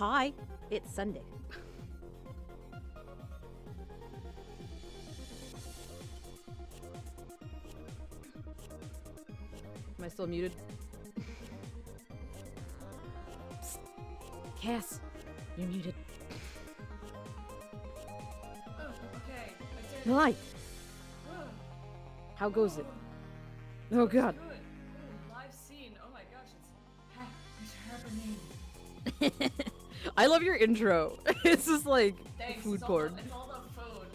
Hi, it's Sunday. Am I still muted? Psst. Cass, you're muted. Oh, okay. I did. Hi, Oh, how goes it? oh, Oh it's god. good. Oh, live scene. Oh my gosh, it's happening. I love your intro. It's just like Thanks. food It's porn. It's all the food.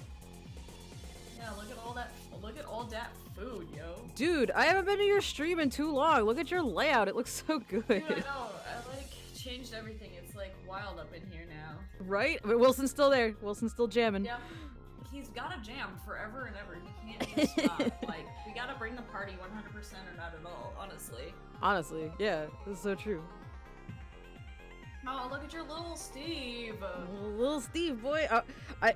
Yeah, look at all that. Look at all that food, yo. Dude, I haven't been to your stream in too long. Look at your layout. It looks so good. Dude, I know. I like changed everything. It's like wild up in here now. Right? But Wilson's still there. Wilson's still jamming. Yeah. He's gotta jam forever and ever. He can't just stop. Like, we gotta bring the party 100% or not at all, honestly. Honestly, yeah, this is so true. Oh, look at your little Steve. Little Steve boy.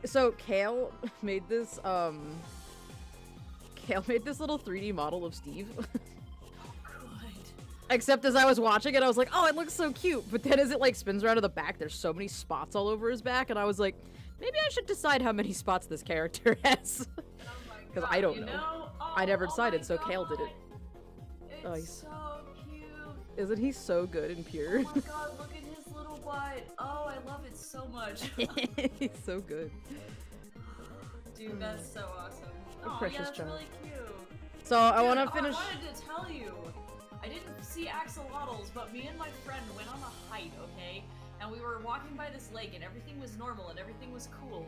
So Kale made this little 3D model of Steve. Good. Except as I was watching it, I was like, oh, it looks so cute. But then as it like spins around to the back, there's so many spots all over his back, and I was like, maybe I should decide how many spots this character has. Because I don't know. I never decided, so Kale did it. Oh, It's so cute. Isn't he so good and pure? Oh my god, look at his little butt. Oh, I love it so much. He's so good. Dude, that's so awesome. A Oh, precious yeah, that's child. really cute. So I Dude, want to finish. I wanted to tell you. I didn't see axolotls, but me and my friend went on a hike, okay? And we were walking by this lake, and everything was normal, and everything was cool.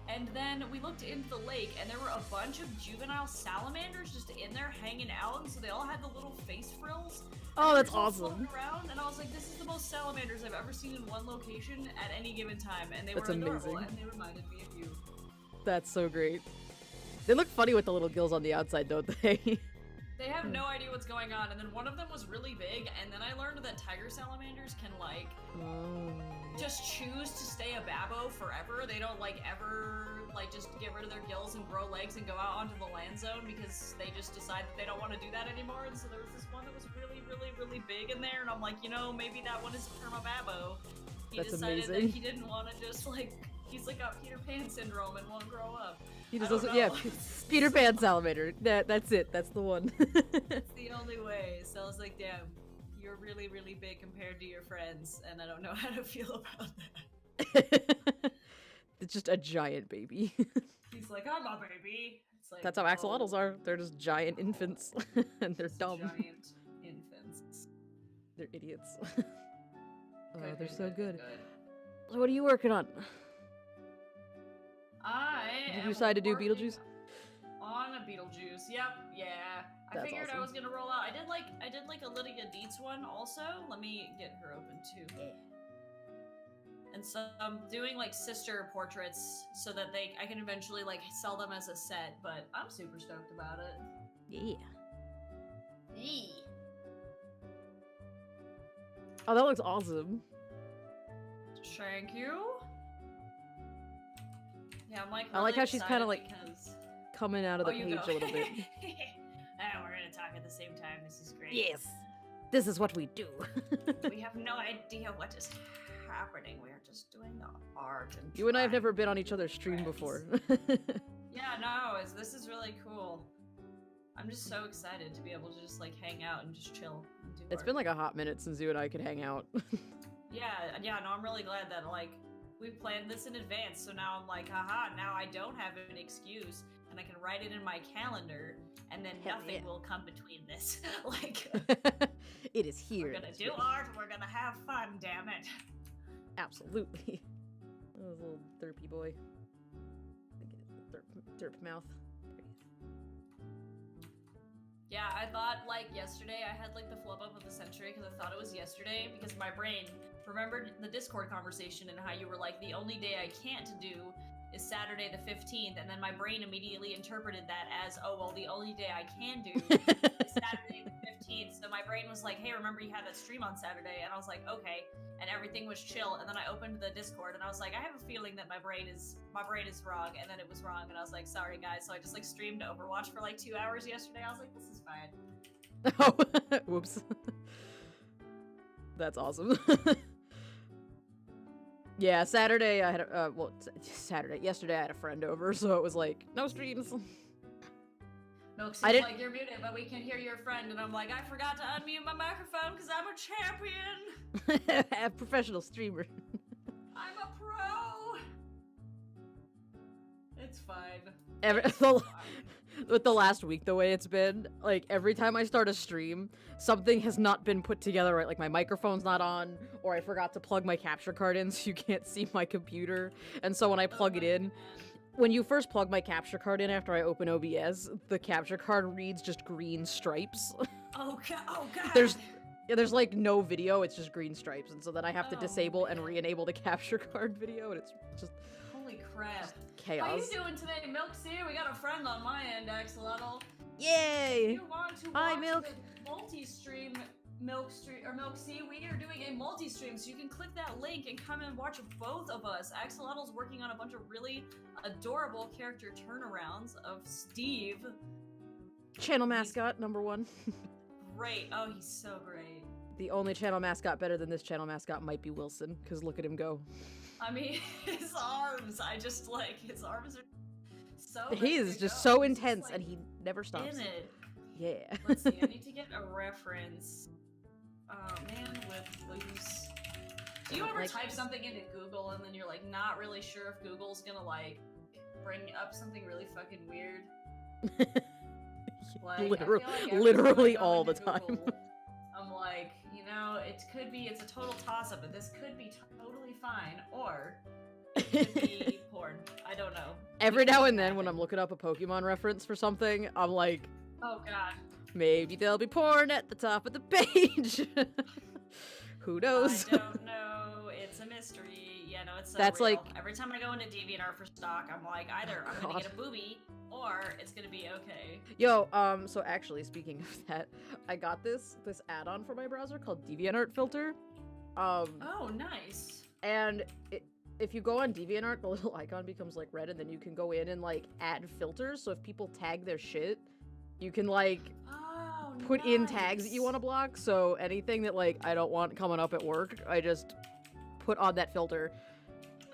And then we looked into the lake, and there were a bunch of juvenile salamanders just in there hanging out, and so they all had the little face frills. Oh, and they that's were all awesome. floating around, and I was like, this is the most salamanders I've ever seen in one location at any given time, and they That's were adorable, amazing. and they reminded me of you. That's so great. They look funny with the little gills on the outside, don't they? They have no idea what's going on, and then one of them was really big, and then I learned that tiger salamanders can, like, just choose to stay a babo forever. They don't, like, ever, like, just get rid of their gills and grow legs and go out onto the land zone because they just decide that they don't want to do that anymore, and so there was this one that was really, really, really big in there, and I'm like, you know, maybe that one is perma babo. He That's decided amazing. that he didn't want to just, like, he's like got Peter Pan syndrome and won't grow up. He just I don't doesn't. Yeah, know. Peter Pan salamander. That's it. That's the one. It's the only way. So I was like, damn, you're really, really big compared to your friends, and I don't know how to feel about that. It's just a giant baby. He's like, I'm a baby. It's like, That's how axolotls are. They're just giant infants, and they're Just dumb. Giant infants. They're idiots. Good, They're so good. good. So what are you working on? I Did you am decide to do working Beetlejuice? On a Beetlejuice. Yep. Yeah. I That's figured I awesome. was gonna roll out. I did like a Lydia Dietz one also. Let me get her open too. Yeah. And so I'm doing like sister portraits so that I can eventually like sell them as a set, but I'm super stoked about it. Yeah. Hey. Oh, that looks awesome. Thank you. Yeah, I'm like I like really how she's kinda, excited like, because... Coming out of the you page go. a little bit. Ah, we're gonna talk at the same time. This is great. Yes. This is what we do. We have no idea what is happening. We are just doing the art and You and I have trying never to been on be each other's stream friends. before. Yeah, no, this is really cool. I'm just so excited to be able to just like hang out and just chill and do It's art. been like a hot minute since you and I could hang out. Yeah, no, I'm really glad that like we planned this in advance, so now I'm like, haha, now I don't have an excuse and I can write it in my calendar and then Hell nothing yeah. will come between this. Like It is here. we're gonna It's do ready. art, we're gonna have fun, damn it. Absolutely. Oh, this little derpy boy. Derp mouth. Yeah, I thought like yesterday I had like the flub up of the century because I thought it was yesterday because my brain remembered the Discord conversation and how you were like the only day I can't do is Saturday the 15th, and then my brain immediately interpreted that as, oh well, the only day I can do is Saturday the 15th. So my brain was like, hey, remember you had that stream on Saturday? And I was like, okay, and everything was chill. And then I opened the Discord and I was like, I have a feeling that my brain is wrong, and then it was wrong, and I was like, sorry guys. So I just like streamed Overwatch for like 2 hours yesterday. I was like, this is fine. Oh, whoops. That's awesome. Yeah, Saturday I had yesterday I had a friend over, so it was like no streams. Milk I seems didn't- like you're muted, but we can hear your friend, and I'm like, I forgot to unmute my microphone because I'm a champion. A professional streamer. I'm a pro. It's fine. It's fine. With the last week, the way it's been, like, every time I start a stream, something has not been put together right. Like, my microphone's not on, or I forgot to plug my capture card in so you can't see my computer. And so when I plug it in, when you first plug my capture card in after I open OBS, the capture card reads just green stripes. Oh god. There's like no video, it's just green stripes. And so then I have to disable and man. re-enable the capture card video, and it's just Holy crap. chaos. How you doing today, Milk C? We got a friend on my end, Axolotl. If Yay! you want to Hi, watch Milk. the multi-stream Milk C, we are doing a multi-stream, so you can click that link and come and watch both of us. Axolotl's working on a bunch of really adorable character turnarounds of Steve. Channel mascot, #1. Great. Oh, he's so great. The only channel mascot better than this channel mascot might be Wilson, because look at him go. I mean, his arms, his arms are so He ready is to just go. so He's intense, like, and he never stops. in it. Yeah. Let's see, I need to get a reference. Man with loose. Do you ever Like- type something into Google and then you're like not really sure if Google's gonna like bring up something really fucking weird? Like, I feel like every time I literally go all the into time. Google, I'm like, it's a total toss-up, but this could be totally fine, or it could be porn. I don't know. Every Which now one and then when I'm happened? looking up a Pokemon reference for something, I'm like, Oh god. maybe there'll be porn at the top of the page. Who knows? I don't know. It's a mystery. Yeah, no, it's so That's real. like- Every time I go into DeviantArt for stock, I'm like, either I'm gonna God. get a boobie or it's gonna be okay. Yo, so actually, speaking of that, I got this add-on for my browser called DeviantArt Filter. Oh, nice. And if you go on DeviantArt, the little icon becomes like red, and then you can go in and like add filters. So if people tag their shit, you can like Oh, put in tags that you want to block. So anything that like I don't want coming up at work, I just put on that filter.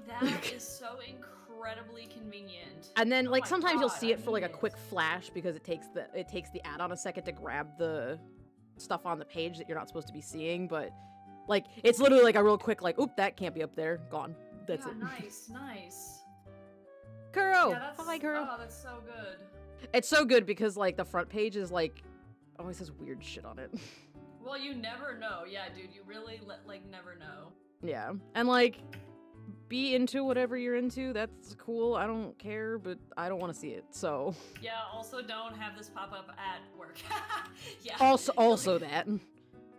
That is so incredibly convenient. And then Oh like my sometimes you'll God, see I it for like a need quick it. flash because it takes the add-on a second to grab the stuff on the page that you're not supposed to be seeing, but like it's literally like a real quick like, oop, that can't be up there, gone. That's Yeah, it. nice. Kuro! Yeah, that's, Hi, Kuro. Oh, that's so good. It's so good because like the front page is like always has weird shit on it. Well, you never know. Yeah, dude, you really never know. Yeah. And like be into whatever you're into. That's cool. I don't care, but I don't want to see it. So Yeah, also don't have this pop up at work. Yeah. also that.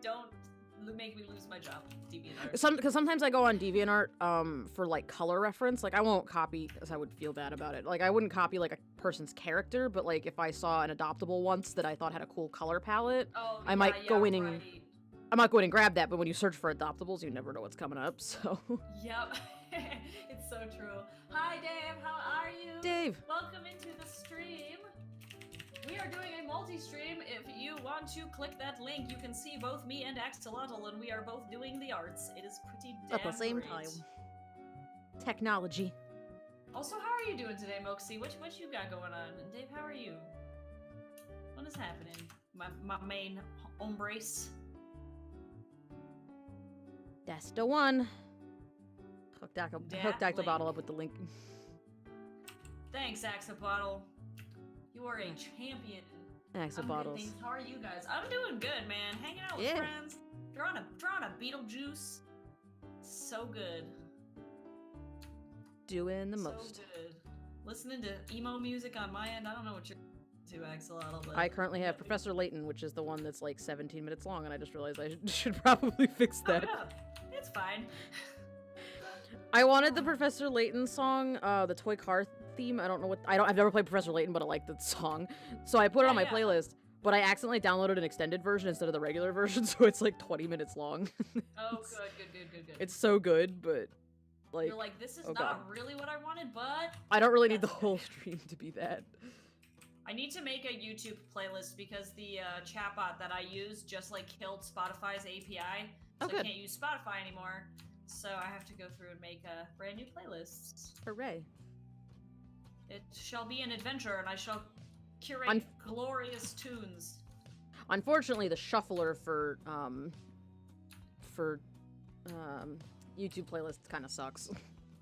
Don't make me lose my job, DeviantArt. Because sometimes I go on DeviantArt for like color reference. Like I won't copy because I would feel bad about it. Like I wouldn't copy like a person's character, but like if I saw an adoptable once that I thought had a cool color palette, Oh, I might go in and right. I might go in and grab that. But when you search for adoptables, you never know what's coming up. So Yep. It's so true. Hi, Dave. How are you? Dave. Welcome into the stream. We are doing a multi-stream. If you want to click that link, you can see both me and Axolotl, and we are both doing the arts. It is pretty damn At the same great. time. Technology. Also, how are you doing today, Moxie? What you got going on? And Dave, how are you? What is happening? My main embrace. That's the one. Hooked Dat the bottle link. up with the link. Thanks, Axolotl. You are a champion. Thanks, I'm good, bottles. thanks. How are you guys? I'm doing good, man. Hanging out with Yeah. friends. Drawing a Beetlejuice. So good. Doing the so most. good. Listening to emo music on my end. I don't know what you're to, Axolotl, but I currently have Professor Layton, which is the one that's like 17 minutes long, and I just realized I should probably fix Throw that. it up. It's fine. I wanted the Professor Layton song, the toy car theme. I don't know what I've never played Professor Layton, but I like the song, so I put it on my Yeah. playlist. But I accidentally downloaded an extended version instead of the regular version, so it's like 20 minutes long. Oh, good. It's so good, but like You're like, this is oh not God. really what I wanted, but I don't really need the that's okay. whole stream to be that. I need to make a YouTube playlist because the chatbot that I use just like killed Spotify's API, so Oh, I good. can't use Spotify anymore. So I have to go through and make a brand new playlist. Hooray. It shall be an adventure, and I shall curate glorious tunes. Unfortunately, the shuffler for YouTube playlists kind of sucks.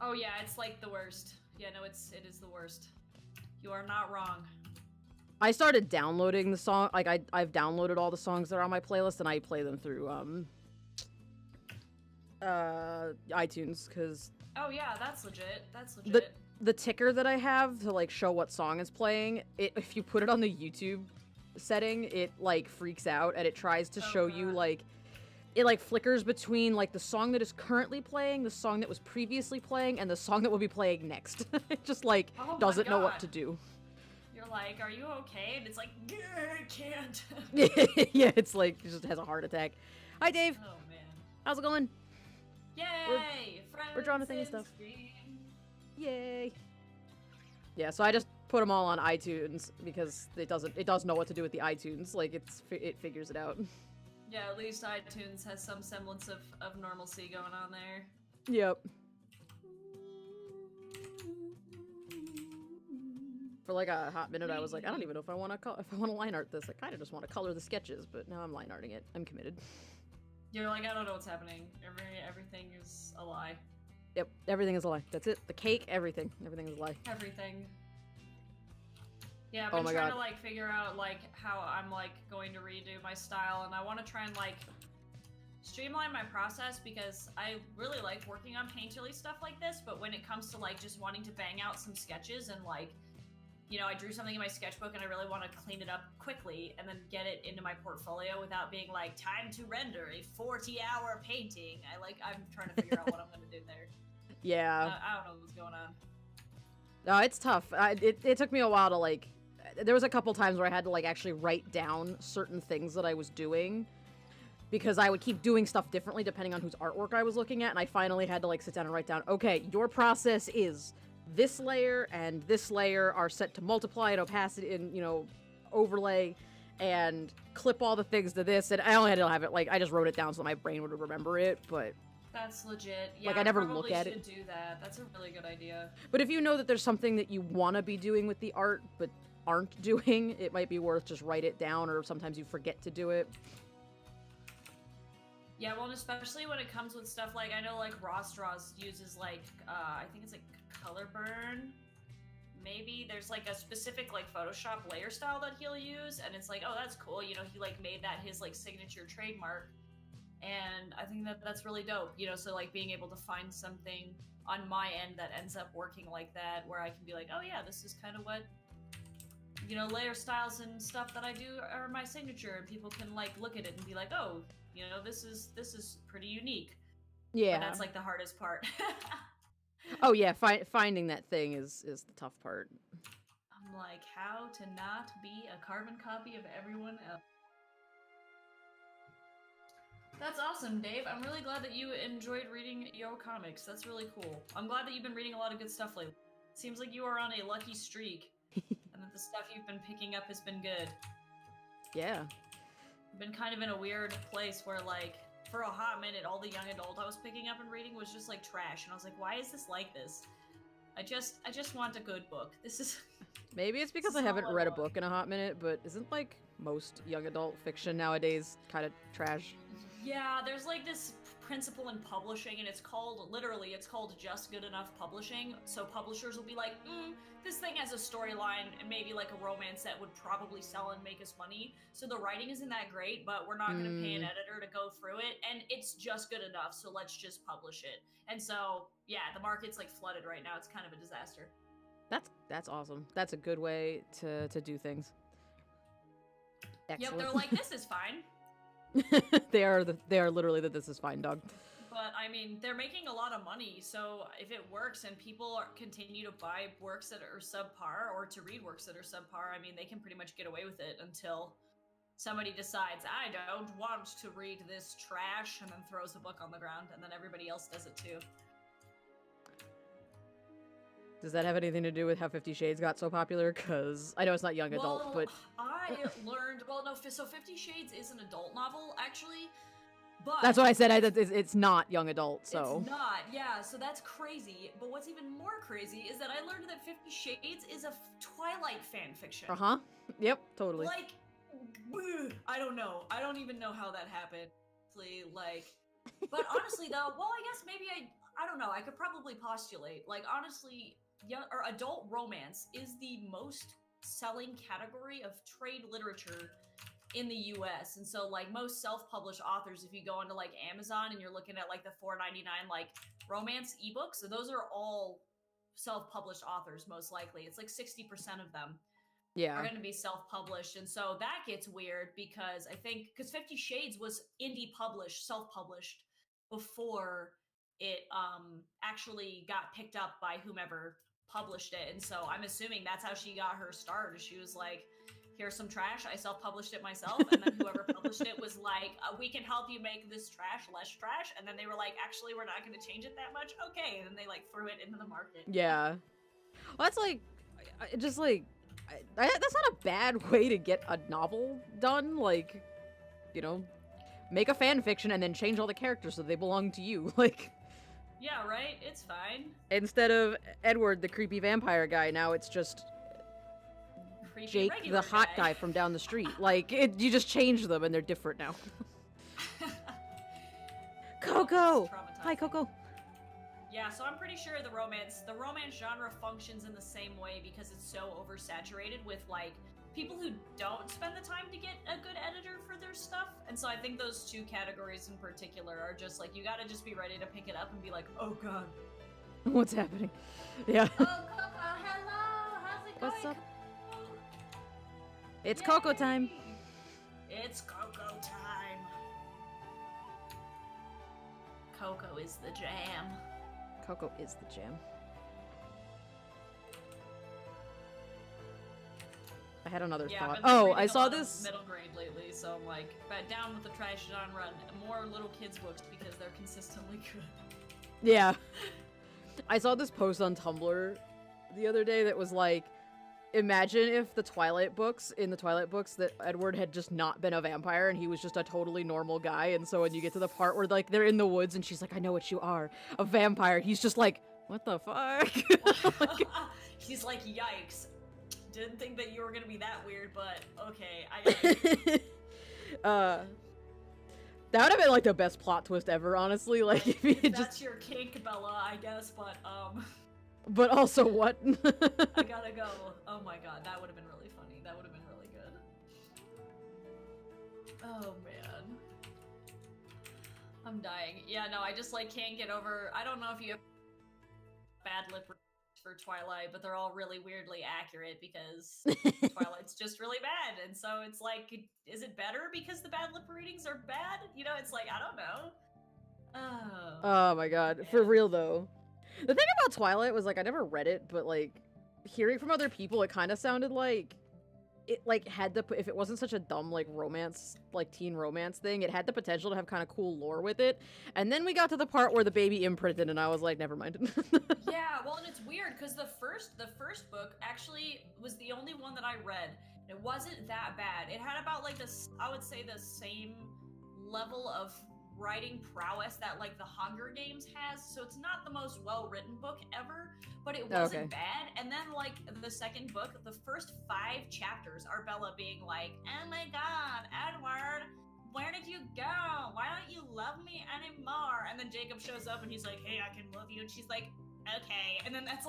Oh yeah, it's like the worst. Yeah, no, it is the worst. You are not wrong. I started downloading the song, like I've downloaded all the songs that are on my playlist, and I play them through iTunes, because oh yeah, that's legit. That's legit. The ticker that I have to like show what song is playing, if you put it on the YouTube setting, it like freaks out and it tries to show you like it like flickers between like the song that is currently playing, the song that was previously playing, and the song that will be playing next. It just like doesn't know what to do. You're like, are you okay? And it's like, I can't. Yeah, it's like it just has a heart attack. Hi Dave. Oh man. How's it going? Yay! We're drawing a thing and stuff. Yay. Yeah, so I just put them all on iTunes because it does know what to do with the iTunes. Like it figures it out. Yeah, at least iTunes has some semblance of normalcy going on there. Yep. For like a hot minute, I was like, I don't even know if I want to line art this. I kind of just want to color the sketches, but now I'm line arting it. I'm committed. You're like, I don't know what's happening. Everything is a lie. Yep, everything is a lie. That's it. The cake, everything. Everything is a lie. Everything. Yeah, I've been trying to like figure out like how I'm like going to redo my style, and I want to try and like streamline my process because I really like working on painterly stuff like this, but when it comes to like just wanting to bang out some sketches and like, you know, I drew something in my sketchbook and I really want to clean it up quickly and then get it into my portfolio without being like, time to render a 40-hour painting. I'm trying to figure out what I'm going to do there. Yeah. I don't know what's going on. No, it's tough. It took me a while to like, there was a couple times where I had to like actually write down certain things that I was doing because I would keep doing stuff differently depending on whose artwork I was looking at, and I finally had to like sit down and write down, okay, your process is this layer and this layer are set to multiply and opacity and, you know, overlay and clip all the things to this, and I only had to have it, like, I just wrote it down so that my brain would remember it, but... That's legit. Yeah, like, I never look at it. Should do that. That's a really good idea. But if you know that there's something that you want to be doing with the art, but aren't doing, it might be worth just write it down, or sometimes you forget to do it. Yeah, well, and especially when it comes with stuff like, I know, like, Ross Draws uses, like, I think it's, like, color burn. Maybe there's, like, a specific, like, Photoshop layer style that he'll use, and it's like, oh, that's cool, you know, he, like, made that his, like, signature trademark, and I think that that's really dope, you know, so, like, being able to find something on my end that ends up working like that, where I can be like, oh, yeah, this is kind of what, you know, layer styles and stuff that I do are my signature, and people can, like, look at it and be like, oh, you know, this is pretty unique. Yeah. But that's, like, the hardest part. Oh yeah, finding that thing is the tough part. I'm like, how to not be a carbon copy of everyone else. That's awesome, Dave. I'm really glad that you enjoyed reading your comics. That's really cool. I'm glad that you've been reading a lot of good stuff lately. Seems like you are on a lucky streak, and that the stuff you've been picking up has been good. Yeah. I've been kind of in a weird place where, like, for a hot minute, all the young adult I was picking up and reading was just, like, trash. And I was like, why is this like this? I just want a good book. This is... Maybe it's because I haven't read a book in a hot minute, but isn't, like, most young adult fiction nowadays kind of trash? Yeah, there's, like, this principle in publishing, and it's called, literally, it's called just good enough publishing. So publishers will be like, this thing has a storyline and maybe, like, a romance that would probably sell and make us money. So the writing isn't that great, but we're not going to pay an editor to go through it, and it's just good enough, so let's just publish it. And so, yeah, the market's, like, flooded right now. It's kind of a disaster. That's awesome. That's a good way to do things. Excellent. Yep, they're like, this is fine. they are literally the this is fine dog. But I mean, they're making a lot of money, so if it works and people continue to buy works that are subpar or to read works that are subpar, I mean, they can pretty much get away with it until somebody decides, I don't want to read this trash, and then throws the book on the ground, and then everybody else does it too. Does that have anything to do with how 50 Shades got so popular? Because I know it's not young adult, but... I learned... Well, no, so 50 Shades is an adult novel, actually. But That's what I said. It's not young adult, so. It's not, yeah, so that's crazy. But what's even more crazy is that I learned that 50 Shades is a Twilight fanfiction. Uh-huh. Yep, totally. Like, I don't know. I don't even know how that happened. Like, but honestly though, well, I guess maybe I don't know. I could probably postulate. Like, honestly, young or adult romance is the most selling category of trade literature in the US. And so like most self-published authors, if you go onto like Amazon and you're looking at like the $4.99 like romance ebooks, so those are all self-published authors most likely. It's like 60% of them are going to be self-published. And so that gets weird because I think because 50 Shades was indie published, self-published before it actually got picked up by whomever published it. And so I'm assuming that's how she got her start. She was like, here's some trash. I self-published it myself. And then whoever published it was like, we can help you make this trash less trash. And then they were like, actually, we're not going to change it that much. Okay. And then they like threw it into the market. Yeah. Well, that's like, just like, that's not a bad way to get a novel done. Like, you know, make a fan fiction and then change all the characters so they belong to you. Like, yeah, right? It's fine. Instead of Edward, the creepy vampire guy, now it's just Jake, the hot guy from down the street. Like, you just change them and they're different now. Coco! Hi, Coco. Yeah, so I'm pretty sure the romance genre functions in the same way because it's so oversaturated with, like, people who don't spend the time to get a good editor for their stuff. And so I think those two categories in particular are just, like, you gotta just be ready to pick it up and be like, oh god. What's happening? Yeah. Oh, Coco, hello! How's it going? What's up? It's Coco time. It's Coco time. Coco is the jam. Coco is the jam. I had another thought. Oh, I saw this middle grade lately, so I'm like, down with the trash genre and more little kids books because they're consistently good. Yeah. I saw this post on Tumblr the other day that was like, imagine if in the Twilight books that Edward had just not been a vampire and he was just a totally normal guy, and so when you get to the part where like they're in the woods and she's like, I know what you are, a vampire, he's just like, what the fuck? He's like, yikes. Didn't think that you were gonna be that weird, but okay, I got it. That would have been like the best plot twist ever, honestly. Like if you that's just your kink, Bella, I guess, But also what? I gotta go. Oh my god, that would have been really funny. That would have been really good. Oh man. I'm dying. Yeah, no, I just like can't get over. I don't know if you have bad lip for Twilight, but they're all really weirdly accurate because Twilight's just really bad. And so it's like, is it better because the bad lip readings are bad? You know, it's like, I don't know. Oh my god. Man. For real though. The thing about Twilight was, like, I never read it, but, like, hearing from other people, it kind of sounded like it, like, had the, if it wasn't such a dumb, like, romance, like, teen romance thing, it had the potential to have kind of cool lore with it. And then we got to the part where the baby imprinted, and I was like, never mind. Yeah, well, and it's weird, because the first book actually was the only one that I read. It wasn't that bad. It had about, like, this, I would say, the same level of writing prowess that like the Hunger Games has, so it's not the most well-written book ever, but it wasn't bad. And then like the second book, the first 5 chapters are Bella being like, oh my god, Edward, where did you go? Why don't you love me anymore? And then Jacob shows up and he's like, hey, I can love you, and she's like, okay. And then that's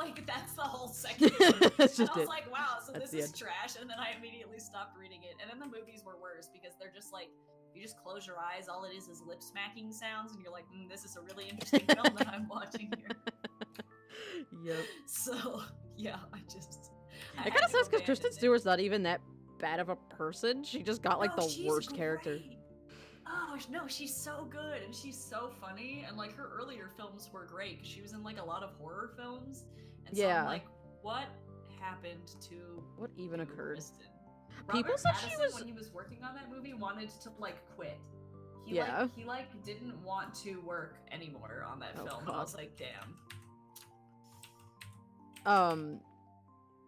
the whole second book. And I was like, wow, so this is trash. And then I immediately stopped reading it. And then the movies were worse because they're just like, you just close your eyes, all it is lip smacking sounds, and you're like, this is a really interesting film that I'm watching here. Yep. So, yeah, it kind of sucks because Kristen Stewart's not even that bad of a person. She just got, like, the worst character. Oh, no, she's so good, and she's so funny, and, like, her earlier films were great, because she was in, like, a lot of horror films, and so I'm like, what happened to... What even occurred? Kristen? People Robert said Pattinson, she was, when he was working on that movie, wanted to like quit. He didn't want to work anymore on that film. And I was like, damn.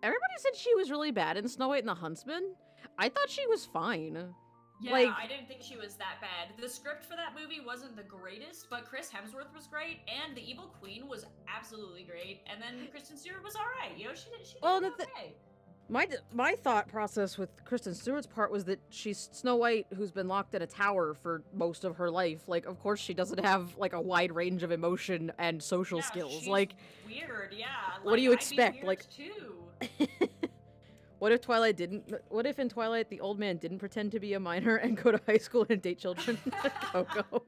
Everybody said she was really bad in Snow White and the Huntsman. I thought she was fine. Yeah, Like, I didn't think she was that bad. The script for that movie wasn't the greatest, but Chris Hemsworth was great, and the Evil Queen was absolutely great, and then Kristen Stewart was alright. You know, she did okay. my thought process with Kristen Stewart's part was that she's Snow White who's been locked in a tower for most of her life. Like, of course she doesn't have like a wide range of emotion and social skills. She's like, weird. Yeah. What do you expect? I'd be weird Like, too. What if in Twilight the old man didn't pretend to be a minor and go to high school and date children? Coco.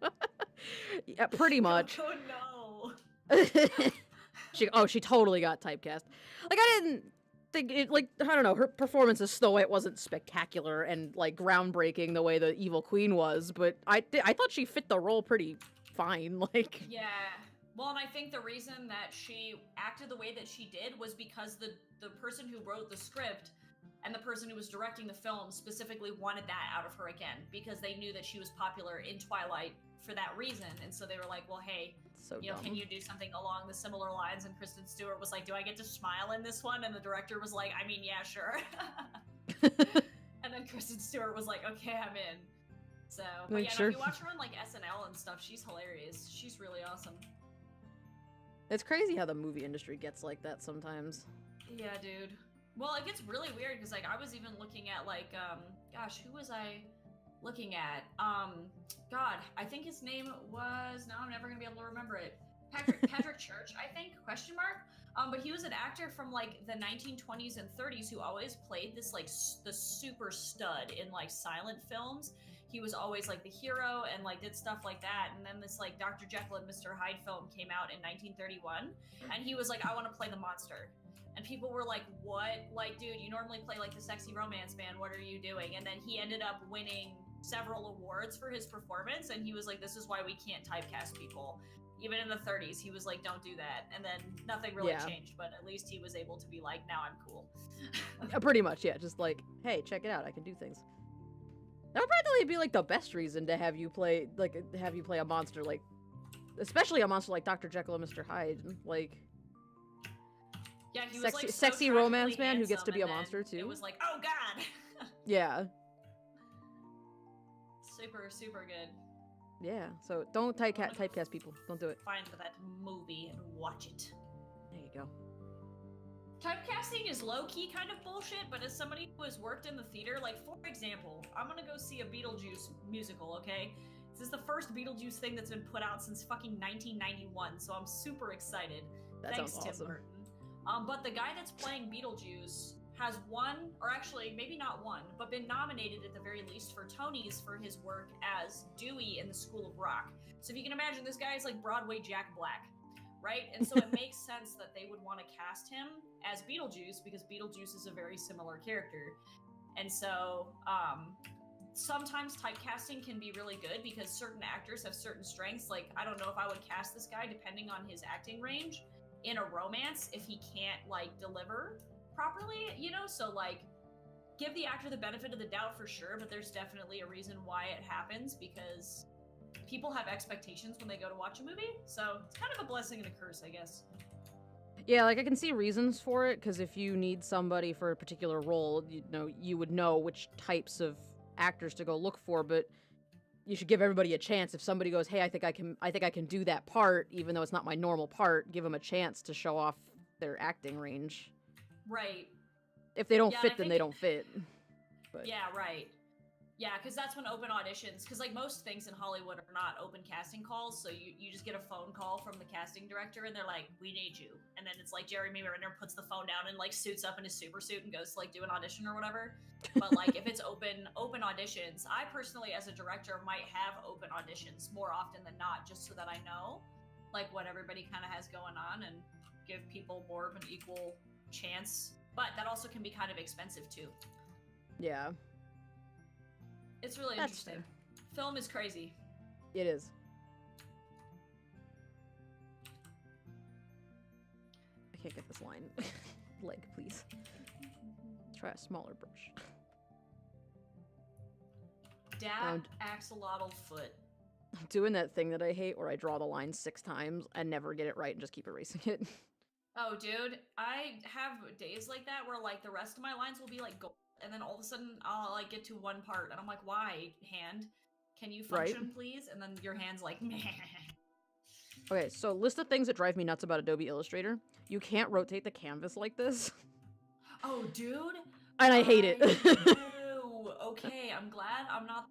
Yeah, pretty much. Oh no. She totally got typecast. Like, I didn't think it, like, I don't know, her performance as Snow White wasn't spectacular and like groundbreaking the way the Evil Queen was, but I thought she fit the role pretty fine. Like, yeah. Well, and I think the reason that she acted the way that she did was because the person who wrote the script and the person who was directing the film specifically wanted that out of her again, because they knew that she was popular in Twilight for that reason. And so they were like, well, hey, so you know, can you do something along the similar lines? And Kristen Stewart was like, do I get to smile in this one? And the director was like, I mean, yeah, sure. And then Kristen Stewart was like, okay, I'm in. So, but like, yeah, sure. no, if you watch her on like SNL and stuff, she's hilarious. She's really awesome. It's crazy how the movie industry gets like that sometimes. Yeah, dude. Well, it gets really weird because like I was even looking at like gosh, who was I looking at? God, I think his name was, now I'm never gonna be able to remember it. Patrick Church, I think, question mark. But he was an actor from like the 1920s and 30s who always played this like the super stud in like silent films. He was always like the hero and like did stuff like that. And then this like Dr. Jekyll and Mr. Hyde film came out in 1931, and he was like, I want to play the monster. And people were like, what? Like, dude, you normally play like the sexy romance man. What are you doing? And then he ended up winning several awards for his performance. And he was like, this is why we can't typecast people. Even in the 30s, he was like, don't do that. And then nothing really changed, but at least he was able to be like, now I'm cool. Pretty much, yeah. Just like, hey, check it out. I can do things. That would probably be like the best reason to have you play a monster, like, especially a monster like Dr. Jekyll and Mr. Hyde. Like, yeah, he was like sexy so romance man who gets to be a monster too. It was like, oh god. Yeah. Super, super good. Yeah, so don't typecast people. Don't do it. Find that movie and watch it. There you go. Typecasting is low-key kind of bullshit, but as somebody who has worked in the theater, like, for example, I'm gonna go see a Beetlejuice musical, okay? This is the first Beetlejuice thing that's been put out since fucking 1991, so I'm super excited. Thanks, sounds awesome. Tim Burton. But the guy that's playing Beetlejuice has won, or actually, maybe not won, but been nominated at the very least for Tonys for his work as Dewey in the School of Rock. So if you can imagine, this guy is like Broadway Jack Black, right? And so it makes sense that they would want to cast him as Beetlejuice because Beetlejuice is a very similar character. And so sometimes typecasting can be really good because certain actors have certain strengths. Like, I don't know if I would cast this guy depending on his acting range in a romance if he can't like deliver properly, you know? So like, give the actor the benefit of the doubt for sure, but there's definitely a reason why it happens because people have expectations when they go to watch a movie. So it's kind of a blessing and a curse, I guess. Yeah, like I can see reasons for it, because if you need somebody for a particular role, you would know which types of actors to go look for, but you should give everybody a chance. If somebody goes, hey, I think I can do that part, even though it's not my normal part, give them a chance to show off their acting range. Right. If they don't fit, then they don't fit. But. Yeah, right. Yeah, because that's when open auditions, because like most things in Hollywood are not open casting calls, so you just get a phone call from the casting director and they're like, we need you. And then it's like Jeremy Renner puts the phone down and like suits up in his super suit and goes to like do an audition or whatever. But like if it's open auditions, I personally as a director might have open auditions more often than not, just so that I know like what everybody kind of has going on and give people more of an equal chance. But that also can be kind of expensive too. Yeah. It's really interesting. Film is crazy. It is. I can't get this line. Leg, please. Try a smaller brush. Dab axolotl foot. I'm doing that thing that I hate where I draw the line 6 times and never get it right and just keep erasing it. Oh, dude, I have days like that where like the rest of my lines will be like gold, and then all of a sudden I'll like get to one part, and I'm like, "Why, hand? Can you Right? function, please?" And then your hand's like, "Meh." Okay, so list of things that drive me nuts about Adobe Illustrator. You can't rotate the canvas like this. Oh, dude, And I hate it. know. Okay, I'm glad I'm not.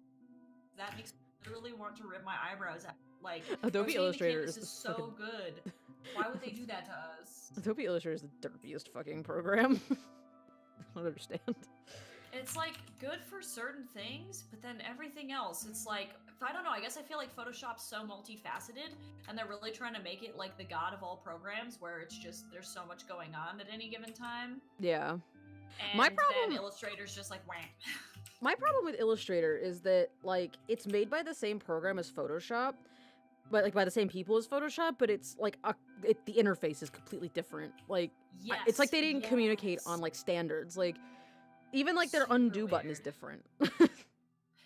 That makes me literally want to rip my eyebrows out. Like, Adobe rotating the Illustrator canvas is the is fucking... so good. Why would they do that to us? Adobe Illustrator is the derpiest fucking program. I don't understand. It's like good for certain things, but then everything else, it's like, I don't know, I guess I feel like Photoshop's so multifaceted, and they're really trying to make it like the god of all programs, where it's just, there's so much going on at any given time. Yeah. And My problem... then Illustrator's just like, wham. My problem with Illustrator is that, like, it's made by the same program as Photoshop, but, like, by the same people as Photoshop, but it's, like, the interface is completely different. Like, Yes, it's like they didn't communicate on, like, standards. Like, even, like, their Super undo button is weird. different.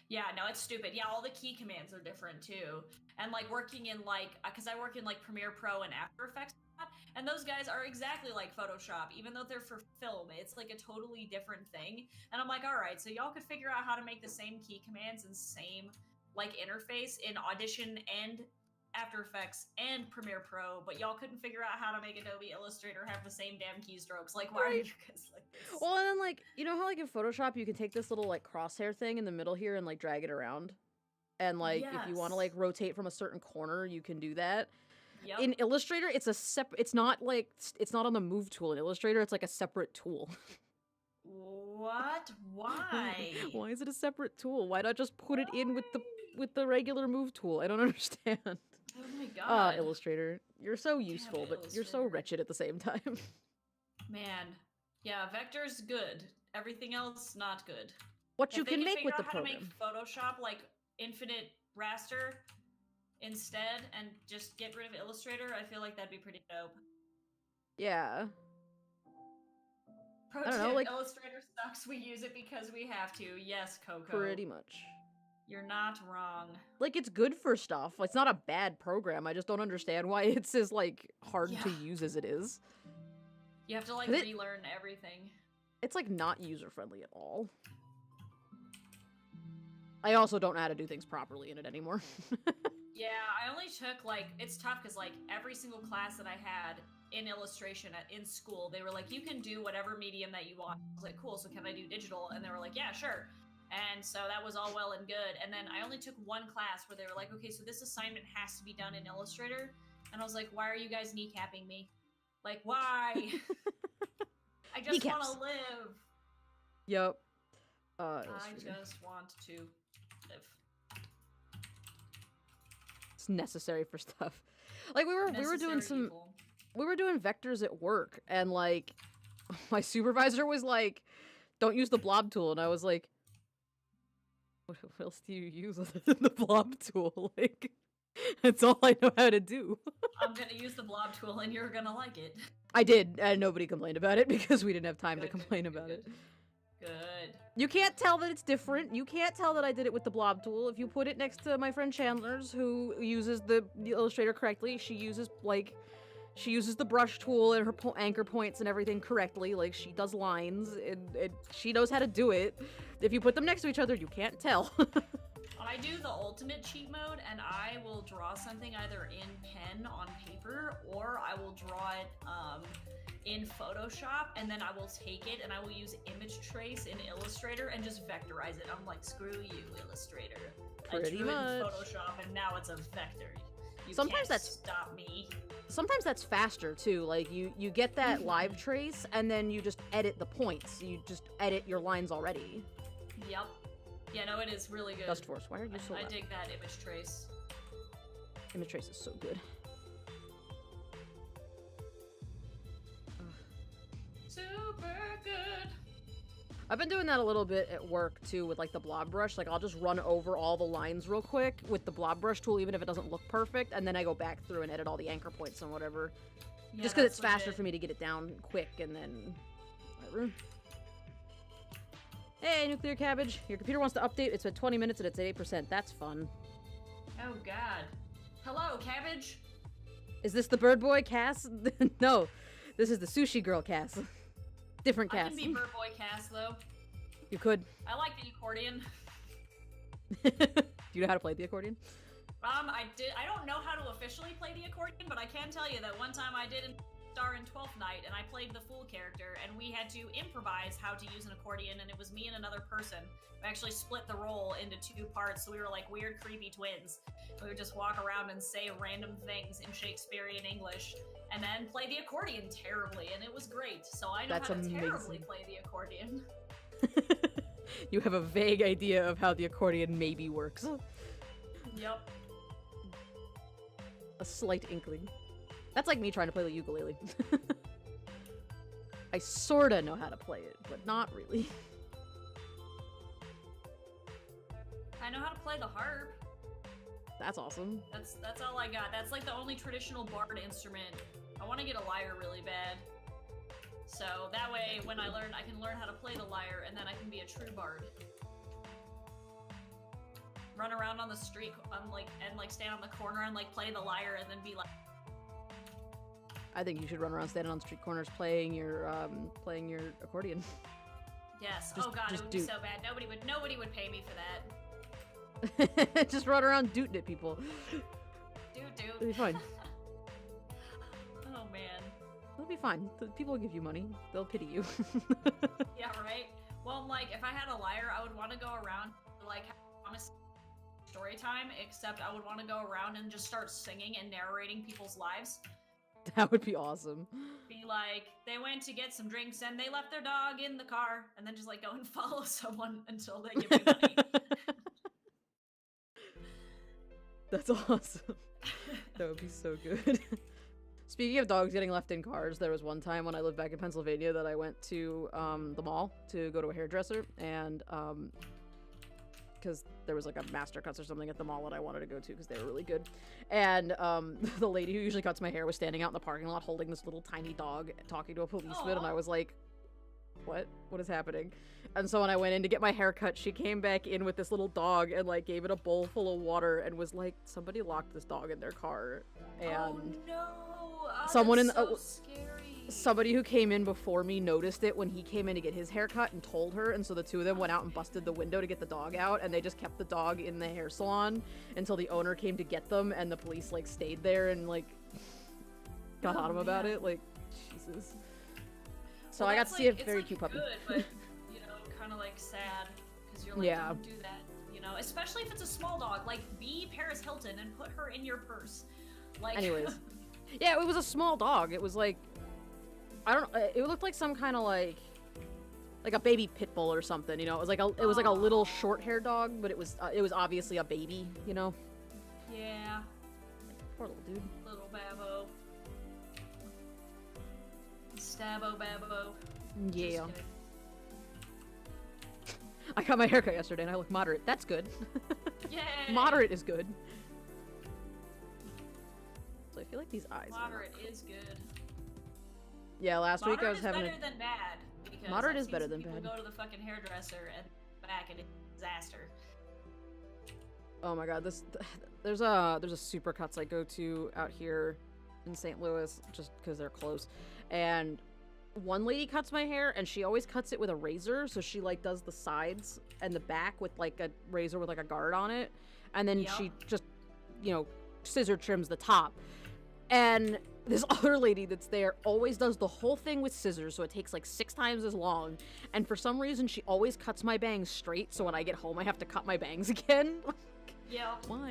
Yeah, no, it's stupid. Yeah, all the key commands are different too. And like working in like, because I work in like Premiere Pro and After Effects, and those guys are exactly like Photoshop, even though they're for film. It's like a totally different thing. And I'm like, all right, so y'all could figure out how to make the same key commands and same like interface in Audition and After Effects and Premiere Pro, but y'all couldn't figure out how to make Adobe Illustrator have the same damn keystrokes. Like, why are you guys like this? Well, and then, like, you know how, like, in Photoshop you can take this little, like, crosshair thing in the middle here and, like, drag it around? And, like, if you want to, like, rotate from a certain corner, you can do that. Yep. In Illustrator, it's a it's not, like, it's not on the move tool. In Illustrator, it's, like, a separate tool. What? Why? Why is it a separate tool? Why not just put it in with the regular move tool? I don't understand. Oh my god. Illustrator. You're so useful, but you're so wretched at the same time. Man. Yeah, Vector's good. Everything else, not good. What you can make with the program. If they could figure out how to make Photoshop, like, infinite raster instead, and just get rid of Illustrator, I feel like that'd be pretty dope. Yeah. Pro I don't know, like... Illustrator sucks, we use it because we have to. Yes, Coco. Pretty much. You're not wrong. Like, it's good for stuff. It's not a bad program. I just don't understand why it's as, like, hard to use as it is. You have to, like, relearn everything. It's, like, not user-friendly at all. I also don't know how to do things properly in it anymore. Yeah, I only took, like, it's tough because, like, every single class that I had in illustration in school, they were like, you can do whatever medium that you want. I was like, cool, so can I do digital? And they were like, yeah, sure. And so that was all well and good. And then I only took one class where they were like, okay, so this assignment has to be done in Illustrator. And I was like, why are you guys kneecapping me? Like, why? I just want to live. Yep. I just want to live. It's necessary for stuff. Like, we were doing some evil. We were doing vectors at work, and like my supervisor was like, don't use the blob tool, and I was like, what else do you use other than the blob tool? Like, that's all I know how to do. I'm gonna use the blob tool and you're gonna like it. I did, and nobody complained about it because we didn't have time to complain about it. Good. You can't tell that it's different. You can't tell that I did it with the blob tool. If you put it next to my friend Chandler's, who uses the Illustrator correctly, she uses the brush tool and her anchor points and everything correctly. Like, she does lines, and she knows how to do it. If you put them next to each other, you can't tell. I do the ultimate cheat mode, and I will draw something either in pen on paper, or I will draw it in Photoshop, and then I will take it and I will use image trace in Illustrator and just vectorize it. I'm like, screw you, Illustrator. Pretty I drew much. it in Photoshop, and now it's a vector. You Sometimes can't that's stop me. Sometimes that's faster too. Like, you get that live trace, and then you just edit the points. You just edit your lines already. Yep. Yeah, no, it is really good. Dust Force, why are you so loud? I dig that image trace. Image trace is so good. Super good. I've been doing that a little bit at work too with like the blob brush. Like, I'll just run over all the lines real quick with the blob brush tool, even if it doesn't look perfect, and then I go back through and edit all the anchor points and whatever. Yeah, just because it's faster for me to get it down quick, and then whatever. Hey, Nuclear Cabbage. Your computer wants to update. It's been 20 minutes and it's at 8%. That's fun. Oh, God. Hello, Cabbage. Is this the bird boy, Cass? No. This is the sushi girl Cass. Different I Cass. can be Bird Boy Cass, though. You could. I like the accordion. Do you know how to play the accordion? I don't know how to officially play the accordion, but I can tell you that one time I did Star in 12th Night, and I played the Fool character, and we had to improvise how to use an accordion, and it was me and another person. We actually split the role into 2 parts, so we were like weird, creepy twins. We would just walk around and say random things in Shakespearean English, and then play the accordion terribly, and it was great. So I know That's how to amazing. terribly play the accordion. You have a vague idea of how the accordion maybe works. Yep. A slight inkling. That's like me trying to play the ukulele. I sorta know how to play it, but not really. I know how to play the harp. That's awesome. That's all I got. That's like the only traditional bard instrument. I want to get a lyre really bad. So that way, when I can learn how to play the lyre, and then I can be a true bard. Run around on the street, and stand on the corner and like play the lyre, and then be like. I think you should run around standing on street corners playing your accordion. Yes. Just- oh god, it just would do- be so bad. Nobody would pay me for that. Just run around dooting at people. Dude. It'll be fine. Oh man. It'll be fine. People will give you money. They'll pity you. Yeah, right? Well, like, if I had a lyre, I would want to go around, like, have a story time, except I would want to go around and just start singing and narrating people's lives. That would be awesome. Be like, they went to get some drinks and they left their dog in the car, and then just, like, go and follow someone until they give me money. That's awesome. That would be so good. Speaking of dogs getting left in cars, there was one time when I lived back in Pennsylvania that I went to the mall to go to a hairdresser, and because there was like a master cuts or something at the mall that I wanted to go to because they were really good. And the lady who usually cuts my hair was standing out in the parking lot holding this little tiny dog talking to a policeman. And I was like, what is happening? And so when I went in to get my hair cut, she came back in with this little dog and like gave it a bowl full of water and was like, somebody locked this dog in their car. And oh no! Oh, someone that's so scary. somebody who came in before me noticed it when he came in to get his hair cut and told her, and so the two of them went out and busted the window to get the dog out, and they just kept the dog in the hair salon until the owner came to get them, and the police like stayed there and like got on him about it. Like, Jesus. So well, I got to see a very cute puppy. Good, but you know, kind of like sad because you're like, Yeah. don't do that. You know, especially if it's a small dog. Like, be Paris Hilton and put her in your purse. Like, Anyways. Yeah, it was a small dog. It was like, I don't know, it looked like some kind of like a baby pit bull or something, you know? It was like a little short-haired dog, but it was obviously a baby, you know? yeah, Poor little dude. little Babbo, Stabbo Babbo. Just Yeah. kidding. I got my haircut yesterday and I look moderate. That's good. Yay! Moderate is good. So I feel like these eyes. Moderate is good. Yeah, last week I Moderate was is having better than bad. Because Moderate I've is seen better some than people bad. go to the fucking hairdresser and back and it's a disaster. Oh my god, there's a Supercuts I go to out here in St. Louis just because they're close, and one lady cuts my hair and she always cuts it with a razor, so she like does the sides and the back with like a razor with like a guard on it, and then Yep. she just, you know, scissor trims the top. And this other lady that's there always does the whole thing with scissors, so it takes like 6 times as long, and for some reason she always cuts my bangs straight, so when I get home I have to cut my bangs again. Yeah. Why?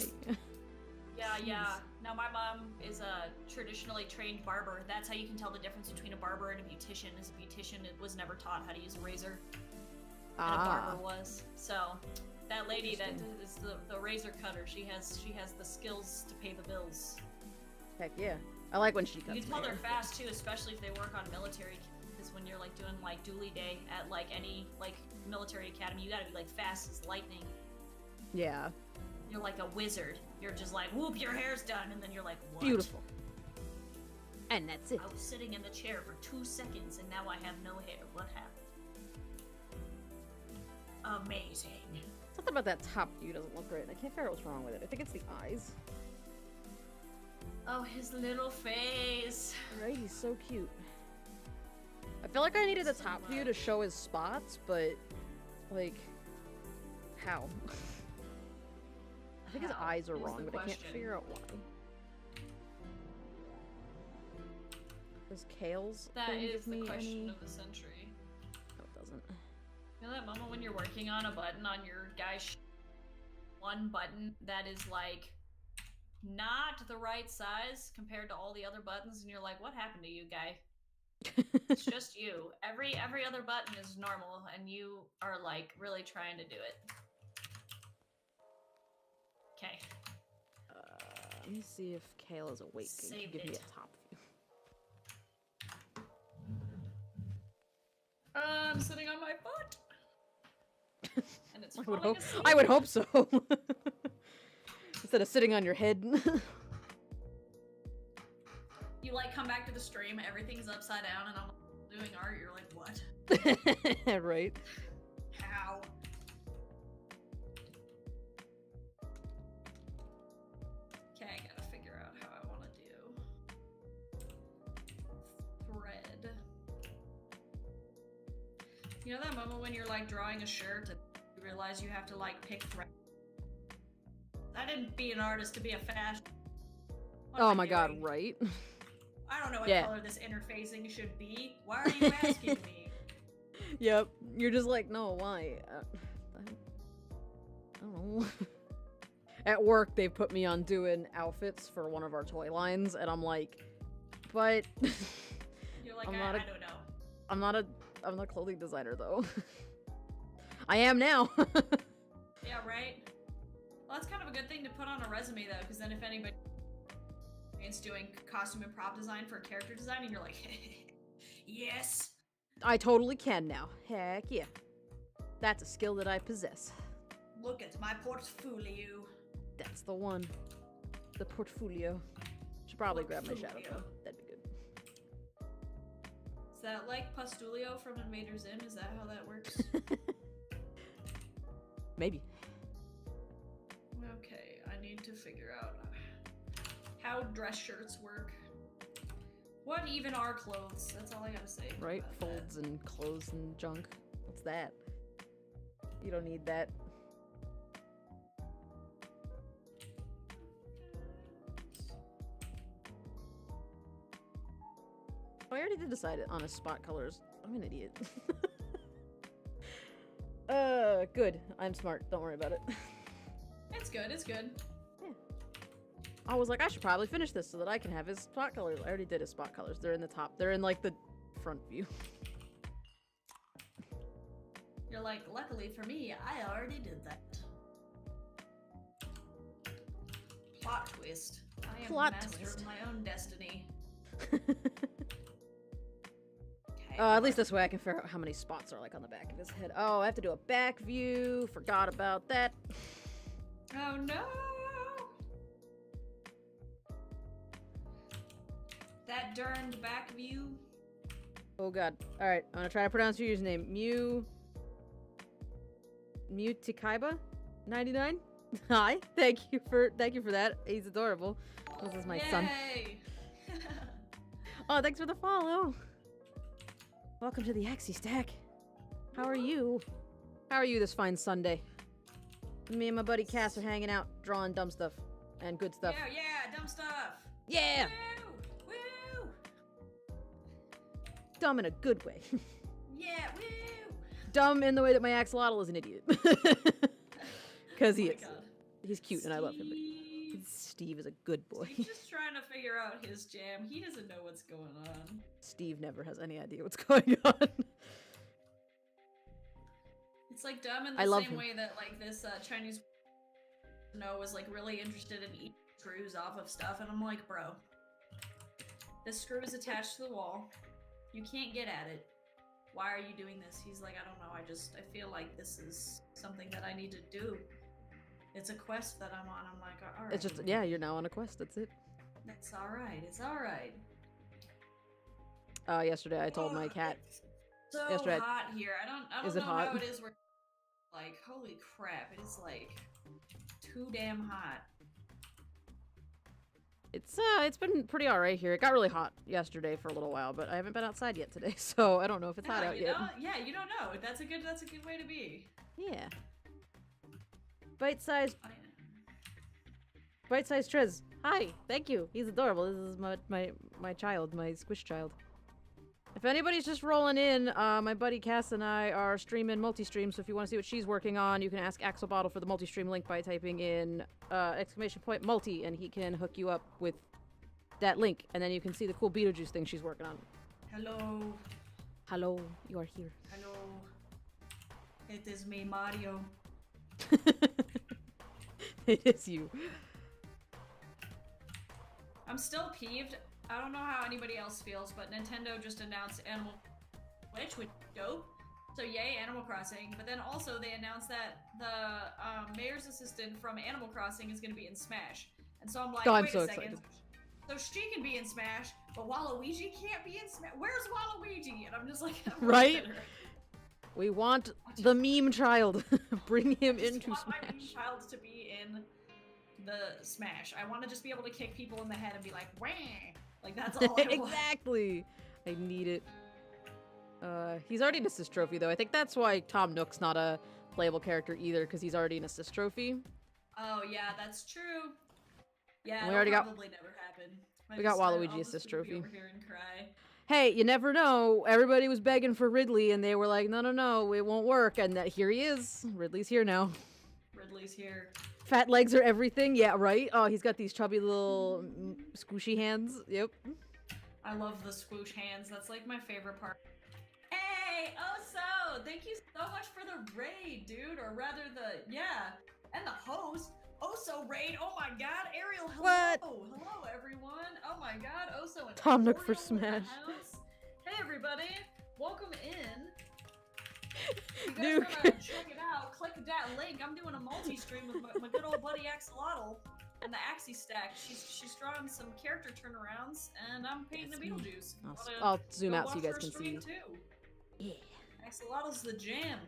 Yeah. Now my mom is a traditionally trained barber. That's how you can tell the difference between a barber and a beautician. Is a beautician was never taught how to use a razor, and a barber was. So that lady that is the razor cutter, she has the skills to pay the bills. Heck yeah. I like when she cuts You can my tell they're hair. fast too, especially if they work on military. Because when you're like doing like dually day at like any like military academy, you gotta be like fast as lightning. Yeah. You're like a wizard. You're just like, whoop, your hair's done, and then you're like, what? Beautiful. And that's it. I was sitting in the chair for 2 seconds, and now I have no hair. What happened? Amazing. Something about that top view doesn't look right. I can't figure out what's wrong with it. I think it's the eyes. Oh, his little face. Right? He's so cute. I feel like I needed the top view to show his spots, but, like, how? I think his eyes are wrong, but I can't figure out why. Does Kale's That thing is give the me question any... of the century. No, it doesn't. You know that moment when you're working on a button on your guy's one button that is like not the right size compared to all the other buttons, and you're like, what happened to you, guy? It's just you. Every other button is normal, and you are like really trying to do it. Okay. Let me see if Kale is awake and can Saved give me it. a top view. I'm sitting on my butt. And it's falling asleep. I would hope so. Instead of sitting on your head. You like come back to the stream, everything's upside down, and I'm doing art. You're like, what? Right. How? Okay, I gotta figure out how I want to do thread. You know that moment when you're like drawing a shirt and you realize you have to like pick thread? I didn't be an artist to be a fashion. Oh my god, right? I don't know what color this interfacing should be. Why are you asking me? Yep. You're just like, no, why? I don't know. At work, they put me on doing outfits for one of our toy lines, and I'm like, but... You're like, I don't know. I'm not a clothing designer, though. I am now. Yeah, right? Well, that's kind of a good thing to put on a resume, though, because then if anybody is doing costume and prop design for character design, and you're like, yes! I totally can now. Heck yeah. That's a skill that I possess. Look at my portfolio. That's the one. The portfolio. Should probably grab my shadow code. That'd be good. Is that like Pustulio from Invader Zim? Is that how that works? Maybe. Okay, I need to figure out how dress shirts work. What even are clothes? That's all I gotta say. Right? Folds and clothes and junk. What's that? You don't need that. Oh, I already did decide on his spot colors. I'm an idiot. Good. I'm smart. Don't worry about it. It's good, it's good. Yeah. I was like, I should probably finish this so that I can have his spot colors. I already did his spot colors. They're in the top. They're in, like, the front view. You're like, luckily for me, I already did that. Plot twist. I am Plot the master twist. of my own destiny. At least this way I can figure out how many spots are, like, on the back of his head. Oh, I have to do a back view. Forgot about that. Oh, no! That darned back view. Oh god. Alright, I'm gonna try to pronounce your username. Mutikaiba 99? Hi. Thank you for that. He's adorable. This is my son. Yay! Oh, thanks for the follow. Welcome to the Axie Stack. How are you? How are you this fine Sunday? Me and my buddy Cass are hanging out, drawing dumb stuff and good stuff. Yeah, yeah, dumb stuff. Yeah! Woo! Woo! Dumb in a good way. Yeah, woo! Dumb in the way that my axolotl is an idiot. Because he Oh my is. God. He's cute and I love him. But Steve is a good boy. He's just trying to figure out his jam. He doesn't know what's going on. Steve never has any idea what's going on. It's like dumb in I the love same him. way that like this Chinese was like really interested in eating screws off of stuff, and I'm like, bro, this screw is attached to the wall. You can't get at it. Why are you doing this? He's like, I don't know. I feel like this is something that I need to do. It's a quest that I'm on. I'm like, all right. It's just, yeah, you're now on a quest. That's it. It's all right. It's all right. Yesterday I told my cat. It's so Yesterday, hot here. I don't Is know it hot? how it is. Where like, holy crap! It is like too damn hot. It's been pretty alright here. It got really hot yesterday for a little while, but I haven't been outside yet today, so I don't know if it's hot out yet. Yeah, you don't know. That's a good way to be. Yeah. Bite-sized Trez. Hi, thank you. He's adorable. This is my child, my squish child. If anybody's just rolling in, my buddy Cass and I are streaming Multistream, so if you want to see what she's working on, you can ask Axolotl for the Multistream link by typing in !multi, and he can hook you up with that link, and then you can see the cool Beetlejuice thing she's working on. Hello. Hello, you are here. Hello. It is me, Mario. It is you. I'm still peeved. I don't know how anybody else feels, but Nintendo just announced Animal which dope. So yay, Animal Crossing. But then also they announced that the mayor's assistant from Animal Crossing is going to be in Smash. And so I'm like, wait a second. Excited. So she can be in Smash, but Waluigi can't be in Smash. Where's Waluigi? And I'm just like, right? We want the meme child. Bring him into Smash. I want my meme child to be in the Smash. I want to just be able to kick people in the head and be like, wah! Like, that's all I want. Exactly. I need it. He's already an assist trophy, though. I think that's why Tom Nook's not a playable character either, because he's already an assist trophy. Oh, yeah, that's true. Yeah, we already probably never happen. We got Waluigi assist trophy. Over here and cry. Hey, you never know. Everybody was begging for Ridley, and they were like, no, it won't work. And here he is. Ridley's here now. Ridley's here. Fat legs are everything. Yeah, right? Oh, he's got these chubby little squishy hands. Yep. I love the squoosh hands. That's like my favorite part. Hey, Oso! Thank you so much for the raid, dude. Or rather and the host. Oso raid. Oh my god, Ariel, hello. What? Hello, everyone. Oh my god, Oso and Tom Nook for Ariel in the Smash. house. Hey, everybody. Welcome in. You guys Dude. wanna check it out, click that link. I'm doing a multi-stream with my good old buddy Axolotl and the Axie stack. She's drawing some character turnarounds, and I'm painting the Beetlejuice. I'll zoom out so you guys can see. Too. Yeah. Axolotl's the jam.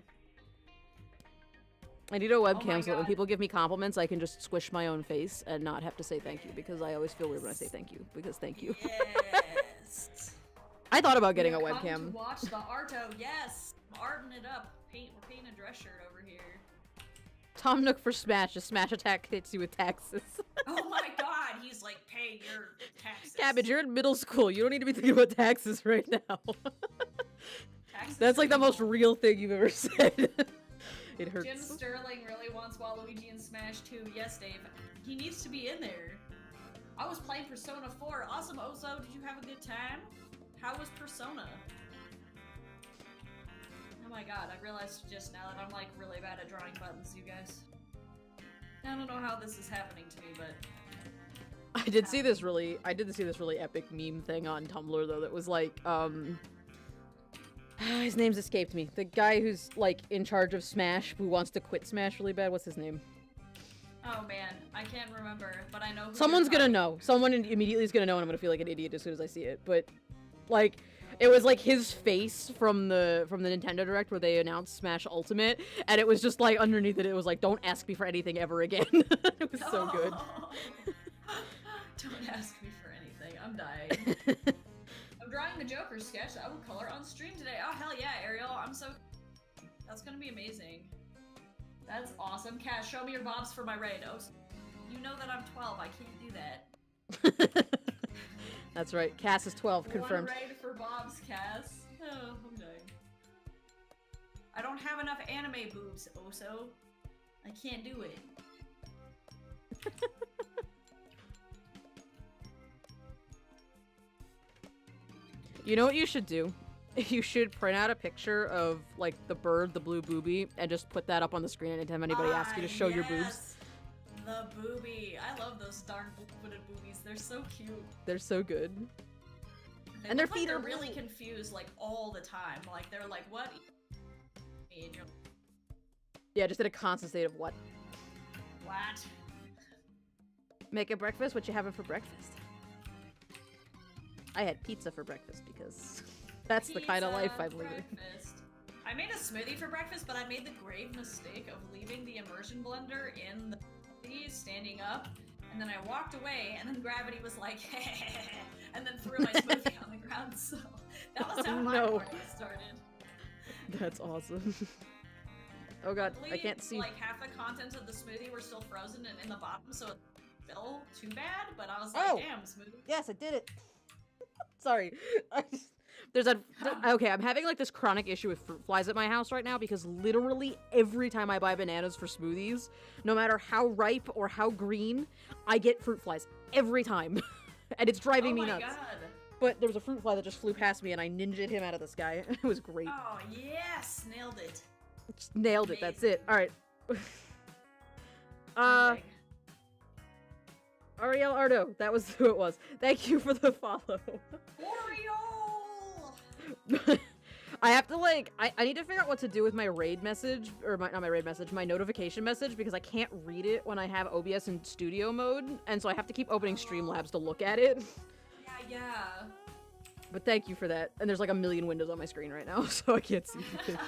I need a webcam so that when God. people give me compliments, I can just squish my own face and not have to say thank you, because I always feel weird when I say thank you, because thank you. Yes. I thought about getting a Come webcam. to watch the Arto. Yes. I'm arting it up. We're painting a dress shirt over here. Tom Nook for Smash. A Smash attack hits you with taxes. Oh my god, he's like, pay your taxes. Cabbage, you're in middle school. You don't need to be thinking about taxes right now. Taxes That's like the are most evil. real thing you've ever said. It hurts. Jim Sterling really wants Waluigi in Smash 2. Yes, Dave. He needs to be in there. I was playing Persona 4. Awesome, Oso. Did you have a good time? How was Persona? Oh my god, I realized just now that I'm like really bad at drawing buttons, you guys. I don't know how this is happening to me, but I did see this really epic meme thing on Tumblr though that was like, his name's escaped me. The guy who's like in charge of Smash, who wants to quit Smash really bad. What's his name? oh man, I can't remember, but I know who Someone's you're gonna talking- know. Someone immediately is gonna know, and I'm gonna feel like an idiot as soon as I see it. But like, it was like his face from the Nintendo Direct where they announced Smash Ultimate, and it was just like underneath it, it was like, "Don't ask me for anything ever again." It was so good. Don't ask me for anything. I'm dying. I'm drawing the Joker sketch that I will color on stream today. Oh hell yeah, Ariel! I'm so. That's gonna be amazing. That's awesome. Cass, show me your bobs for my raid. Oh, you know that I'm 12. I can't do that. That's right. Cass is 12, confirmed. One raid for bobs, Cass. Oh, I'm dying. I don't have enough anime boobs, Oso. I can't do it. You know what you should do? You should print out a picture of like the bird, the blue booby, and just put that up on the screen anytime anybody asks you to show your boobs. The booby. I love those darn blue-footed boobies. They're so cute. They're so good. They And their look like feet they're are really blue. confused like all the time. Like they're like, what? And you're Yeah, just in a constant state of what? what? Make a breakfast? What you having for breakfast? I had pizza for breakfast because that's the kind of life I'm living. Breakfast. I made a smoothie for breakfast, but I made the grave mistake of leaving the immersion blender in the smoothie standing up, and and then I walked away, and then gravity was like, and then threw my smoothie on the ground. So that was how my morning started. That's awesome. Oh god, Luckily, I can't see. Like half the contents of the smoothie were still frozen and in the bottom, so it didn't feel too bad. But I was like, damn, smoothie. Yes, I did it. Sorry. There's a okay. I'm having like this chronic issue with fruit flies at my house right now because literally every time I buy bananas for smoothies, no matter how ripe or how green, I get fruit flies every time, and it's driving me nuts. God. But there was a fruit fly that just flew past me, and I ninja'd him out of the sky. It was great. Oh yes, nailed it. Just nailed it. That's it. All right. Ariel Ardo, that was who it was. Thank you for the follow. Oriole! I have to like, I need to figure out what to do with my raid message, or not my raid message, my notification message, because I can't read it when I have OBS in studio mode, and so I have to keep opening Streamlabs to look at it. Yeah. But thank you for that. And there's like a million windows on my screen right now, so I can't see anything.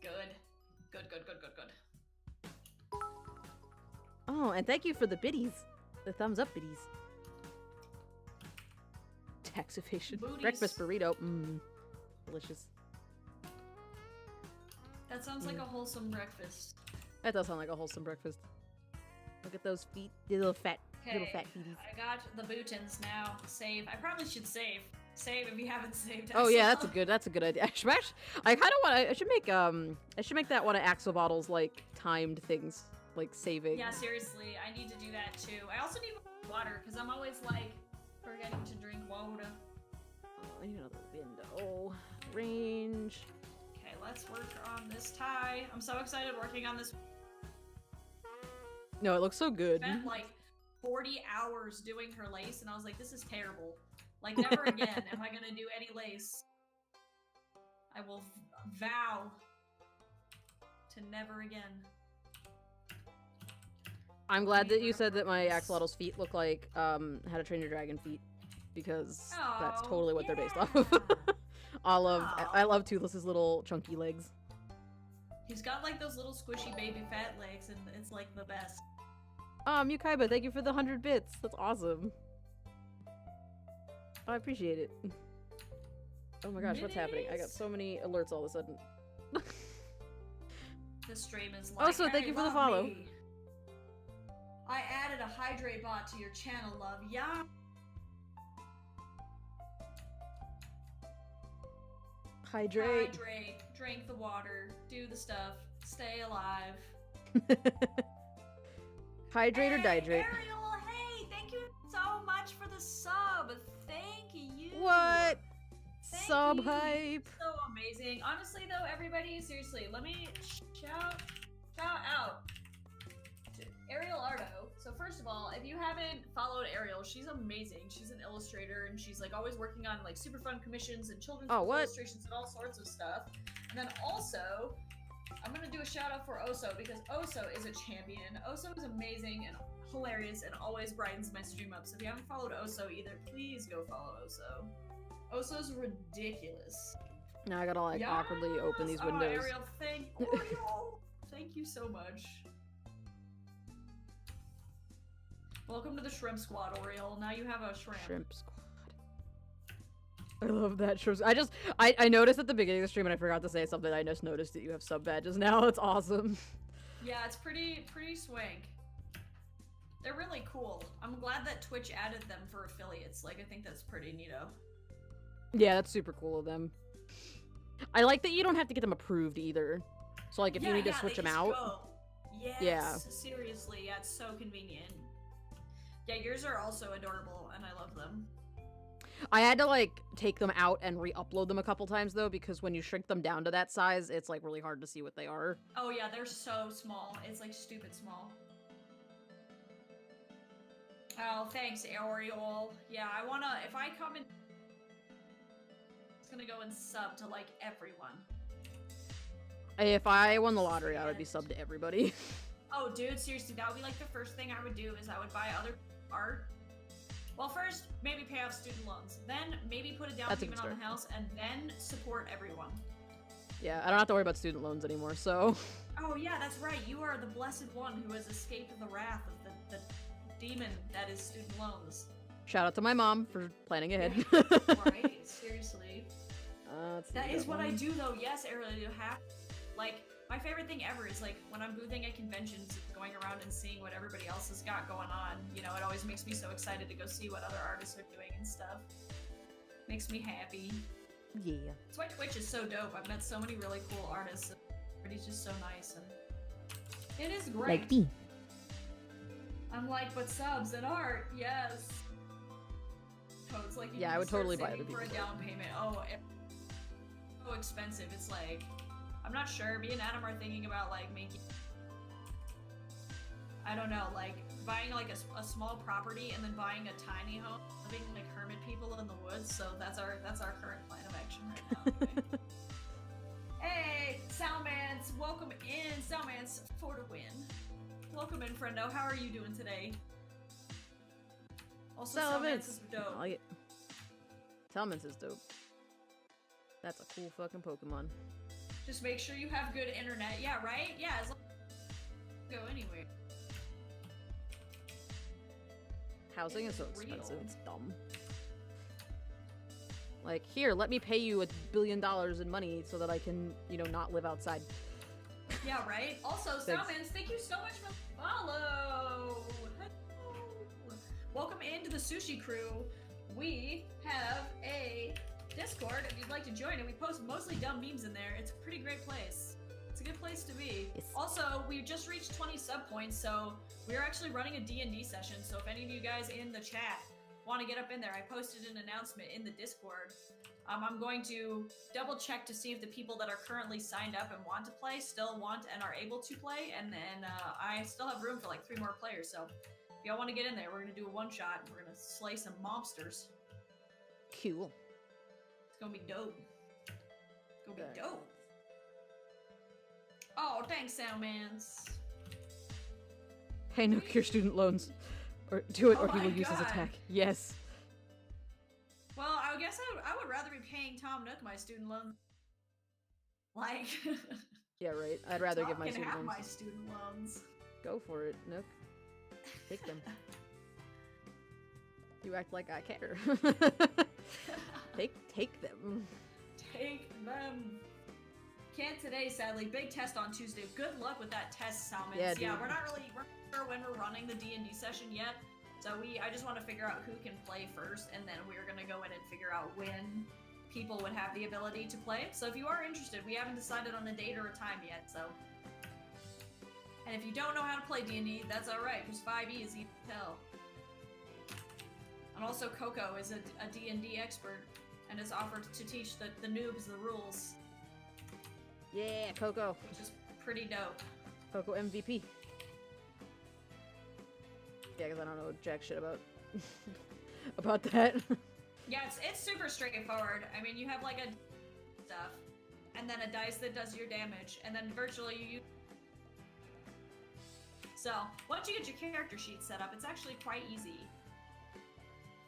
Good. Oh, and thank you for the biddies. The thumbs up biddies. Tax evasion. Booties. Breakfast burrito. Mmm. Delicious. That sounds like a wholesome breakfast. That does sound like a wholesome breakfast. Look at those feet. The little fat feeties. I got the bootins now. Save. I probably should save. Save if you haven't saved. Oh yeah, that's a good idea. I kind of want. I should make that one of Axolotls like timed things, like saving. Yeah, seriously, I need to do that too. I also need water because I'm always like forgetting to drink water. Oh, I need another window. Range. Okay, let's work on this tie. I'm so excited working on this. No, it looks so good. I spent like 40 hours doing her lace, and I was like, this is terrible. Like, never again am I gonna do any lace. I will vow to never again. I'm glad that you said that my axolotl's feet look like How to Train Your Dragon feet, because that's totally what they're based off of. I love Toothless's little chunky legs. He's got like those little squishy baby fat legs, and it's like the best. Yukaiba, thank you for the 100 bits. That's awesome. Oh, I appreciate it. Oh my gosh, what's happening? I got so many alerts all of a sudden. This stream is like, also, thank you for the follow. Me. I added a hydrate bot to your channel, love. Yeah. Hydrate. Drink the water. Do the stuff. Stay alive. Hydrate or dihydrate? Ariel, hey, thank you so much for the sub. Thank you. What? Sub hype. So amazing. Honestly, though, everybody, seriously, let me shout out to Ariel Ardo. So first of all, if you haven't followed Ariel, she's amazing. She's an illustrator, and she's like always working on like super fun commissions and children's illustrations and all sorts of stuff. And then also, I'm gonna do a shout out for Oso, because Oso is a champion. Oso is amazing and hilarious and always brightens my stream up. So if you haven't followed Oso either, please go follow Oso. Oso's ridiculous. Now I gotta like awkwardly open these windows. Ariel, thank you so much. Welcome to the Shrimp Squad, Oriole. Now you have a shrimp. Shrimp Squad. I love that shrimp. I noticed at the beginning of the stream and I forgot to say something. I just noticed that you have sub badges now. It's awesome. Yeah, it's pretty swank. They're really cool. I'm glad that Twitch added them for affiliates. Like, I think that's pretty neato. Yeah, that's super cool of them. I like that you don't have to get them approved either. So like if you need to switch them out. Go. Yes, yeah. Seriously, yeah, it's so convenient. Yeah, yours are also adorable, and I love them. I had to, like, take them out and re-upload them a couple times, though, because when you shrink them down to that size, it's, like, really hard to see what they are. Oh, yeah, they're so small. It's, like, stupid small. Oh, thanks, Ariel. Yeah, I wanna, if I come in... It's gonna go and sub to, like, everyone. If I won the lottery, I would be subbed to everybody. Oh, dude, seriously, that would be, like, the first thing I would do, is I would buy other art. Well, first, maybe pay off student loans. Then, maybe put a down payment on the house, and then support everyone. Yeah, I don't have to worry about student loans anymore, so... Oh, yeah, that's right. You are the blessed one who has escaped the wrath of the demon that is student loans. Shout out to my mom for planning ahead. Right? Seriously. That is what I do though. Yes, Ariel, you have. Like, my favorite thing ever is like when I'm boothing at conventions, going around and seeing what everybody else has got going on. You know, it always makes me so excited to go see what other artists are doing and stuff. Makes me happy. Yeah. That's why Twitch is so dope. I've met so many really cool artists. Everybody's just so nice, and it is great. Like me. I'm like, but subs and art, yes. Codes like you Yeah, need I would to start totally buy saving the for a people. down payment. Oh, so expensive. It's like, I'm not sure. Me and Adam are thinking about like making. I don't know, like buying like a small property and then buying a tiny home, living like hermit people in the woods. So that's our current plan of action right now. Anyway. Hey, Soundmans, welcome in. Soundmans for the win. Welcome in, friendo. How are you doing today? Also, Soundmans is dope. Talmans is dope. That's a cool fucking Pokemon. Just make sure you have good internet. Yeah, right? Yeah, as long as go anywhere. Housing is so Real. expensive. It's dumb. Like, here, let me pay you $1 billion in money so that I can, you know, not live outside. Yeah, right? Also, Soundmans, thank you so much for the follow! Hello. Welcome into the Sushi Crew. We have a Discord if you'd like to join it. We post mostly dumb memes in there. It's a pretty great place. It's a good place to be. Yes. Also, we just reached 20 sub points, so we're actually running a D&D session. So if any of you guys in the chat want to get up in there, I posted an announcement in the Discord. I'm going to double check to see if the people that are currently signed up and want to play still want and are able to play, and then I still have room for like 3 more players. So if y'all want to get in there, we're gonna do a one shot and we're gonna slay some monsters. Cool. It's gonna be dope. It's gonna be dope. Oh, thanks, Soundmans. Pay no cure student loans. Or do it, or he Oh will my use his God. attack. Yes. Well, I guess I would rather be paying Tom Nook my student loan. Like, Yeah, right. I'd rather Tom give my can student have loans. my student loans. Go for it, Nook. Take them. You act like I care. Take them. Take them. Can't today, sadly. Big test on Tuesday. Good luck with that test, Salmons. Yeah, dude. We're not sure when we're running the D&D session yet. So I just want to figure out who can play first, and then we're gonna go in and figure out when people would have the ability to play. So if you are interested, we haven't decided on a date or a time yet, so. And if you don't know how to play D&D, that's alright, because 5e is easy to tell. And also Coco is a D&D expert, and is offered to teach the noobs the rules. Yeah, Coco. Which is pretty dope. Coco MVP. Yeah, because I don't know jack shit about about that. Yeah, it's super straightforward. I mean, you have like a stuff, and then a dice that does your damage, and then virtually you use. So once you get your character sheet set up, it's actually quite easy.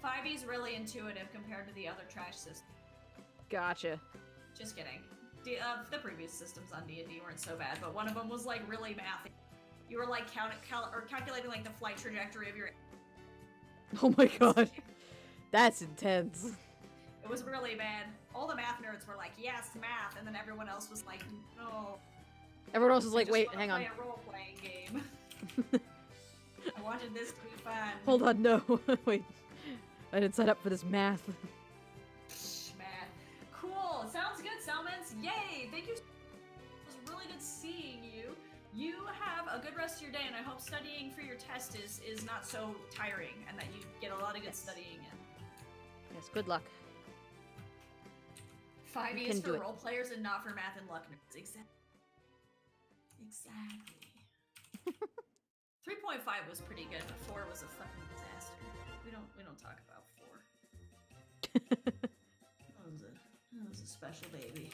5e is really intuitive compared to the other trash systems. Gotcha. Just kidding. The previous systems on D&D weren't so bad, but one of them was like really mathy. You were like calculating like the flight trajectory of your. Oh my god. That's intense. It was really bad. All the math nerds were like, "Yes, math," and then everyone else was like, "No." Everyone else is like, I just wait, wanna hang on. play a role-playing game. I wanted this to be fun. Hold on, no. Wait. I didn't sign up for this math. Math. Cool. Sounds good, Salmons. Yay! Thank you. It was really good seeing you. You have a good rest of your day, and I hope studying for your test is not so tiring, and that you get a lot of good studying in. Yes, good luck. 5e You is can do for it. role players and not for math and luck nerds. Exactly. 3.5 was pretty good, but 4 was a fucking disaster. We don't talk about 4. That was a special baby.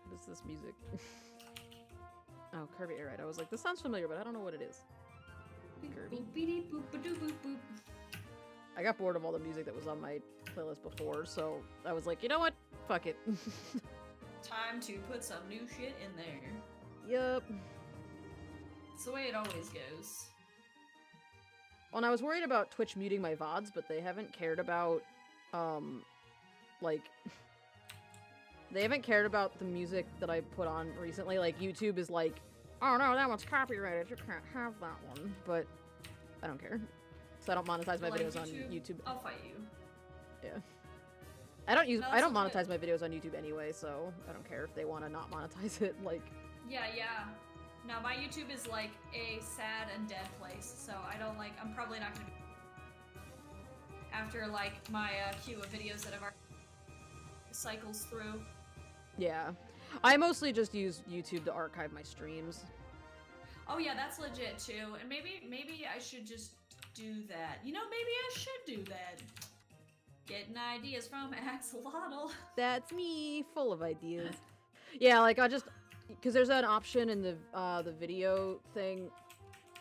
What is this music? Oh, Kirby Air Ride. I was like, this sounds familiar, but I don't know what it is. Kirby. Boop-a-dee boop-a-doo boop-boop. I got bored of all the music that was on my playlist before, so I was like, you know what? Fuck it. Time to put some new shit in there. Yup. It's the way it always goes. Well, and I was worried about Twitch muting my VODs, but they haven't cared about, like... They haven't cared about the music that I put on recently. Like, YouTube is like, oh no, that one's copyrighted, you can't have that one. But I don't care. So I don't monetize my videos on YouTube. I'll fight you. Yeah. I don't No, monetize my videos on YouTube anyway, so I don't care if they want to not monetize it, like... Yeah. No, my YouTube is like a sad and dead place, so I'm probably not gonna be... After, like, my queue of videos that have already cycles through. Yeah. I mostly just use YouTube to archive my streams. Oh yeah, that's legit too. And maybe I should just do that. You know, maybe I should do that. Getting ideas from Axolotl. That's me, full of ideas. Yeah, like I just, because there's an option in the video thing,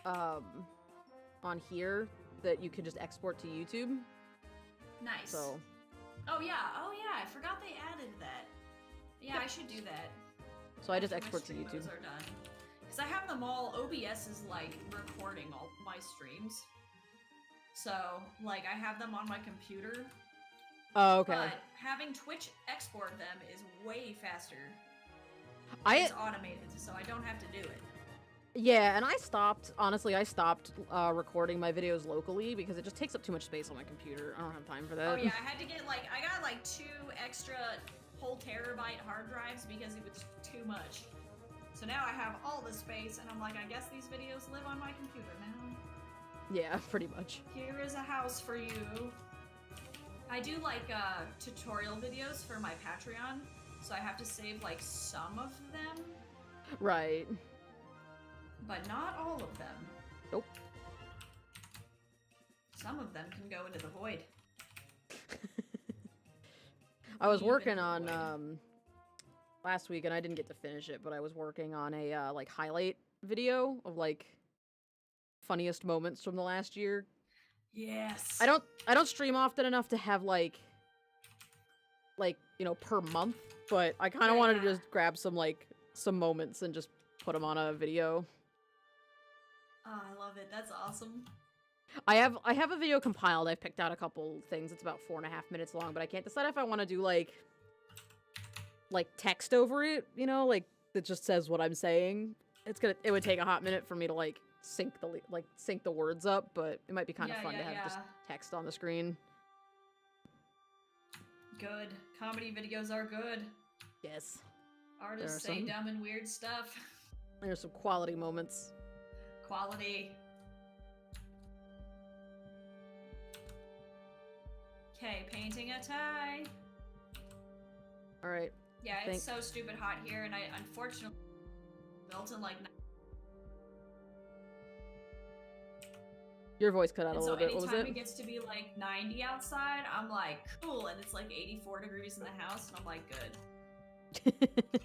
on here that you can just export to YouTube. Nice. So. Oh yeah, I forgot they added that. Yeah, I should do that. So I just export to YouTube. Are done. Because I have them all, OBS is like recording all my streams. So, like, I have them on my computer. Oh, okay. But having Twitch export them is way faster. It's automated, so I don't have to do it. Yeah, and honestly, I stopped recording my videos locally because it just takes up too much space on my computer. I don't have time for that. Oh yeah, I had to get I got like 2 extra whole terabyte hard drives because it was too much. So now I have all the space and I'm like, I guess these videos live on my computer now. Yeah, pretty much. Here is a house for you. I do like tutorial videos for my Patreon, so I have to save like some of them. Right. But not all of them. Nope. Some of them can go into the void. I was working on last week and I didn't get to finish it, but I was working on a like highlight video of like funniest moments from the last year. Yes. I don't stream often enough to have like you know, per month, but I kind of wanted to just grab some moments and just put them on a video. Oh, I love it. That's awesome. I have a video compiled. I've picked out a couple things. It's about 4.5 minutes long, but I can't decide if I want to do like text over it, you know, like that just says what I'm saying. It would take a hot minute for me to like sync the words up, but it might be kind of fun to have just text on the screen. Good. Comedy videos are good. Yes. Artists say dumb and weird stuff. There's some quality moments. Quality. Okay, painting a tie. Alright. Yeah, it's so stupid hot here, and I unfortunately built in like... Your voice cut out a little bit. What was it? Anytime it gets to be like 90 outside, I'm like, cool, and it's like 84 degrees in the house, and I'm like, good.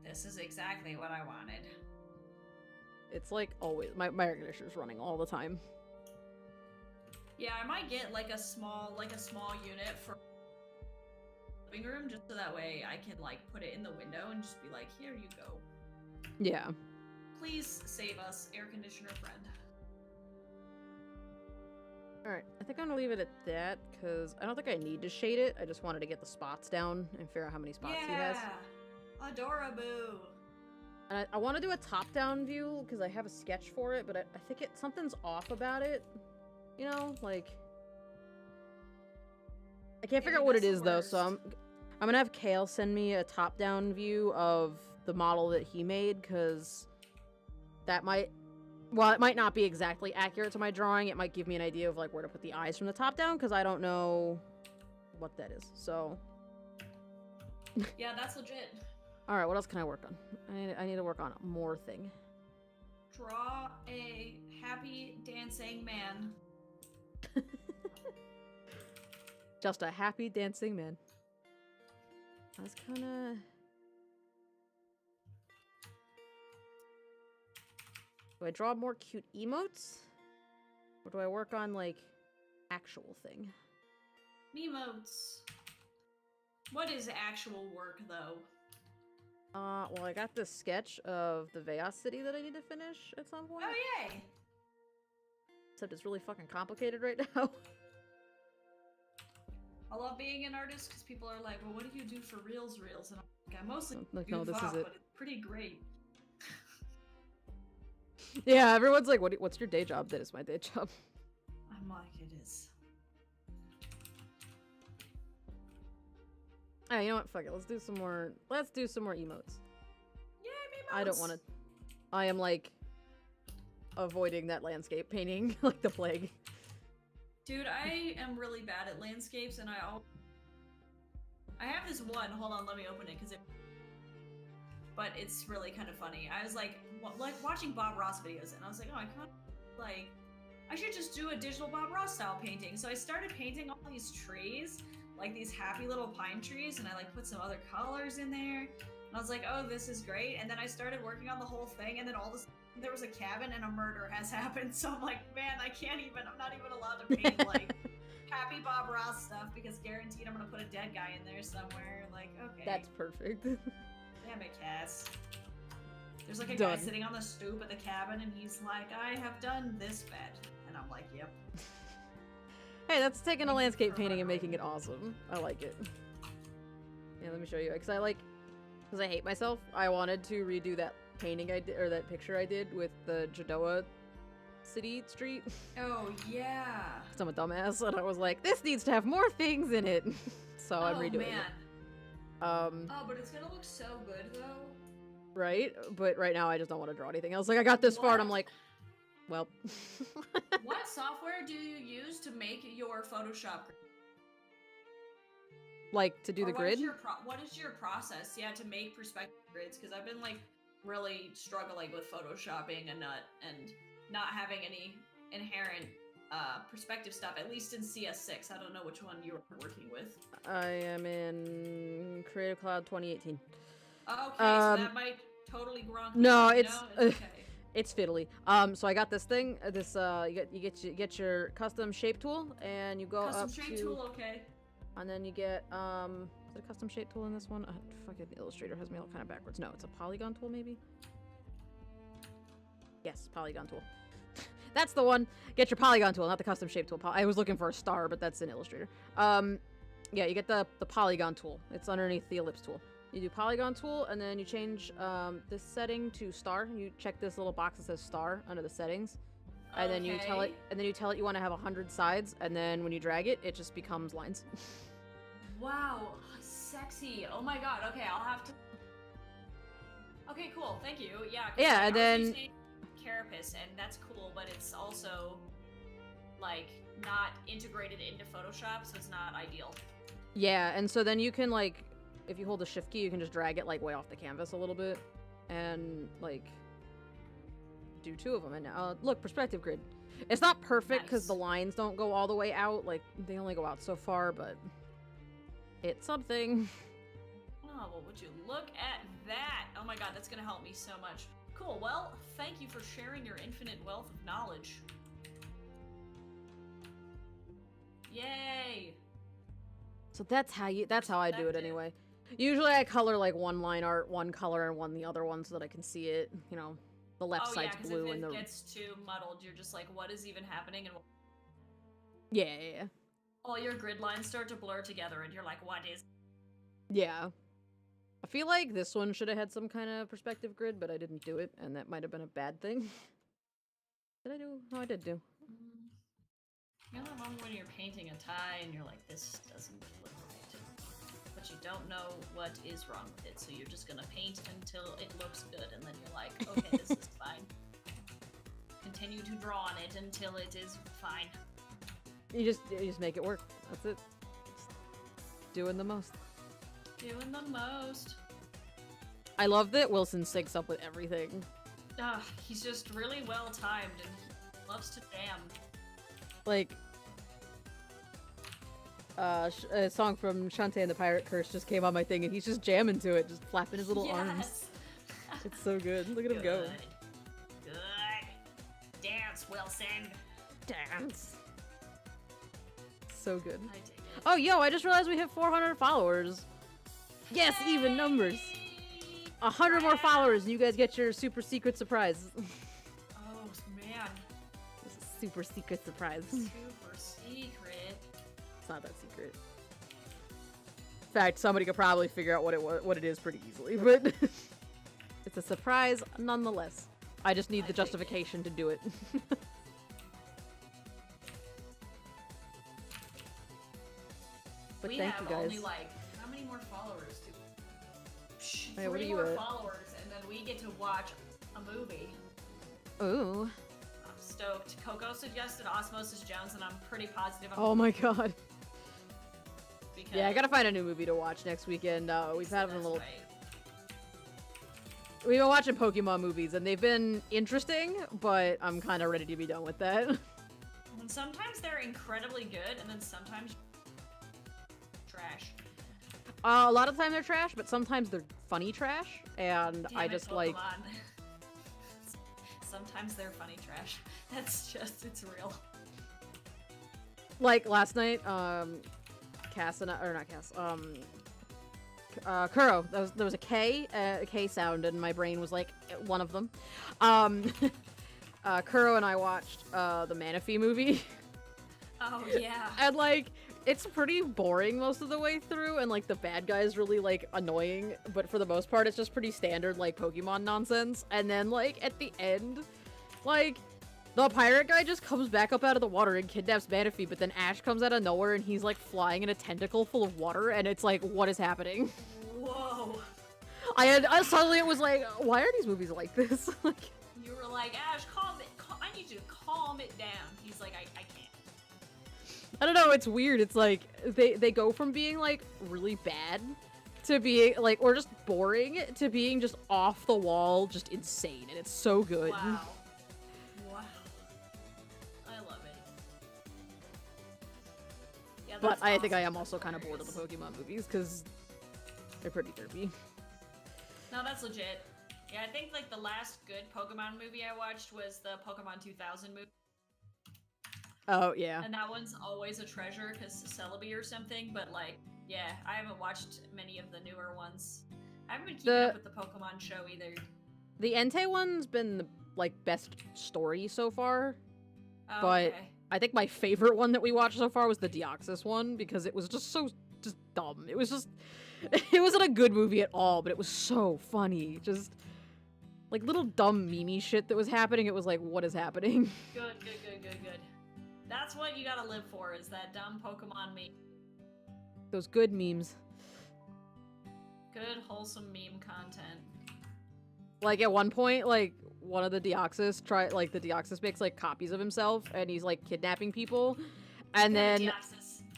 This is exactly what I wanted. It's like always, my air conditioner's running all the time. Yeah, I might get like a small unit for living room, just so that way I can like put it in the window and just be like, here you go. Yeah. Please save us, air conditioner friend. Alright, I think I'm gonna leave it at that, because I don't think I need to shade it. I just wanted to get the spots down and figure out how many spots he has. Yeah! Adorable! And I want to do a top-down view, because I have a sketch for it, but I think something's off about it. You know, like... I can't figure out what it is, though, so I'm gonna have Kale send me a top-down view of the model that he made, because that might... Well, it might not be exactly accurate to my drawing. It might give me an idea of, like, where to put the eyes from the top down, because I don't know what that is, so... Yeah, that's legit. Alright, what else can I work on? I need to work on more thing. Draw a happy dancing man. Just a happy dancing man. That's kinda... Do I draw more cute emotes? Or do I work on, like, actual thing? Memotes. What is actual work, though? Well, I got this sketch of the Veos city that I need to finish at some point. Oh, yay! Except it's really fucking complicated right now. I love being an artist because people are like, well, what do you do for reels? And I'm like, I mostly Like, do no, this is VOD, it. but it's pretty great. Yeah, everyone's like, what's your day job? That is my day job. I'm like, it is. Hey, you know what? Fuck it. Let's do some more emotes. Yay, me I don't want to. I am like avoiding that landscape painting like the plague. Dude, I am really bad at landscapes, and I have this one. Hold on, let me open it, but it's really kind of funny. I was like watching Bob Ross videos, and I was like, oh, I should just do a digital Bob Ross style painting. So I started painting all these trees, like these happy little pine trees, and I like put some other colors in there. And I was like, oh, this is great. And then I started working on the whole thing, and then all of a sudden there was a cabin and a murder has happened. So I'm like, man, I'm not even allowed to paint like happy Bob Ross stuff because guaranteed I'm gonna put a dead guy in there somewhere. Like, okay. That's perfect. Damn it, Cass. There's like a guy sitting on the stoop at the cabin and he's like, I have done this bed. And I'm like, yep. Hey, that's taking a landscape painting and making it awesome. I like it. Yeah, let me show you. Because I hate myself. I wanted to redo that painting I did, or that picture I did with the Jadoa city street. Oh, yeah. Because I'm a dumbass, and I was like, this needs to have more things in it. So I'm redoing it. Oh, but it's gonna look so good, though. Right? But right now I just don't want to draw anything else. Like, I got this far and I'm like, well. What software do you use to make your Photoshop? Like, to do the grid? What is your process, to make perspective grids? Because I've been, like, really struggling with photoshopping a nut and not having any inherent perspective stuff, at least in CS6. I don't know which one you're working with. I am in Creative Cloud 2018. Okay, so that might totally gronk. No, it's okay. It's fiddly. So I got this thing. You get your custom shape tool, and you go custom shape tool, okay. And then you get is it a custom shape tool in this one? Fucking Illustrator has me all kind of backwards. No, it's a polygon tool maybe. Yes, polygon tool. That's the one. Get your polygon tool, not the custom shape tool. I was looking for a star, but that's in Illustrator. Yeah, you get the polygon tool. It's underneath the ellipse tool. You do polygon tool, and then you change this setting to star. You check this little box that says star under the settings, and then you tell it you want to have 100 sides, and then when you drag it, it just becomes lines. Wow, sexy! Oh my god. Okay, I'll have to. Okay, cool. Thank you. Yeah. Yeah, and then Carapace, and that's cool, but it's also like not integrated into Photoshop, so it's not ideal. Yeah, and so then you can like, if you hold the shift key, you can just drag it like way off the canvas a little bit, and like do two of them. And look, perspective grid. It's not perfect because the lines don't go all the way out. Like they only go out so far, but it's something. Oh, well, would you look at that? Oh my god, that's gonna help me so much. Cool. Well, thank you for sharing your infinite wealth of knowledge. Yay! So that's how I do it anyway. Usually I color like one line art, one color, and one the other one so that I can see it. You know, the left side's blue and the. If it gets too muddled, you're just like, what is even happening? And yeah. All your grid lines start to blur together, and you're like, what is? Yeah. I feel like this one should have had some kind of perspective grid, but I didn't do it, and that might have been a bad thing. Did I do? No, I did do. You know that moment when you're painting a tie and you're like, this doesn't look right. But you don't know what is wrong with it, so you're just gonna paint until it looks good, and then you're like, okay, this is fine. Continue to draw on it until it is fine. You just make it work. That's it. Just doing the most. Doing the most. I love that Wilson syncs up with everything. He's just really well timed and he loves to jam. Like, a song from Shantae and the Pirate Curse just came on my thing and he's just jamming to it, just flapping his little arms. It's so good. Look at him go. Good. Dance, Wilson. Dance. So good. I dig it. Oh, yo, I just realized we have 400 followers. Yes, even numbers. 100 more followers, and you guys get your super secret surprise. Oh, man. This is a super secret surprise. Super secret. It's not that secret. In fact, somebody could probably figure out what it is pretty easily, but it's a surprise nonetheless. I just need the justification to do it. But we thank have you guys. only like how many more followers do? Hey, what are 3 you more at? followers, and then we get to watch a movie. Ooh. I'm stoked. Coco suggested Osmosis Jones, and I'm pretty positive. Oh my god. Because Yeah, I gotta find a new movie to watch next weekend. We've had a that's little. right. We've been watching Pokemon movies, and they've been interesting, but I'm kind of ready to be done with that. And sometimes they're incredibly good, and then sometimes trash. A lot of the time they're trash, but sometimes they're funny trash, and Damn I it, just like. Pokemon. Sometimes they're funny trash. That's just, it's real. Like last night, Cass and or not Cass, Kuro. There was a K sound, and my brain was like one of them. Kuro and I watched the Manaphy movie. Oh yeah. And like, it's pretty boring most of the way through, and like the bad guy is really like annoying, but for the most part, it's just pretty standard like Pokemon nonsense. And then like at the end, like the pirate guy just comes back up out of the water and kidnaps Manaphy, but then Ash comes out of nowhere and he's like flying in a tentacle full of water, and it's like, what is happening? Whoa. I suddenly it was like, why are these movies like this? Like, You were like, Ash, I need you to calm it down. He's like, I can't. I don't know, it's weird. It's like they go from being like really bad to being like, or just boring, to being just off the wall, just insane, and it's so good. Wow. Wow. I love it. Yeah, But that's I think I awesome. am also kind of bored of the Pokemon movies because they're pretty derpy. No, that's legit. Yeah, I think like the last good Pokemon movie I watched was the Pokemon 2000 movie. Oh yeah. And that one's always a treasure because Celebi or something, but like, yeah, I haven't watched many of the newer ones. I haven't been keeping up with the Pokemon show either. The Entei one's been the like best story so far, Oh, but okay. I think my favorite one that we watched so far was the Deoxys one because it was just dumb. It was just it wasn't a good movie at all, but it was so funny. Just like little dumb meme shit that was happening. It was like, what is happening? Good. That's what you gotta live for, is that dumb Pokemon meme. Those good memes. Good, wholesome meme content. Like at one point, like one of the Deoxys makes like copies of himself, and he's like kidnapping people, and then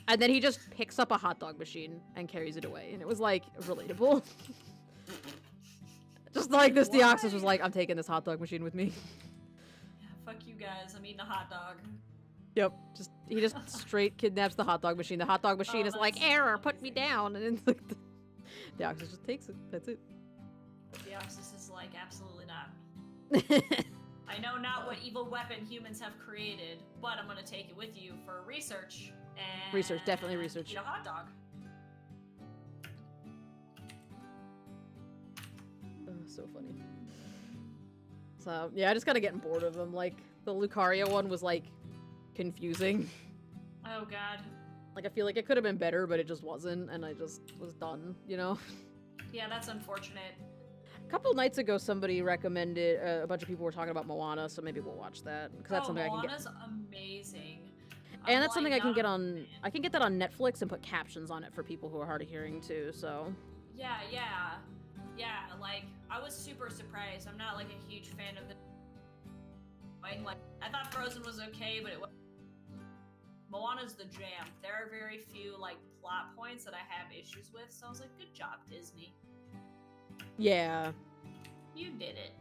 Deoxys. he just picks up a hot dog machine and carries it away, and it was like relatable. Just like this Why? Deoxys was like, I'm taking this hot dog machine with me. Yeah, fuck you guys, I'm eating a hot dog. Yep, he just straight kidnaps the hot dog machine. The hot dog machine is like, error, put me down, and then like, the Deoxys just takes it. That's it. Deoxys is like, absolutely not. I know not what evil weapon humans have created, but I'm gonna take it with you for research. And Research, definitely research. Eat a hot dog. Oh, so funny. So yeah, I just kinda getting bored of them. Like the Lucario one was like confusing. Oh god. Like I feel like it could have been better, but it just wasn't, and I just was done, you know? Yeah, that's unfortunate. A couple nights ago, somebody recommended, a bunch of people were talking about Moana, so maybe we'll watch that. Because that's something Moana's I can get. amazing. And that's something I can get on, I can get that on Netflix and put captions on it for people who are hard of hearing too, so. Yeah, like, I was super surprised. I'm not, like, a huge fan of the... Like, I thought Frozen was okay, but it was... Moana's the jam. There are very few, like, plot points that I have issues with, so I was like, good job, Disney. Yeah. You did it.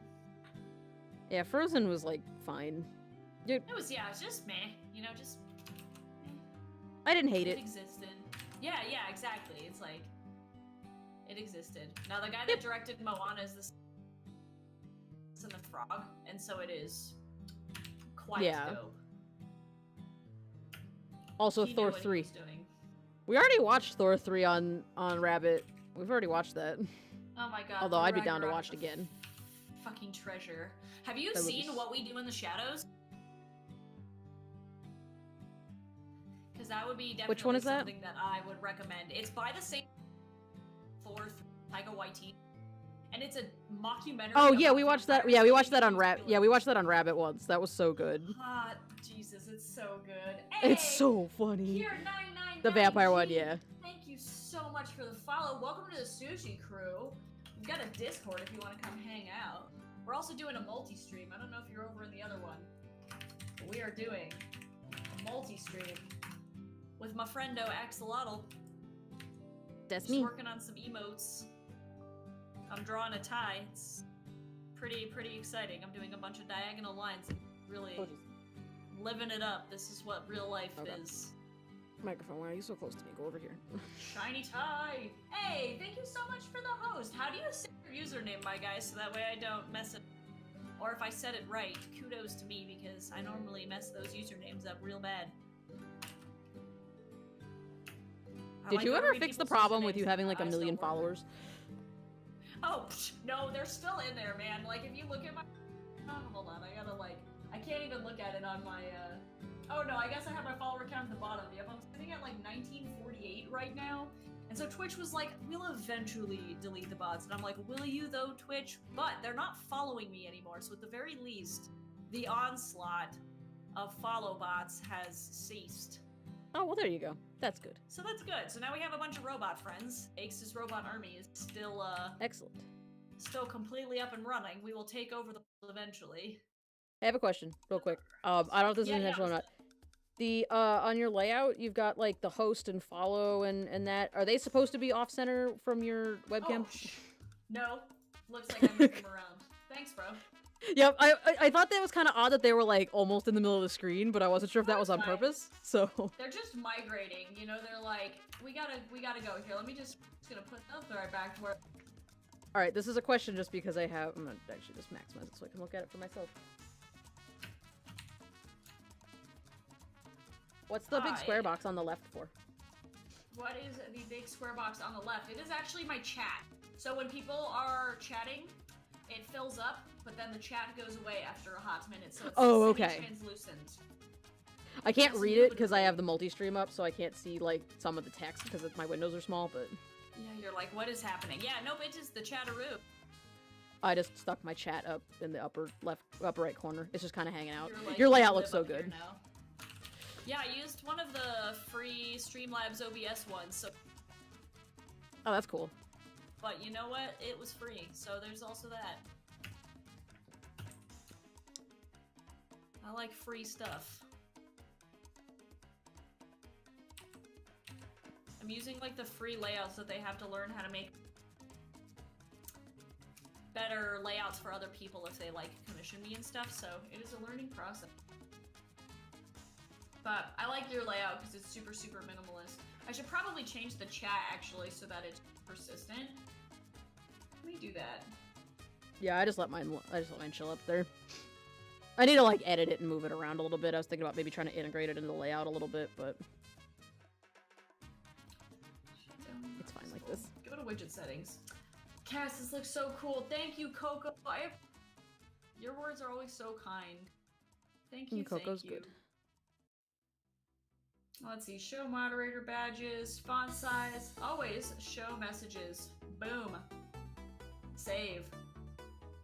Yeah, Frozen was, like, fine. Dude, It's just meh. You know, just... I didn't hate it. existed. Yeah, exactly. It's like... It existed. Now, the guy that directed Moana is this... and the frog, and so it is quite dope. Also, He knew Thor what he 3. was doing. We already watched Thor 3 on Rabbit. We've already watched that. Oh my god. Although I'd be down to watch it again. Fucking treasure. Have you That seen was- What We Do in the Shadows? Because that would be definitely Which one is that? something that I would recommend. It's by the same Taika Waititi, and it's a mockumentary. Oh yeah, about we watched that. vampires Yeah, we watched that living on in Rabbit. New Yeah, we Zealand. watched that on Rabbit once. That was so good. Ah, Jesus, it's so good. Hey, It's so funny. Here, 999 The vampire one, G. yeah. Thank you so much for the follow. Welcome to the Sushi Crew. We've got a Discord if you want to come hang out. We're also doing a multi-stream. I don't know if you're over in the other one. But we are doing a multi-stream with my friendo Axolotl. That's Just me. working on some emotes. I'm drawing a tie. It's pretty exciting. I'm doing a bunch of diagonal lines and really Oh, living it up. This is what real life Okay. is. Microphone, why are you so close to me? Go over here. Shiny tie! Hey, thank you so much for the host. How do you say your username, my guy, so that way I don't mess it? Or if I said it right, kudos to me because I normally mess those usernames up real bad. I Did like you ever learning fix the people's problem with usernames you having and like a I million still work. followers? Oh, no, they're still in there, man. Like, if you look at my... Oh, hold on, I gotta, like... I can't even look at it on my, Oh, no, I guess I have my follower count at the bottom. Yep, I'm sitting at, like, 1948 right now. And so Twitch was like, we'll eventually delete the bots. And I'm like, will you, though, Twitch? But they're not following me anymore. So at the very least, the onslaught of follow bots has ceased. Oh, well, there you go. That's good. So that's good. So now we have a bunch of robot friends. Aix's robot army is still, Excellent. still completely up and running. We will take over the world eventually. I have a question, real quick. I don't know if this is Yeah, intentional yeah. or not. The, on your layout, you've got, like, the host and follow and that. Are they supposed to be off-center from your webcam? Oh, no. Looks like I moved them around. Thanks, bro. Yep, I thought that was kind of odd that they were, like, almost in the middle of the screen, but I wasn't sure if that was on That's fine. purpose, so... They're just migrating, you know, they're like, we gotta go here. Let me just gonna put them right back to where... Alright, this is a question just because I'm gonna actually just maximize it so I can look at it for myself. What's the big square box on the left for? What is the big square box on the left? It is actually my chat. So when people are chatting, it fills up, but then the chat goes away after a hot minute, so it's okay. semi-translucent. I can't Yes, read you it would because I agree. have the multi-stream up, so I can't see, like, some of the text because my windows are small, but... Yeah, you're like, what is happening? Yeah, nope, it is the chatteroo. I just stuck my chat up in the upper right corner. It's just kind of hanging out. You're like, Your you layout live looks so up here good. now. Yeah, I used one of the free Streamlabs OBS ones, so... Oh, that's cool. But you know what? It was free, so there's also that. I like free stuff. I'm using like the free layouts that they have to learn how to make better layouts for other people if they like commission me and stuff, so it is a learning process. But I like your layout because it's super minimalist. I should probably change the chat actually so that it's persistent. Let me do that. Yeah, I just let mine chill up there. I need to like edit it and move it around a little bit. I was thinking about maybe trying to integrate it into the layout a little bit, but it's fine like this. Go to widget settings. Cass, this looks so cool. Thank you, Coco. Your words are always so kind. Thank you. Coco's thank you. good. Let's see. Show moderator badges, font size. Always show messages. Boom. Save.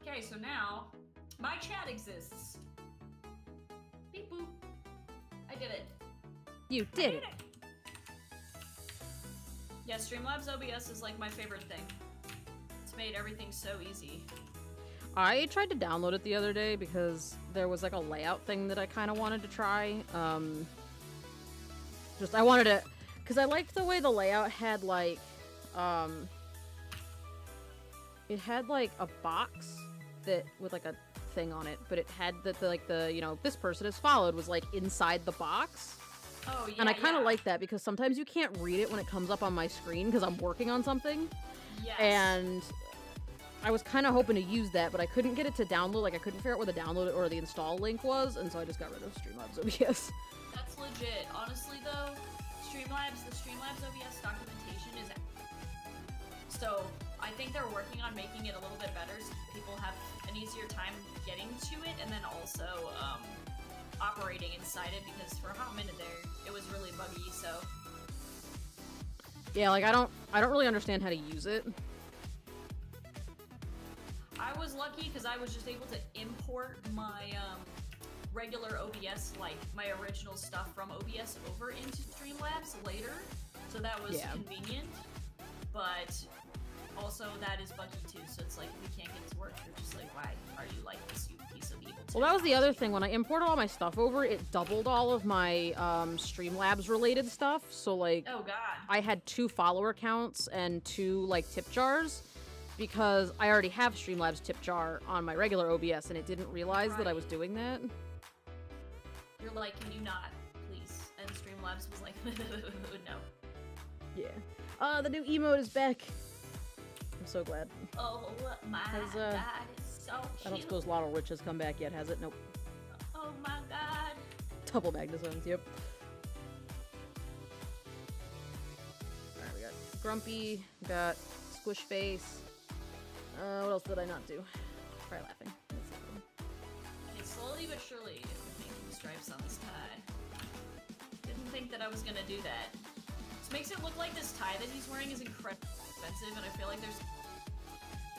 Okay, so now my chat exists. Beep boop. I did it. You I did it. Yeah, Streamlabs OBS is like my favorite thing. It's made everything so easy. I tried to download it the other day because there was like a layout thing that I kind of wanted to try. I wanted to, because I liked the way the layout had like, it had like a box that with like a thing on it, but it had the you know, this person is followed was like inside the box. Oh, yeah. And I kind of like that because sometimes you can't read it when it comes up on my screen because I'm working on something. Yes. And I was kind of hoping to use that, but I couldn't get it to download. Like, I couldn't figure out where the download or the install link was, and so I just got rid of Streamlabs OBS. That's legit. Honestly, though, the Streamlabs OBS documentation is... So, I think they're working on making it a little bit better so people have an easier time getting to it, and then also operating inside it, because for a hot minute there, it was really buggy, so... Yeah, like, I don't really understand how to use it. I was lucky because I was just able to import my regular OBS, like my original stuff from OBS over into Streamlabs later, so that was convenient, but also that is buggy too, so it's like, if you can't get it to work, you're just like, why are you like this, you piece of evil technology? Well, that was the other thing. When I imported all my stuff over, it doubled all of my Streamlabs related stuff, so like, oh god, I had 2 follower accounts and 2 like tip jars, because I already have Streamlabs tip jar on my regular OBS, and it didn't realize that I was doing that. You're like, can you not, please? And Streamlabs was like, no. Yeah. The new emote is back. I'm so glad. Oh my god, it's so cute. I don't suppose Lotto Rich has come back yet, has it? Nope. Oh my god. Double Magnazones, yep. Alright, we got Grumpy, we got Squish Face. What else did I not do? Try laughing. Okay, slowly but surely, we're making stripes on this tie. Didn't think that I was gonna do that. This makes it look like this tie that he's wearing is incredibly expensive, and I feel like there's...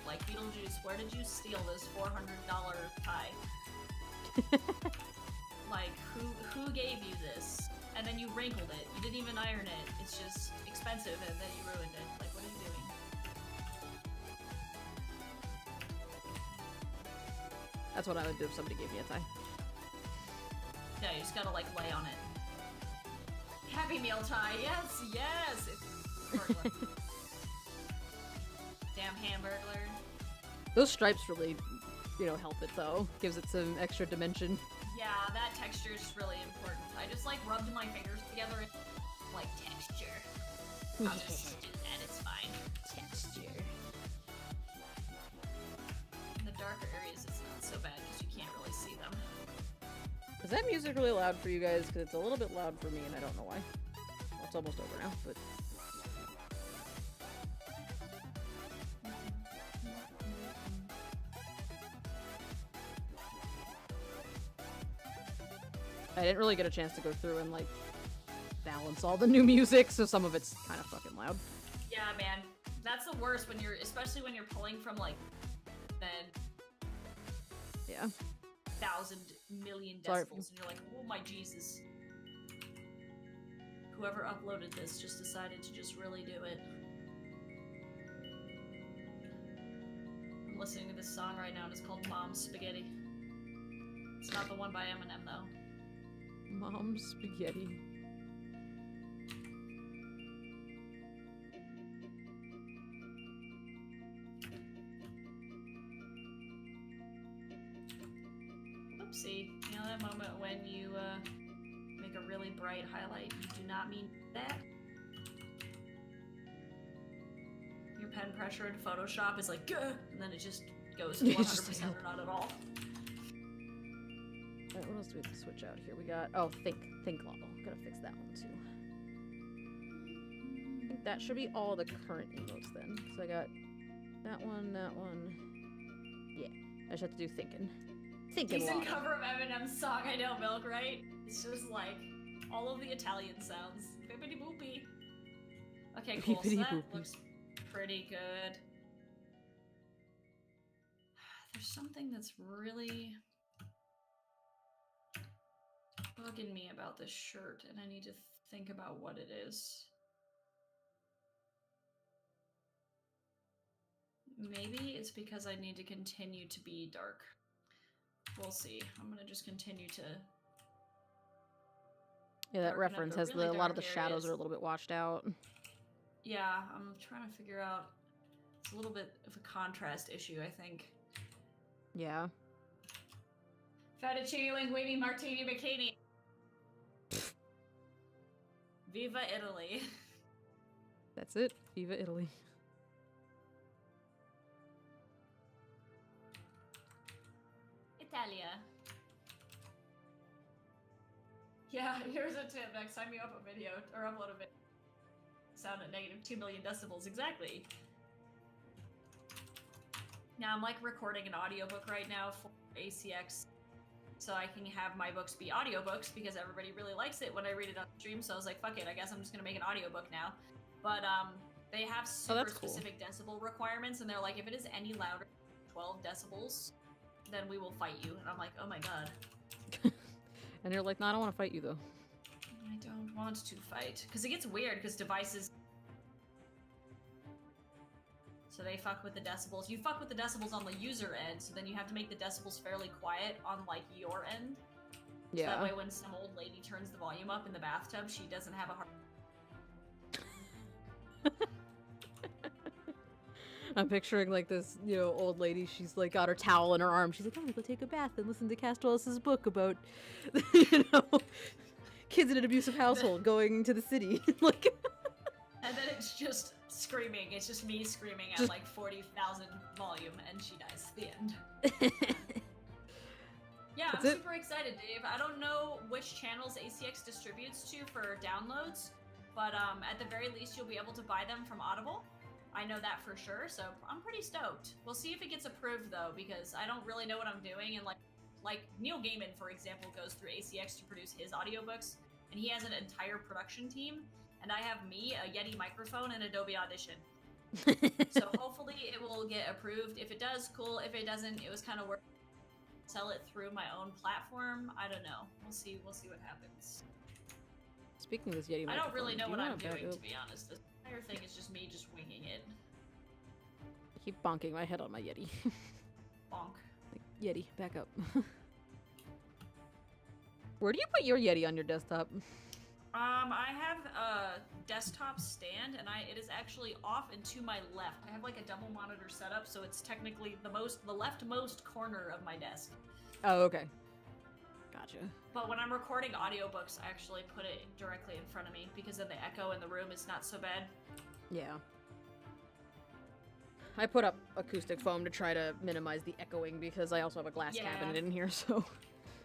Like, Beetlejuice, where did you steal this $400 tie? Like, who gave you this? And then you wrinkled it. You didn't even iron it. It's just expensive, and then you ruined it. Like, what are you doing? That's what I would do if somebody gave me a tie. Yeah, you just gotta, like, lay on it. Happy Meal tie, yes, yes! It's damn Hamburglar. Those stripes really, you know, help it though. Gives it some extra dimension. Yeah, that texture is really important. I just, like, rubbed my fingers together and, like, texture. I'll just do that, it's fine. Texture. In the darker areas, it's not so bad because you can't really see them. Is that music really loud for you guys? Because it's a little bit loud for me and I don't know why. Well, it's almost over now, but... I didn't really get a chance to go through and, like, balance all the new music, so some of it's kind of fucking loud. Yeah, man. That's the worst when you're, especially when you're pulling from, like, then... Yeah. 1,000 million decibels, Sorry. and you're like, oh my Jesus. Whoever uploaded this just decided to just really do it. I'm listening to this song right now, and it's called Mom's Spaghetti. It's not the one by Eminem, though. Mom's Spaghetti. Oopsie. You know that moment when you make a really bright highlight? You do not mean that. Your pen pressure in Photoshop is like, gah! And then it just goes to 100% or not at all. Alright, what else do we have to switch out here? We got, oh, Think Level. Gotta fix that one too. I think that should be all the current emotes then. So I got that one. Yeah, I just have to do Thinking. Decent Lotto. cover of Eminem's song, I know, Milk, right? It's just like all of the Italian sounds. Bippity boopy. Okay, cool. So that looks pretty good. There's something that's really bugging me about this shirt, and I need to think about what it is. Maybe it's because I need to continue to be dark. We'll see. I'm gonna just continue to... Yeah, that reference has really a lot of the dark shadows areas. are a little bit washed out. Yeah, I'm trying to figure out... It's a little bit of a contrast issue, I think. Yeah. Fettuccine linguine martini bikini. Viva Italy. That's it. Viva Italy. Italia. Yeah, here's a tip. Next time you upload a video, or upload a video, sound at -2 million decibels. Exactly. Now I'm like recording an audiobook right now for ACX, so I can have my books be audiobooks because everybody really likes it when I read it on stream. So I was like, fuck it, I guess I'm just gonna make an audiobook now. But they have super specific decibel requirements, and they're like, if it is any louder than 12 decibels, then we will fight you. And I'm like, oh my god. And you're like, no, I don't want to fight you though. I don't want to fight because it gets weird because devices. So they fuck with the decibels. You fuck with the decibels on the user end, so then you have to make the decibels fairly quiet on, like, your end. Yeah. So that way when some old lady turns the volume up in the bathtub, she doesn't have a heart. I'm picturing, like, this, you know, old lady. She's, like, got her towel in her arm. She's like, I'm gonna go take a bath and listen to Casdwelis' book about, you know, kids in an abusive household going to the city. Like... And then it's just screaming. It's just me screaming at like 40,000 volume, and she dies at the end. Yeah, I'm super excited, Dave. I don't know which channels ACX distributes to for downloads, but at the very least, you'll be able to buy them from Audible. I know that for sure, so I'm pretty stoked. We'll see if it gets approved, though, because I don't really know what I'm doing, and like Neil Gaiman, for example, goes through ACX to produce his audiobooks, and he has an entire production team. And I have me, a Yeti microphone, and Adobe Audition. So hopefully it will get approved. If it does, cool. If it doesn't, it was kind of worth sell it through my own platform. I don't know. We'll see what happens. Speaking of this Yeti microphone, I don't really know what I'm doing, to be honest. This entire thing is just me just winging it. I keep bonking my head on my Yeti. Bonk. Like, Yeti, back up. Where do you put your Yeti on your desktop? I have a desktop stand, and it is actually off and to my left. I have like a double monitor setup, so it's technically the leftmost corner of my desk. Oh, okay. Gotcha. But when I'm recording audiobooks, I actually put it directly in front of me because then the echo in the room is not so bad. Yeah. I put up acoustic foam to try to minimize the echoing because I also have a glass cabinet in here, so...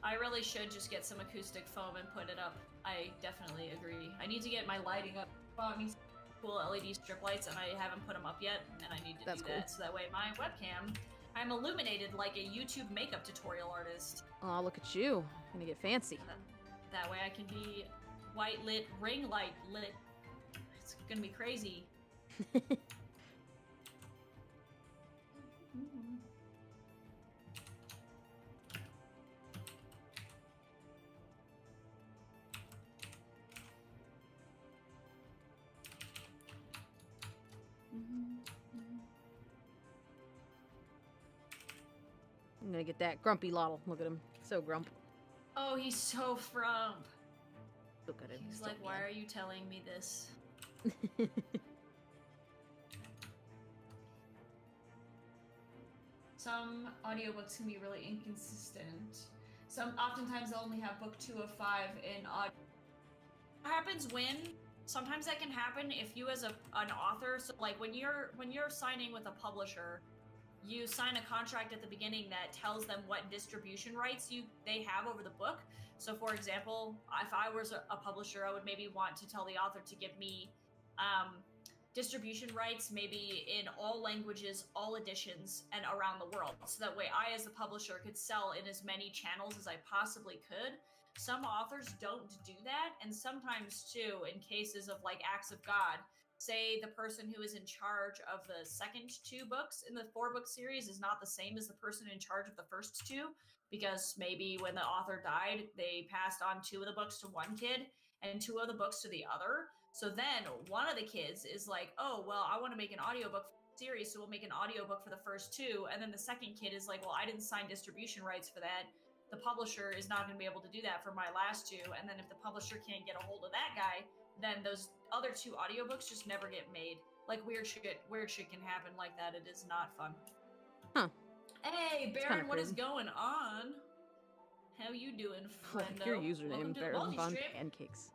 I really should just get some acoustic foam and put it up. I definitely agree. I need to get my lighting up. Bought me cool LED strip lights, and I haven't put them up yet, and I need to do that so that way my webcam, I'm illuminated like a YouTube makeup tutorial artist. Oh, look at you. Gonna get fancy. That way I can be white lit, ring light lit. It's gonna be crazy. I'm gonna get that grumpy Lottle. Look at him. So grump. Oh, he's so frump. Look at him. He's like, why are you telling me this? Some audiobooks can be really inconsistent. Oftentimes they'll only have book 2 of 5 in audio. What happens when? Sometimes that can happen if you as an author, so like when you're signing with a publisher, you sign a contract at the beginning that tells them what distribution rights they have over the book. So for example, if I was a publisher, I would maybe want to tell the author to give me distribution rights maybe in all languages, all editions, and around the world. So that way I as a publisher could sell in as many channels as I possibly could. Some authors don't do that, and sometimes too, in cases of like acts of God, say the person who is in charge of the second 2 books in the 4-book series is not the same as the person in charge of the first 2, because maybe when the author died, they passed on 2 of the books to one kid and 2 of the books to the other. So then one of the kids is like, oh, well, I want to make an audiobook for the series, so we'll make an audiobook for the first 2. And then the second kid is like, well, I didn't sign distribution rights for that. The publisher is not going to be able to do that for my last 2. And then if the publisher can't get a hold of that guy, then those other 2 audiobooks just never get made. Like weird shit can happen like that. It is not fun. Huh. Hey, Baron, what is going on? How you doing, friendo? Your username, Baron Von Pancakes.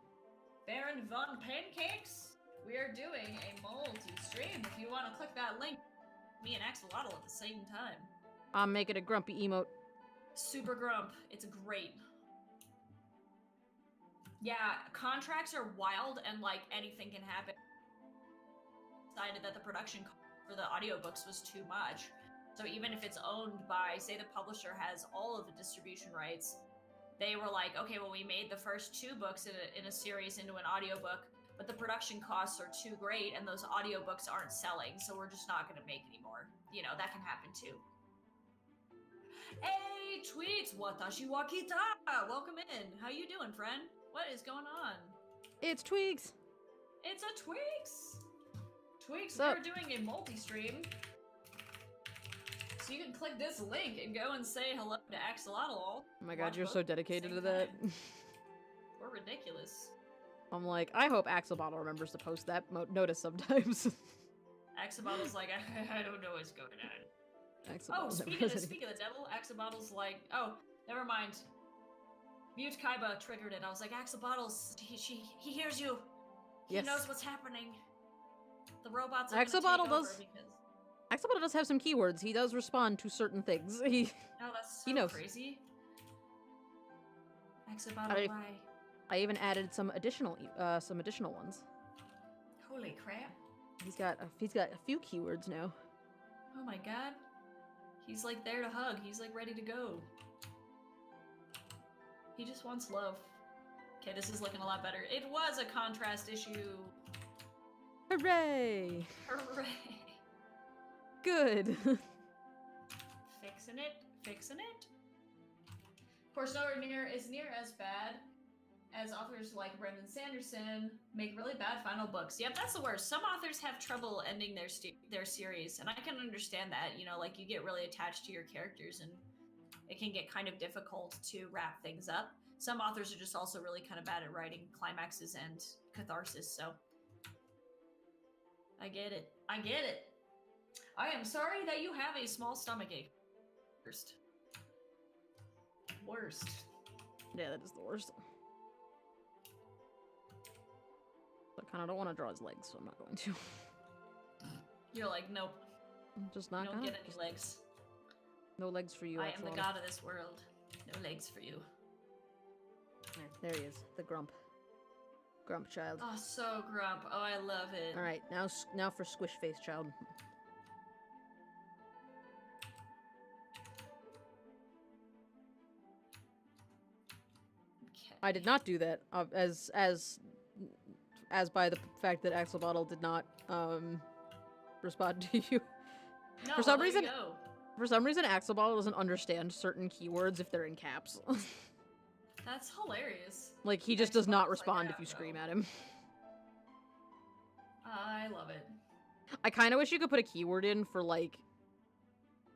Baron Von Pancakes? We are doing a multi-stream. If you want to click that link, me and Axolotl at the same time. I'm making a grumpy emote. Super grump. It's great. Yeah, contracts are wild and like anything can happen. Decided that the production cost for the audiobooks was too much. So even if it's owned by, say, the publisher has all of the distribution rights, they were like, okay, well, we made the first 2 books in a series into an audiobook, but the production costs are too great and those audiobooks aren't selling, so we're just not going to make any more. You know, that can happen too. Hey, Tweets! Watashi wa kita! Welcome in. How you doing, friend? What is going on? It's Twigs. It's a Tweaks! Tweaks, What's we're doing a multi-stream. So you can click this link and go and say hello to Axolotl. Oh my god, you're so dedicated to that. We're ridiculous. I'm like, I hope Axolotl remembers to post that notice sometimes. Axolotl's like, I don't know what's going on. Axolotl Oh, speak of the devil, Axolotl's like, oh, never mind. Mute Kaiba triggered it. I was like, Axolotl, he hears you. He knows what's happening. The robots are Axolotl gonna take over because... Axolotl does have some keywords. He does respond to certain things. Oh, that's so he knows. Crazy. Axolotl, why? I even added some additional ones. Holy crap! He's got a few keywords now. Oh my god, he's like there to hug. He's like ready to go. He just wants love. Okay, this is looking a lot better. It was a contrast issue. Hooray! Hooray! Good. Fixing it. Of course, nowhere near as bad as authors like Brendan Sanderson make really bad final books. Yep, that's the worst. Some authors have trouble ending their series, and I can understand that. You know, like you get really attached to your characters, and it can get kind of difficult to wrap things up. Some authors are just also really kind of bad at writing climaxes and catharsis, so I get it. I am sorry that you have a small stomachache. Worst. Yeah, that is the worst. I kind of don't want to draw his legs, so I'm not going to. You're like, nope. I'm just not you don't gonna. get any legs. No legs for you. I am the god of this world. No legs for you. There he is, the Grump. Grump child. Oh, so Grump. Oh, I love it. All right, now for Squish Face Child. Okay. I did not do that, as by the fact that Axolotl did not respond to you. No, For some there you reason, go. For some reason, Axolotl doesn't understand certain keywords if they're in caps. That's hilarious. Like, he just does not Axolotl's respond like, if you "Yeah, scream no." at him. I love it. I kind of wish you could put a keyword in for, like...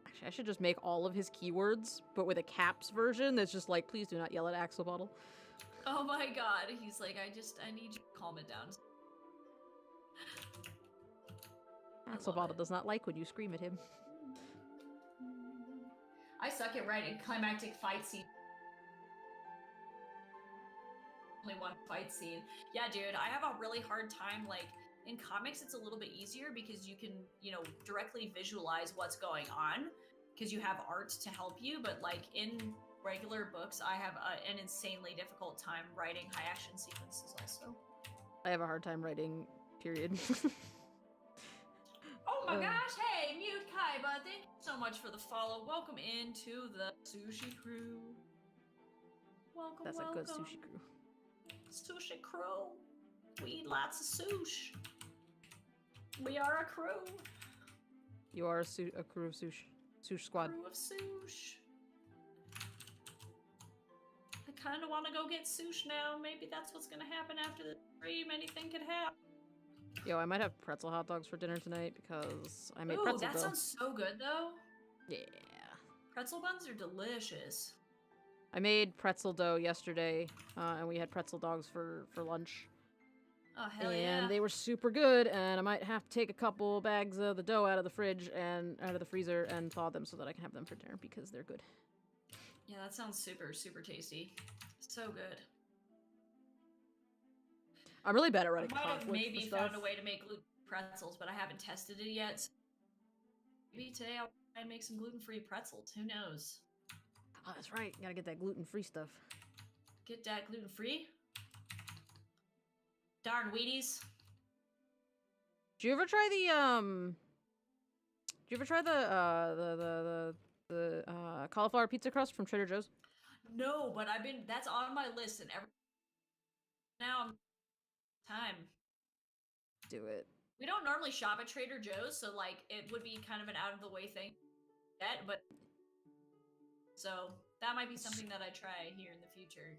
Actually, I should just make all of his keywords, but with a caps version that's just like, please do not yell at Axolotl. Oh my god. He's like, I need you to calm it down. Axolotl does not like when you scream at him. I suck at writing climactic fight scene. Only one fight scene. Yeah, dude, I have a really hard time, like, in comics it's a little bit easier because you can, you know, directly visualize what's going on because you have art to help you, but like in regular books I have an insanely difficult time writing high action sequences also. I have a hard time writing, period. Oh my gosh, hey, Mute Kaiba, thank you so much for the follow. Welcome into the Sushi Crew. Welcome, That's welcome. a good sushi crew. Sushi Crew. We eat lots of sushi. We are a crew. You are a crew of sushi. Sushi squad. Crew of sushi. I kind of want to go get sushi now. Maybe that's what's going to happen after the stream. Anything could happen. Yo, I might have pretzel hot dogs for dinner tonight because I made Ooh, pretzel that dough. sounds so good though. Yeah. Pretzel buns are delicious. I made pretzel dough yesterday, and we had pretzel dogs for lunch. Oh, hell and yeah. they were super good, and I might have to take a couple bags of the dough out of the fridge and out of the freezer and thaw them so that I can have them for dinner because they're good. Yeah, that sounds super, super tasty. So good. I'm really bad at I writing might have conflicts maybe and stuff. found a way to make gluten pretzels, but I haven't tested it yet. So maybe today I'll try and make some gluten-free pretzels. Who knows? Oh, that's right. Gotta get that gluten-free stuff. Get that gluten-free? Darn Wheaties. Did you ever try you ever try the cauliflower pizza crust from Trader Joe's? No, but that's on my list, and now I'm time. Do it. We don't normally shop at Trader Joe's, so like it would be kind of an out of the way thing. But so that might be something that I try here in the future.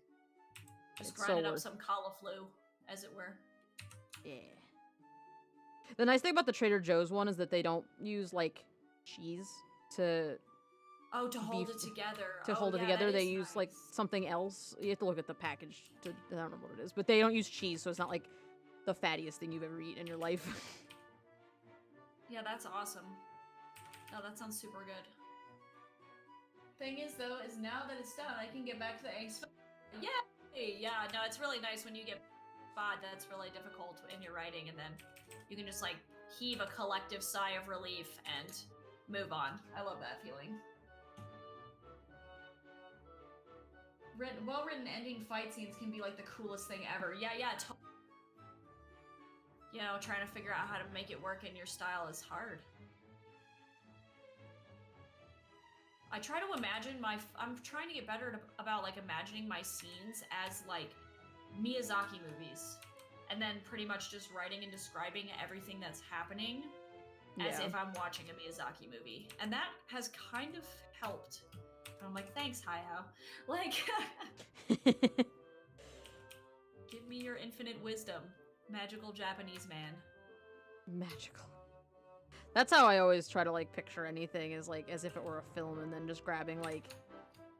Just grinding up some cauliflower, as it were. Yeah. The nice thing about the Trader Joe's one is that they don't use like cheese to hold it together. To hold it together, they use like something else. You have to look at the package to I don't remember what it is, but they don't use cheese, so it's not like the fattiest thing you've ever eaten in your life. Yeah, that's awesome. No, that sounds super good. Thing is, though, is now that it's done, I can get back to the eggs. Yay! Yeah, no, it's really nice when you get spot that's really difficult in your writing, and then you can just like heave a collective sigh of relief and move on. I love that feeling. Well-written ending fight scenes can be like the coolest thing ever. Yeah. You know, trying to figure out how to make it work in your style is hard. I try to imagine I'm trying to get better about like imagining my scenes as like Miyazaki movies, and then pretty much just writing and describing everything that's happening as if I'm watching a Miyazaki movie, and that has kind of helped. And I'm like, thanks, Hayao. Like, give me your infinite wisdom, magical Japanese man. Magical. That's how I always try to like picture anything, is like as if it were a film, and then just grabbing like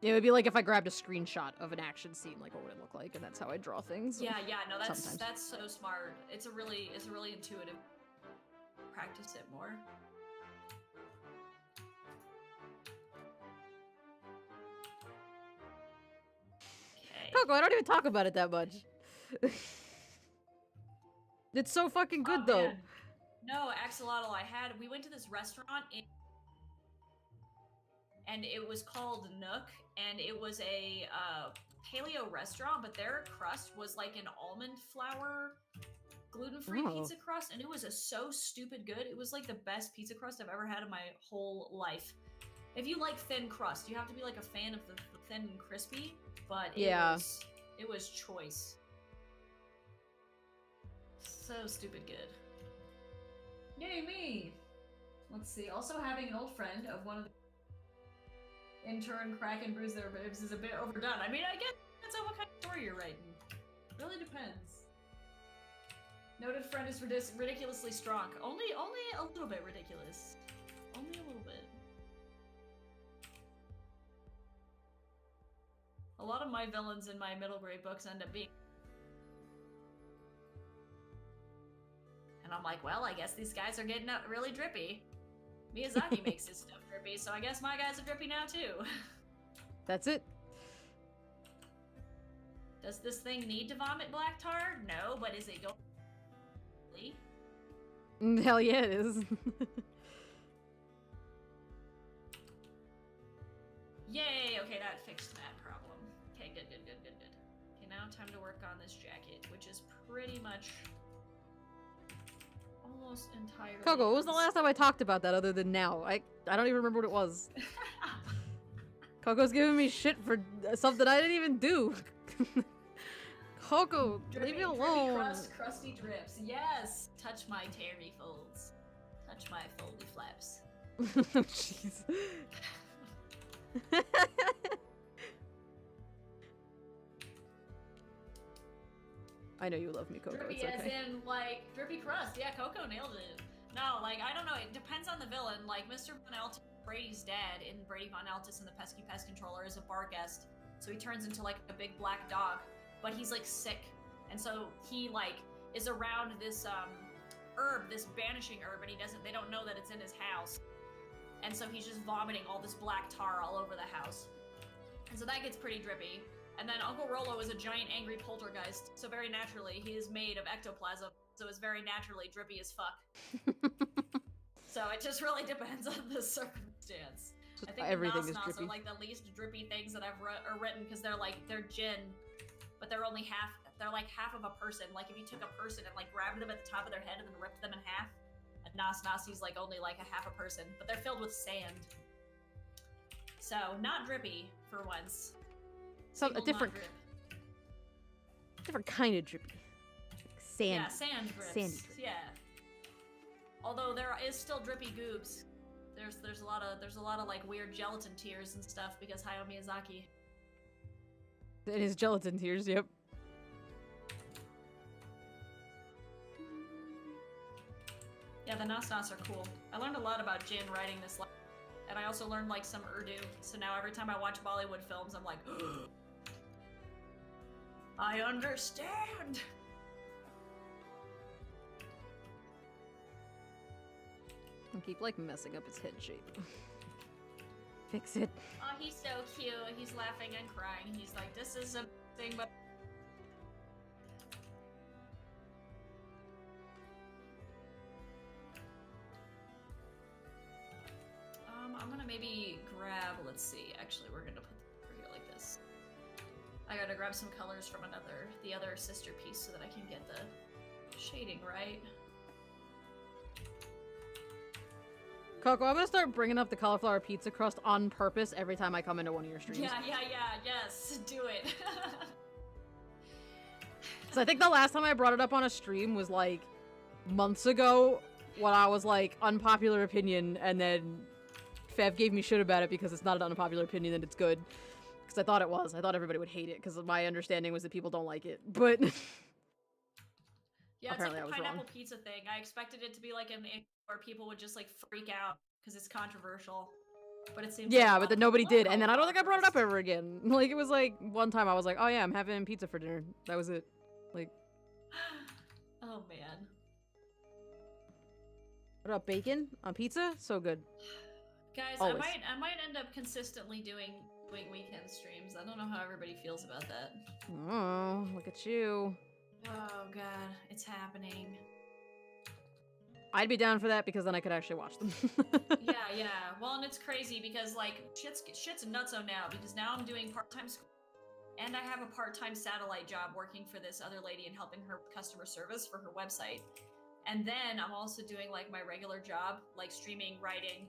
it would be like if I grabbed a screenshot of an action scene, like what would it look like, and that's how I draw things. Yeah, no, that's so smart. It's a really intuitive. Practice it more. Okay. Coco, I don't even talk about it that much. It's so fucking good though. Man. No, Axolotl, we went to this restaurant and it was called Nook, and it was a paleo restaurant, but their crust was like an almond flour gluten-free pizza crust, and it was so stupid good. It was like the best pizza crust I've ever had in my whole life. If you like thin crust, you have to be like a fan of the thin and crispy, but it was choice. So stupid good. Yay me! Let's see. Also, having an old friend of one of the in turn crack and bruise their ribs is a bit overdone. I mean, I get depends on what kind of story you're writing. Really depends. Noted friend is ridiculously strong. Only a little bit ridiculous. Only a little bit. A lot of my villains in my middle grade books end up being. And I'm like, well, I guess these guys are getting really drippy. Miyazaki makes his stuff drippy, so I guess my guys are drippy now too. That's it. Does this thing need to vomit black tar? No, but is it going? Hell yeah, it is. Yay! Okay, that fixed that problem. Okay, good. Okay, now time to work on this jacket, which is pretty much almost entirely. Coco, when was the last time I talked about that other than now? I don't even remember what it was. Coco's giving me shit for something I didn't even do. Coco, leave me alone. Crust, crusty drips. Yes! Touch my terry folds. Touch my foldy flaps. Oh, jeez. I know you love me, Coco. Drippy, it's okay. as in, like, drippy crust. Yeah, Coco nailed it. No, like, I don't know. It depends on the villain. Like, Mr. Von Altus, Brady's dad in Brady Von Altus and the Pesky Pest Controller, is a bar guest. So he turns into, like, a big black dog. But he's, like, sick. And so he, like, is around this, herb, this banishing herb, and they don't know that it's in his house. And so he's just vomiting all this black tar all over the house. And so that gets pretty drippy. And then Uncle Rollo is a giant angry poltergeist, so very naturally he is made of ectoplasm, so it's very naturally drippy as fuck. So it just really depends on the circumstance. I think everything the is drippy. are like the least drippy things that I've written, because they're Jinn, but they're only half. They're like half of a person. Like if you took a person and like grabbed them at the top of their head and then ripped them in half, A Nos Nasi's like only like a half a person, but they're filled with sand. So not drippy for once. So a People different, not drip. different kind of drippy. Sandy. Yeah, sand drips. Sandy drip. Yeah. Although there is still drippy goobs. There's a lot of like weird gelatin tears and stuff because Hayao Miyazaki. It is gelatin tears. Yep. Yeah, the Nas Nas are cool. I learned a lot about Jin writing this, and I also learned like some Urdu. So now every time I watch Bollywood films, I'm like, I understand. I keep like messing up his head shape. Fix it. Oh, he's so cute. He's laughing and crying. He's like, this is a thing, but. I'm gonna maybe grab, let's see, actually we're gonna put it over here like this. I gotta grab some colors from the other sister piece so that I can get the shading right. Coco, I'm gonna start bringing up the cauliflower pizza crust on purpose every time I come into one of your streams. Yeah, yes, do it. So I think the last time I brought it up on a stream was like months ago when I was like, unpopular opinion, and then Fev gave me shit about it because it's not an unpopular opinion and it's good. Because I thought it was. I thought everybody would hate it because my understanding was that people don't like it. But yeah, it's apparently like the I was pineapple wrong. pizza thing. I expected it to be like an where people would just like freak out because it's controversial. But it seems Yeah, like but then nobody did. And then I don't think I brought it up ever again. Like, it was like one time I was like, oh yeah, I'm having pizza for dinner. That was it. Like, oh man. what about bacon on pizza? So good. Guys, Always. I might end up consistently doing weekend streams. I don't know how everybody feels about that. Oh, look at you. Oh god, it's happening. I'd be down for that because then I could actually watch them. Yeah. Well, and it's crazy because like shit's nutso now because now I'm doing part-time school and I have a part-time satellite job working for this other lady and helping her with customer service for her website. And then I'm also doing like my regular job, like streaming, writing,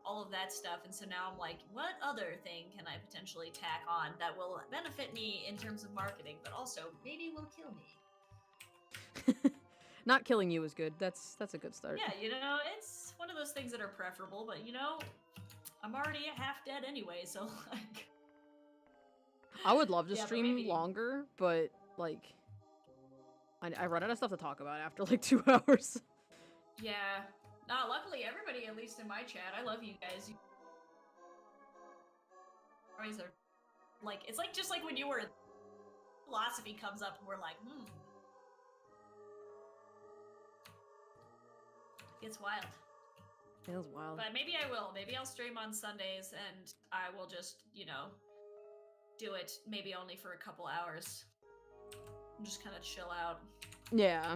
all of that stuff. And so now I'm like, what other thing can I potentially tack on that will benefit me in terms of marketing, but also maybe will kill me? Not killing you is good. That's a good start. Yeah, you know, it's one of those things that are preferable, but you know, I'm already half dead anyway, so like... I would love to Yeah, but stream maybe- longer, but like, I run out of stuff to talk about after like 2 hours. Yeah. No, luckily everybody, at least in my chat, I love you guys. You always are, like, it's like just like when you were, philosophy comes up and we're like, It's wild. Feels wild. But maybe I will. Maybe I'll stream on Sundays and I will just, you know, do it maybe only for a couple hours. And just kind of chill out. Yeah.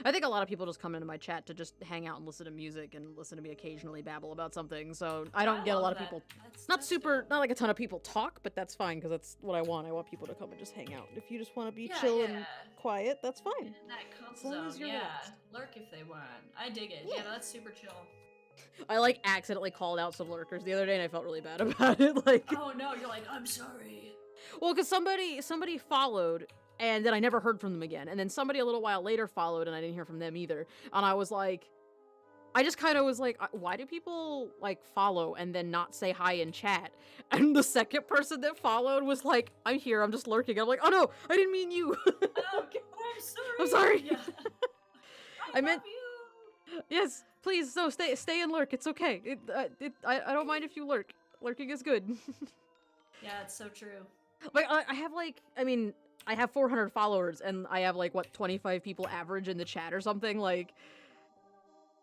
I think a lot of people just come into my chat to just hang out and listen to music and listen to me occasionally babble about something. So I don't get a love lot of that. people. That's Not dope. like a ton of people talk, but that's fine because that's what I want. I want people to come and just hang out. If you just want to be Yeah, chill yeah. and quiet, that's fine. In that comfort As long zone, as you're yeah. relaxed. Lurk if they want. I dig it. Yeah. Yeah, that's super chill. I like accidentally called out some lurkers the other day and I felt really bad about it. Like, Oh no, you're like, I'm sorry. well, because somebody followed and then I never heard from them again. And then somebody a little while later followed and I didn't hear from them either. And I was like, I just kind of was like, why do people like follow and then not say hi in chat? And the second person that followed was like, I'm here, I'm just lurking. I'm like, oh no, I didn't mean you. Oh, I'm sorry. I'm sorry. Yeah. I meant- love you. Yes, please, no, stay and lurk. It's okay. I don't mind if you lurk. Lurking is good. Yeah, it's so true. Like, I have like, I mean, I have 400 followers and I have like, what, 25 people average in the chat or something, like,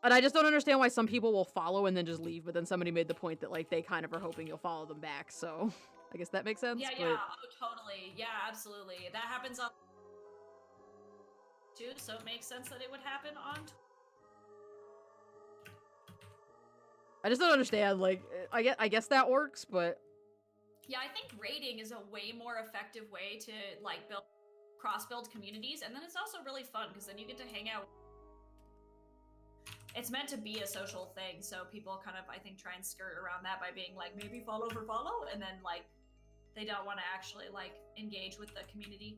and I just don't understand why some people will follow and then just leave, but then somebody made the point that like, they kind of are hoping you'll follow them back, so I guess that makes sense. Yeah, but... yeah, oh, totally. Yeah, absolutely. That happens on too, so it makes sense that it would happen on I just don't understand, like, I guess that works, but... Yeah, I think raiding is a way more effective way to like cross-build communities, and then it's also really fun because then you get to hang out it's meant to be a social thing, so people kind of, I think, try and skirt around that by being like, maybe follow for follow, and then like they don't want to actually like engage with the community.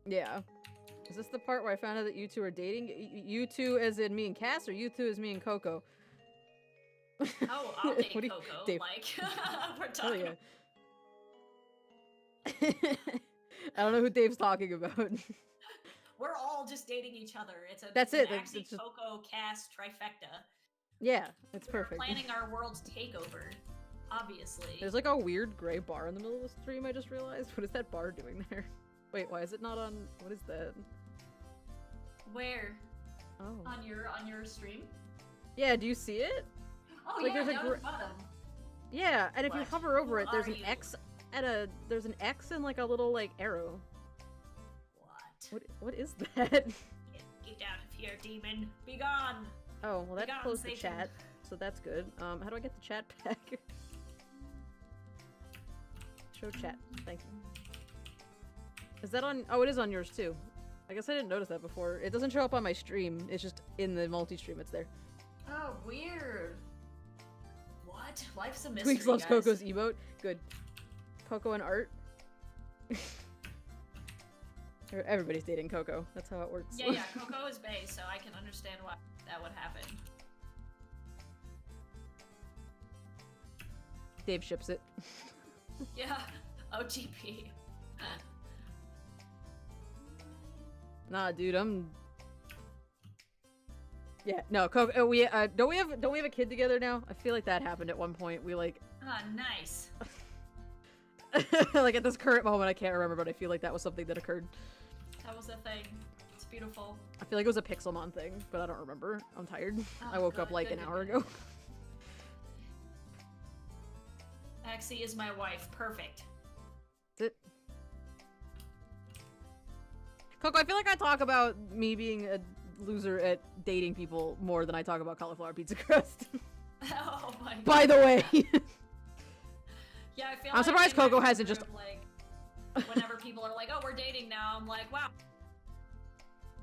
Yeah. Is this the part where I found out that you two are dating? You two as in me and Cass, or you two as me and Coco? Oh, I'll date What do you- Coco. Dave. Like, we're Hell talking. yeah. I don't know who Dave's talking about. We're all just dating each other. That's it's it, an it's Axie just- Coco cast trifecta. Yeah, it's We're perfect. planning our world's takeover, obviously. There's like a weird gray bar in the middle of the stream, I just realized. What is that bar doing there? Wait, why is it not on... What is that? Where? Oh. On your stream? Yeah, do you see it? Oh Like, yeah, there's a down at the bottom. Yeah, and if you What? hover over Who it, there's are an you? X at a... There's an X and like a little like arrow. What is that? Get out of here, demon! Be gone! Oh, well that Gone, closed the Satan. chat, so that's good. How do I get the chat back? Show chat, thank you. Is that on? Oh, it is on yours too. I guess I didn't notice that before. It doesn't show up on my stream, it's just in the multi-stream, it's there. Oh, weird. What? Life's a mystery, Tweaks loves guys. Coco's emote. Good. Coco and art. Everybody's dating Coco. That's how it works. Yeah, Coco is bae, so I can understand why that would happen. Dave ships it. Yeah, OTP. Nah, dude, I'm. Yeah, no, Coco. We don't we have a kid together now? I feel like that happened at one point. We like. Ah, nice. Like at this current moment, I can't remember, but I feel like that was something that occurred. That was a thing. It's beautiful. I feel like it was a Pixelmon thing, but I don't remember. I'm tired. Oh, I woke up good, like good, an good, hour good. ago. Axie is my wife. Perfect. That's it. Coco, I feel like I talk about me being a loser at dating people more than I talk about cauliflower pizza crust. Oh my god. By the way. Yeah, I feel I'm like surprised in my Coco hasn't group, just- like, whenever people are like, oh, we're dating now, I'm like, wow.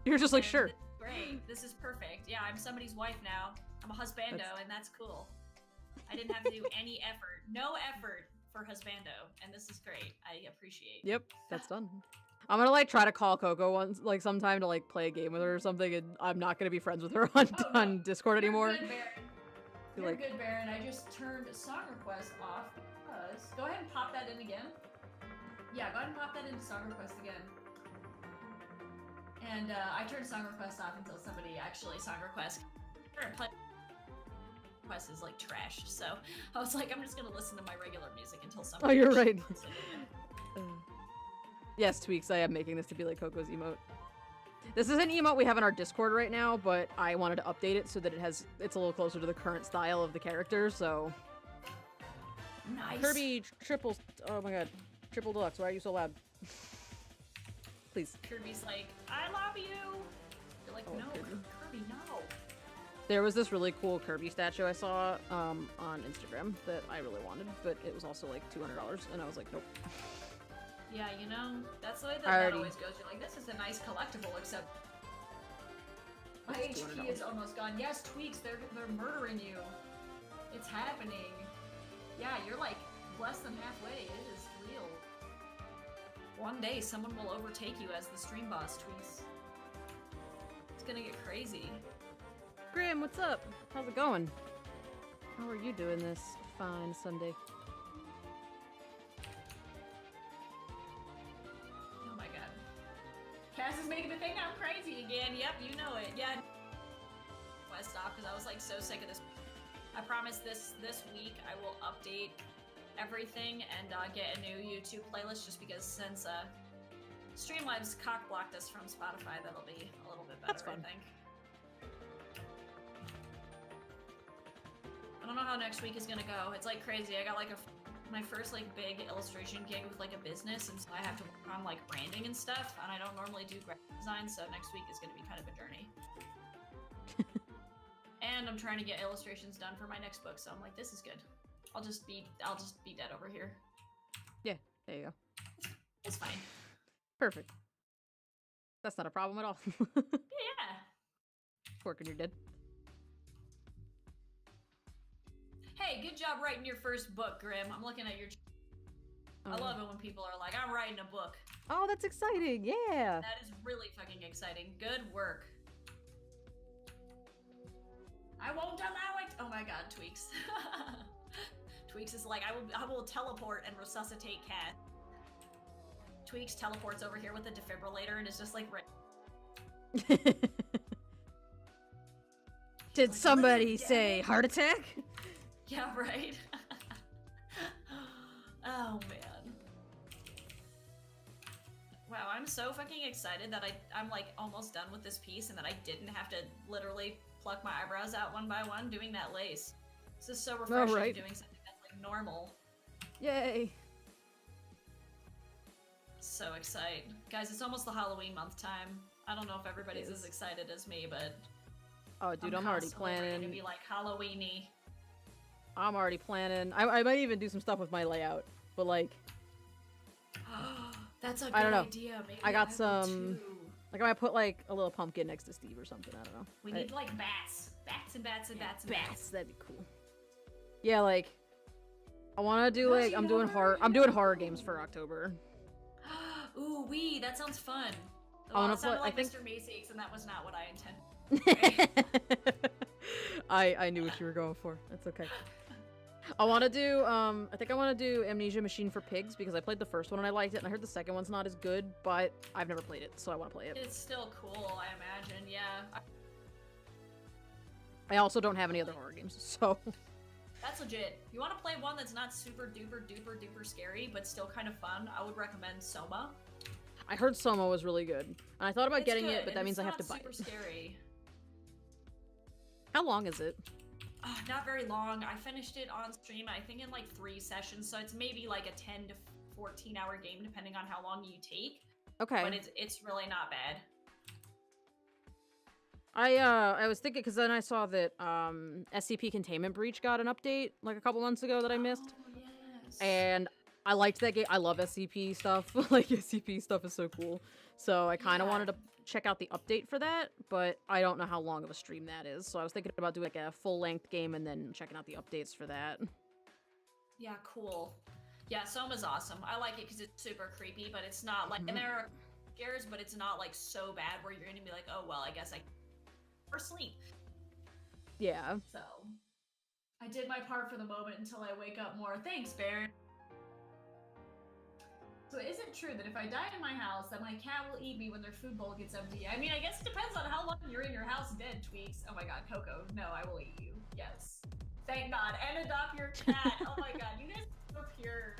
You're just like, And sure. this is great. This is perfect. Yeah, I'm somebody's wife now. I'm a husbando, and that's cool. I didn't have to do any effort. No effort for husbando, and this is great. I appreciate. Yep, that's done. I'm gonna like try to call Coco once, like sometime to like play a game with her or something, and I'm not gonna be friends with her on, Oh, no. on Discord anymore. You're good, Baron. You're You're like- good, Baron. I just turned song request off because... Go ahead and pop that in again. Yeah, go ahead and pop that into song request again. And I turned song request off until somebody actually song request. Request is like trash, so I was like, I'm just gonna listen to my regular music until somebody. Oh, you're actually right. wants it again. Yes, Tweaks, I am making this to be like Coco's emote. This is an emote we have in our Discord right now, but I wanted to update it so that it's a little closer to the current style of the character, so... Nice. Kirby triple... Oh my god. Triple deluxe, why are you so loud? Please. Kirby's like, I love you. You're like, Oh, no, Kirby. Kirby, no. There was this really cool Kirby statue I saw on Instagram that I really wanted, but it was also like $200, and I was like, nope. Yeah, you know, that's the way that, I that already- always goes. You're like, this is a nice collectible, except my It's HP is almost gone. Yes, Tweaks, they're murdering you. It's happening. Yeah, you're like less than halfway. It is real. One day, someone will overtake you as the stream boss, Tweaks. It's gonna get crazy. Graham, what's up? How's it going? How are you doing this fine Sunday? Oh my god. Cass is making the thing I'm crazy again. Yep, you know it. Yeah. I stopped because I was like so sick of this. I promise this week I will update everything and get a new YouTube playlist just because since Streamlabs cock blocked us from Spotify, that'll be a little bit better, That's fun. I think. I don't know how next week is gonna go. It's like crazy. I got like my first like big illustration gig with like a business, and so I have to work on like branding and stuff, and I don't normally do graphic design, so next week is gonna be kind of a journey. And I'm trying to get illustrations done for my next book, so I'm like, this is good. I'll just be dead over here. Yeah, there you go. It's fine. Perfect. That's not a problem at all. Yeah. Working, you're dead. Hey, good job writing your first book, Grim. I'm looking at your. I love it when people are like, I'm writing a book. Oh, that's exciting. Yeah. That is really fucking exciting. Good work. I won't allow it. Oh my god, Tweaks. Tweaks is like, I will teleport and resuscitate Cat. Tweaks teleports over here with a defibrillator and is just like, Did somebody say heart attack? Yeah, right. Oh man. Wow, I'm so fucking excited that I'm like almost done with this piece and that I didn't have to literally pluck my eyebrows out one by one doing that lace. This is so refreshing doing something that's like normal. Yay. So excited. Guys, it's almost the Halloween month time. I don't know if everybody's as excited as me, but oh dude, I'm already planning to be like Halloween-y. I'm already planning. I might even do some stuff with my layout, but like that's a good I don't know. idea. Maybe I got some like I might put like a little pumpkin next to Steve or something. I don't know. We need like bats. Bats and bats and bats and bats. That'd be cool. Yeah, like I want to do like I'm doing horror games for October. Ooh, that sounds fun. I want to sounded play. like I think Mr. Macy's, and that was not what I intended. I knew what you were going for. That's okay. I want to do I think I want to do Amnesia Machine for Pigs because I played the first one and I liked it, and I heard the second one's not as good, but I've never played it, so I want to play it. It's still cool, I imagine. Yeah. I also don't have any other horror games, so. That's legit. If you want to play one that's not super duper duper duper scary, but still kind of fun, I would recommend Soma. I heard Soma was really good, and I thought about getting it, but that means I have to buy it. It's super scary. How long is it? Not very long. I finished it on stream, I think in like 3 sessions, so it's maybe like a 10 to 14 hour game depending on how long you take. Okay. But it's really not bad. I was thinking, because then I saw that SCP Containment Breach got an update like a couple months ago that I missed. Oh, yes. And I liked that game. I love SCP stuff. Like, SCP stuff is so cool. So I kind of wanted to check out the update for that, but I don't know how long of a stream that is. So I was thinking about doing like a full-length game and then checking out the updates for that. Yeah, cool. Yeah, Soma's awesome. I like it because it's super creepy, but it's not like, and there are scares, but it's not like so bad where you're gonna be like, oh, well, I guess I or sleep. Yeah. So I did my part for the moment until I wake up more. Thanks, Baron. So is it true that if I die in my house that my cat will eat me when their food bowl gets empty? I mean, I guess it depends on how long you're in your house dead, Tweaks. Oh my god, Coco. No, I will eat you. Yes. Thank God. And adopt your cat. Oh my god, you guys are so pure.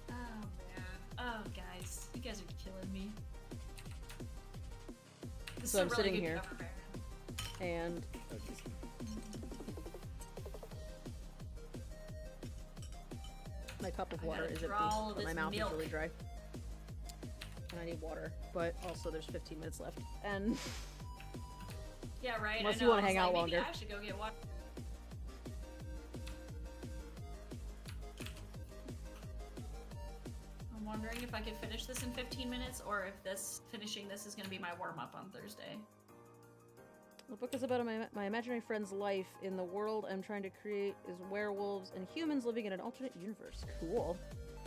Oh man. Oh guys, you guys are killing me. This So I'm really sitting good here, cover, and my cup of water is empty, but my mouth is really dry. And I need water, but also there's 15 minutes left. And yeah, right. Unless I know. you want to I was hang out like, longer. Maybe I should go get water. I'm wondering if I could finish this in 15 minutes, or if finishing this is going to be my warm-up on Thursday. the book is about my imaginary friend's life. In the world I'm trying to create is werewolves and humans living in an alternate universe. Cool.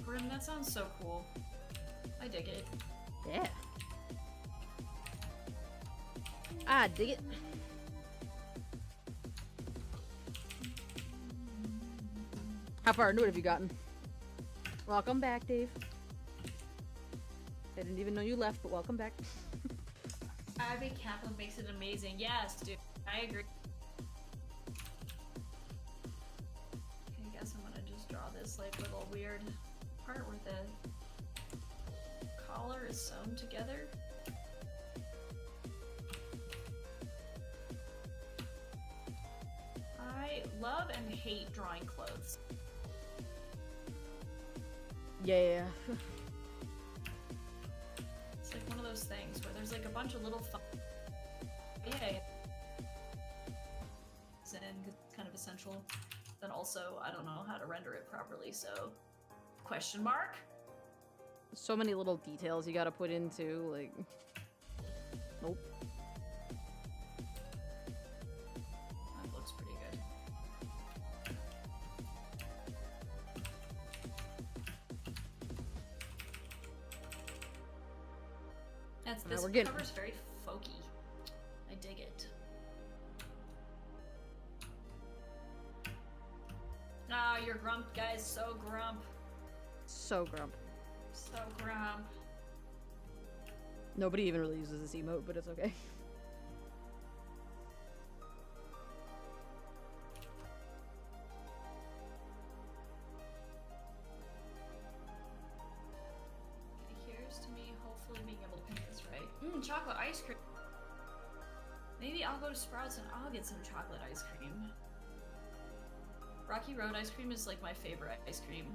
Grim, that sounds so cool. I dig it. Yeah. I dig it. How far into it have you gotten? Welcome back, Dave. I didn't even know you left, but welcome back. Abby Kaplan makes it amazing. Yes, dude. I agree. Okay, I guess I'm gonna just draw this like little weird part where the collar is sewn together. I love and hate drawing clothes. Yeah. It's like one of those things where there's like a bunch of little fun. Yeah. And it's kind of essential. Then also, I don't know how to render it properly, so question mark. So many little details you gotta put into, like. Nope. That looks pretty good. That's Alright, this we're getting- cover's very folky. I dig it. Ah, you're grump, guys. So grump. So grump. So grump. Nobody even really uses this emote, but it's okay. Okay, here's to me hopefully being able to pick this right. Chocolate ice cream. Maybe I'll go to Sprouts and I'll get some chocolate ice cream. Rocky Road ice cream is like my favorite ice cream.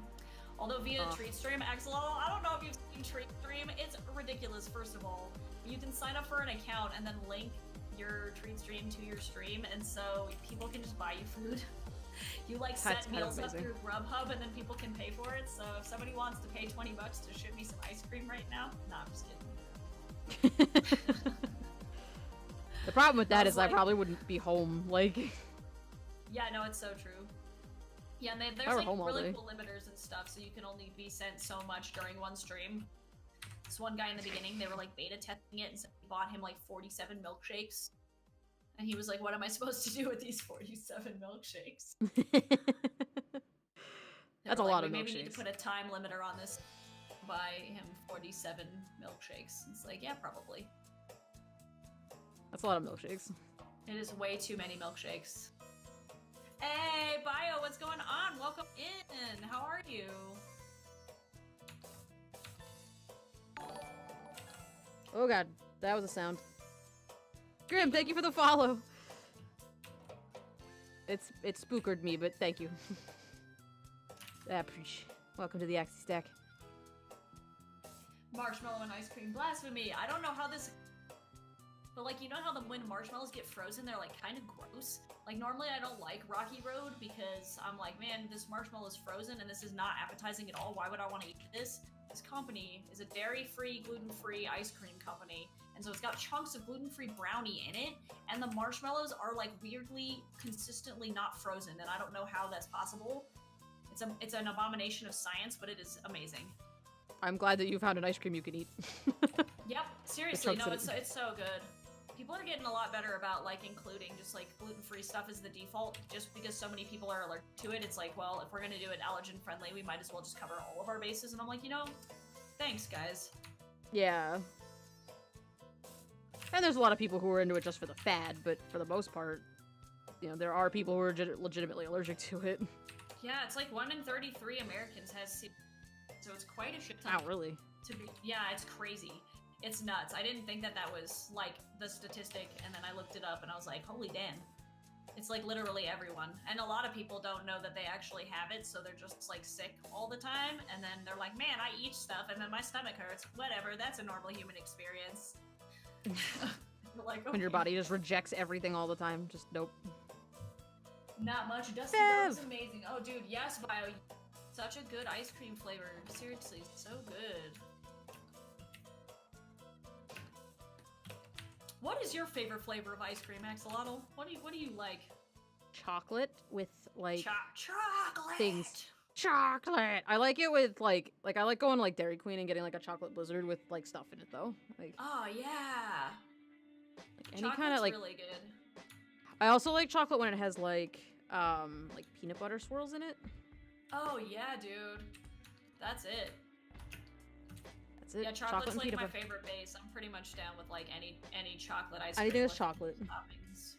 Although via Treatstream, Axolotl, I don't know if you've seen Treatstream. It's ridiculous, first of all. You can sign up for an account and then link your Treatstream to your stream, and so people can just buy you food. You like set meals up through Grubhub, and then people can pay for it. So if somebody wants to pay $20 to ship me some ice cream right now, nah, I'm just kidding. The problem with that is like, I probably wouldn't be home, like... Yeah, no, it's so true. Yeah, and there's like really cool limiters and stuff, so you can only be sent so much during one stream. This one guy in the beginning, they were like beta testing it, and so we bought him like 47 milkshakes. And he was like, what am I supposed to do with these 47 milkshakes? That's a lot of milkshakes. Maybe need to put a time limiter on this. Buy him 47 milkshakes. It's like, yeah, probably. That's a lot of milkshakes. It is way too many milkshakes. Hey, Bio, what's going on? Welcome in. How are you? Oh god, that was a sound. Grim, thank you for the follow. It spookered me, but thank you. Welcome to the Axie Stack. Marshmallow and ice cream blasphemy. I don't know how this... But like, you know how when marshmallows get frozen, they're like kind of gross? Like normally I don't like Rocky Road because I'm like, man, this marshmallow is frozen and this is not appetizing at all. Why would I want to eat this? This company is a dairy-free, gluten-free ice cream company. And so it's got chunks of gluten-free brownie in it. And the marshmallows are like weirdly, consistently not frozen. And I don't know how that's possible. It's an abomination of science, but it is amazing. I'm glad that you found an ice cream you can eat. Yep, seriously, no, it's so good. People are getting a lot better about like including just like gluten-free stuff as the default, just because so many people are allergic to it. It's like, well, if we're gonna do it allergen friendly, we might as well just cover all of our bases. And I'm like, you know, thanks guys. Yeah. And there's a lot of people who are into it just for the fad, but for the most part, you know, there are people who are legitimately allergic to it. Yeah, it's like 1 in 33 Americans has C, so it's quite a shit ton. Oh, really? To be, yeah, it's crazy. It's nuts. I didn't think that was like the statistic, and then I looked it up and I was like, holy damn. It's like literally everyone. And a lot of people don't know that they actually have it, so they're just like sick all the time, and then they're like, man, I eat stuff and then my stomach hurts. Whatever, that's a normal human experience. Like, okay. When your body just rejects everything all the time, just nope. Not much. Dusty Dog's amazing. Oh, dude, yes, Bio. Such a good ice cream flavor. Seriously, so good. What is your favorite flavor of ice cream, Axolotl? What do you like? Chocolate with like chocolate things. Chocolate. I like it with like I like going like Dairy Queen and getting like a chocolate blizzard with like stuff in it though. Like oh yeah. Like any kind of like really good. I also like chocolate when it has like peanut butter swirls in it. Oh yeah, dude. That's it. That's it. Yeah, chocolate's chocolate like my favorite base. I'm pretty much down with like any chocolate ice cream. Anything that's chocolate. Toppings.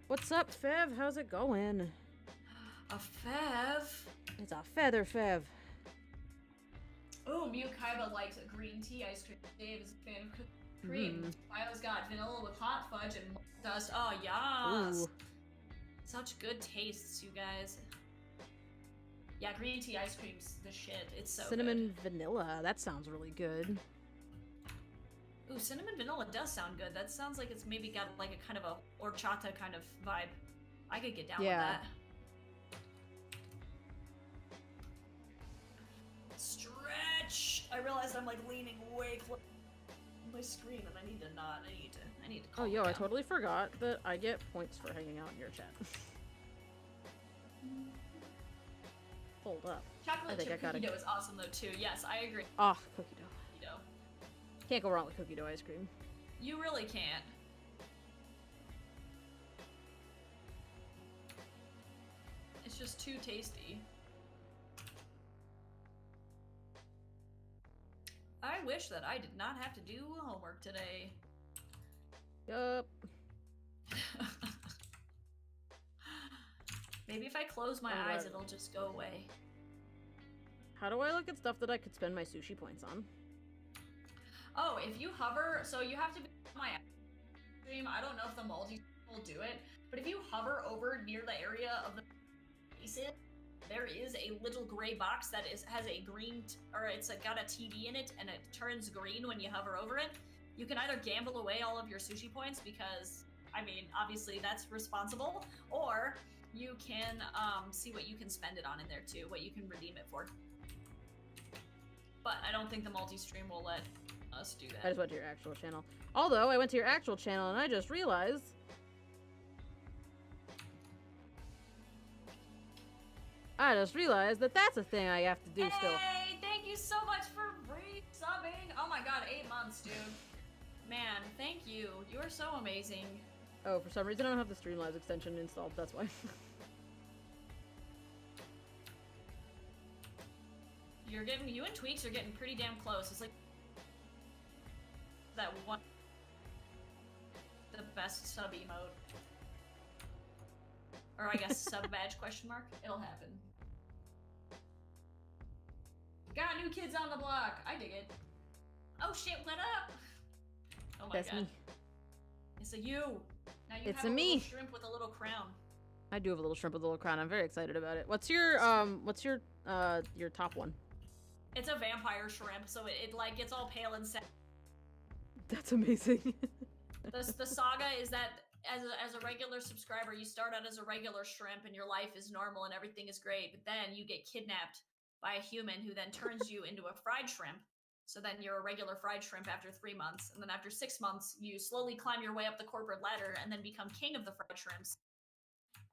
What's up, Fev? How's it going? A Fev? It's a feather Fev. Oh, Mew Kaiba likes a green tea ice cream. Dave is a fan of cookies and cream. Bio's got vanilla with hot fudge and dust. Oh, yes. Ooh. Such good tastes, you guys. Yeah, green tea ice cream's the shit. It's so cinnamon good. Vanilla. That sounds really good. Ooh, cinnamon vanilla does sound good. That sounds like it's maybe got like a kind of a horchata kind of vibe. I could get down with that. Stretch! I realized I'm like leaning way close to my screen and I need to not. I need to calm down. I totally forgot that I get points for hanging out in your chat. Hold up. Chocolate chip cookie dough is awesome though too. Yes, I agree. Oh, cookie dough. Can't go wrong with cookie dough ice cream. You really can't. It's just too tasty. I wish that I did not have to do homework today. Yup. Maybe if I close my eyes, it'll just go away. How do I look at stuff that I could spend my sushi points on? Oh, if you hover, so you have to be on my stream. I don't know if the multi will do it, but if you hover over near the area of the pieces, there is a little gray box that has a green, or it's got a TV in it, and it turns green when you hover over it. You can either gamble away all of your sushi points because, I mean, obviously that's responsible, or you can see what you can spend it on in there too, what you can redeem it for. But I don't think the multi-stream will let us do that. I just went to your actual channel. Although, I went to your actual channel and I just realized... that that's a thing I have to do still. Hey, thank you so much for re-subbing. Oh my god, 8 months, dude. Man, thank you. You are so amazing. Oh, for some reason I don't have the Streamlabs extension installed, that's why. You and Tweaks are getting pretty damn close. It's like that one, the best sub emote. Or I guess sub badge question mark. It'll happen. Got new kids on the block. I dig it. Oh shit, what up? Oh my That's god. me. It's a you. Now you It's have a me. little shrimp with a little crown. I do have a little shrimp with a little crown. I'm very excited about it. What's your top one? It's a vampire shrimp, so it like gets all pale and sad. That's amazing. The saga is that as a regular subscriber, you start out as a regular shrimp and your life is normal and everything is great, but then you get kidnapped by a human who then turns you into a fried shrimp. So then you're a regular fried shrimp after 3 months, and then after 6 months, you slowly climb your way up the corporate ladder and then become king of the fried shrimps.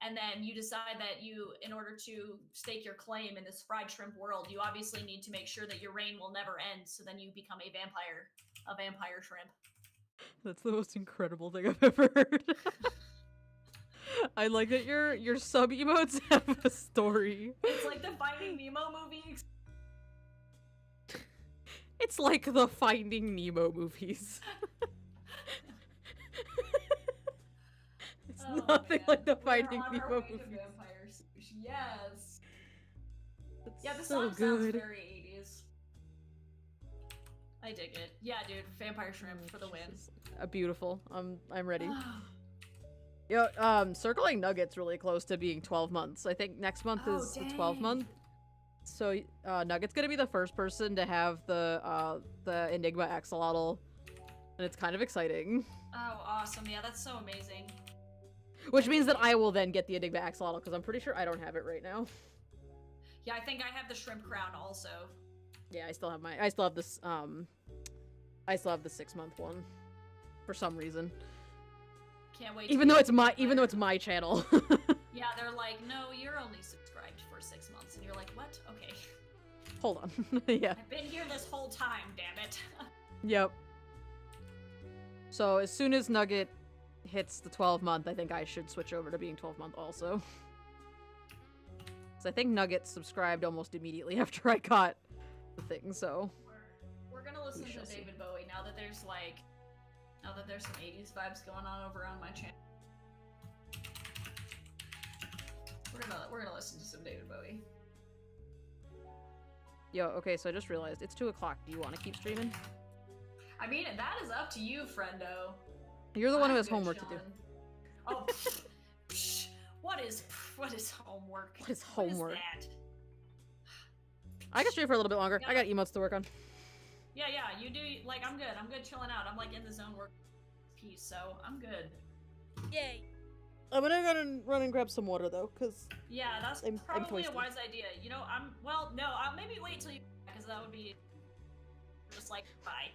And then you decide that in order to stake your claim in this fried shrimp world, you obviously need to make sure that your reign will never end. So then you become a vampire shrimp. That's the most incredible thing I've ever heard. I like that your sub emotes have a story. It's like the Finding Nemo movie. It's like the Finding Nemo movies. It's nothing like the Finding Nemo movies. Yes. It's Yeah, the so song good. sounds very 80s. I dig it. Yeah, dude, vampire shrimp for the win. Beautiful. I'm ready. Yo, circling Nugget's really close to being 12 months. I think next month is the 12 month. So Nugget's gonna be the first person to have the Enigma axolotl, and it's kind of exciting. Oh, awesome! Yeah, that's so amazing. Which means that I will then get the Enigma axolotl because I'm pretty sure I don't have it right now. Yeah, I think I have the shrimp crown also. Yeah, I still have this 6-month one, for some reason. Can't wait. Even though it's my channel. Yeah, they're like, no, you're only subscribed for 6 months, and you're like, what? Okay. Hold on. Yeah. I've been here this whole time, damn it. Yep. So as soon as Nugget hits the 12-month, I think I should switch over to being 12-month also. So I think Nugget subscribed almost immediately after I got the thing, so. We're gonna listen to David Bowie now that there's some 80s vibes going on over on my channel. We're gonna listen to some David Bowie. Yo, okay, so I just realized it's 2 o'clock. Do you want to keep streaming? I mean, that is up to you, friendo. You're the one who has homework to do. Oh, psh, what is homework? What is homework? What is that? I can stream for a little bit longer. I got emotes to work on. Yeah, you do. Like, I'm good chilling out. I'm like in the zone work piece, so I'm good. Yay. I'm gonna run and grab some water though, cause yeah, that's I'm probably a toasty. wise idea. You know, I'll maybe wait till you, because that would be just like bye.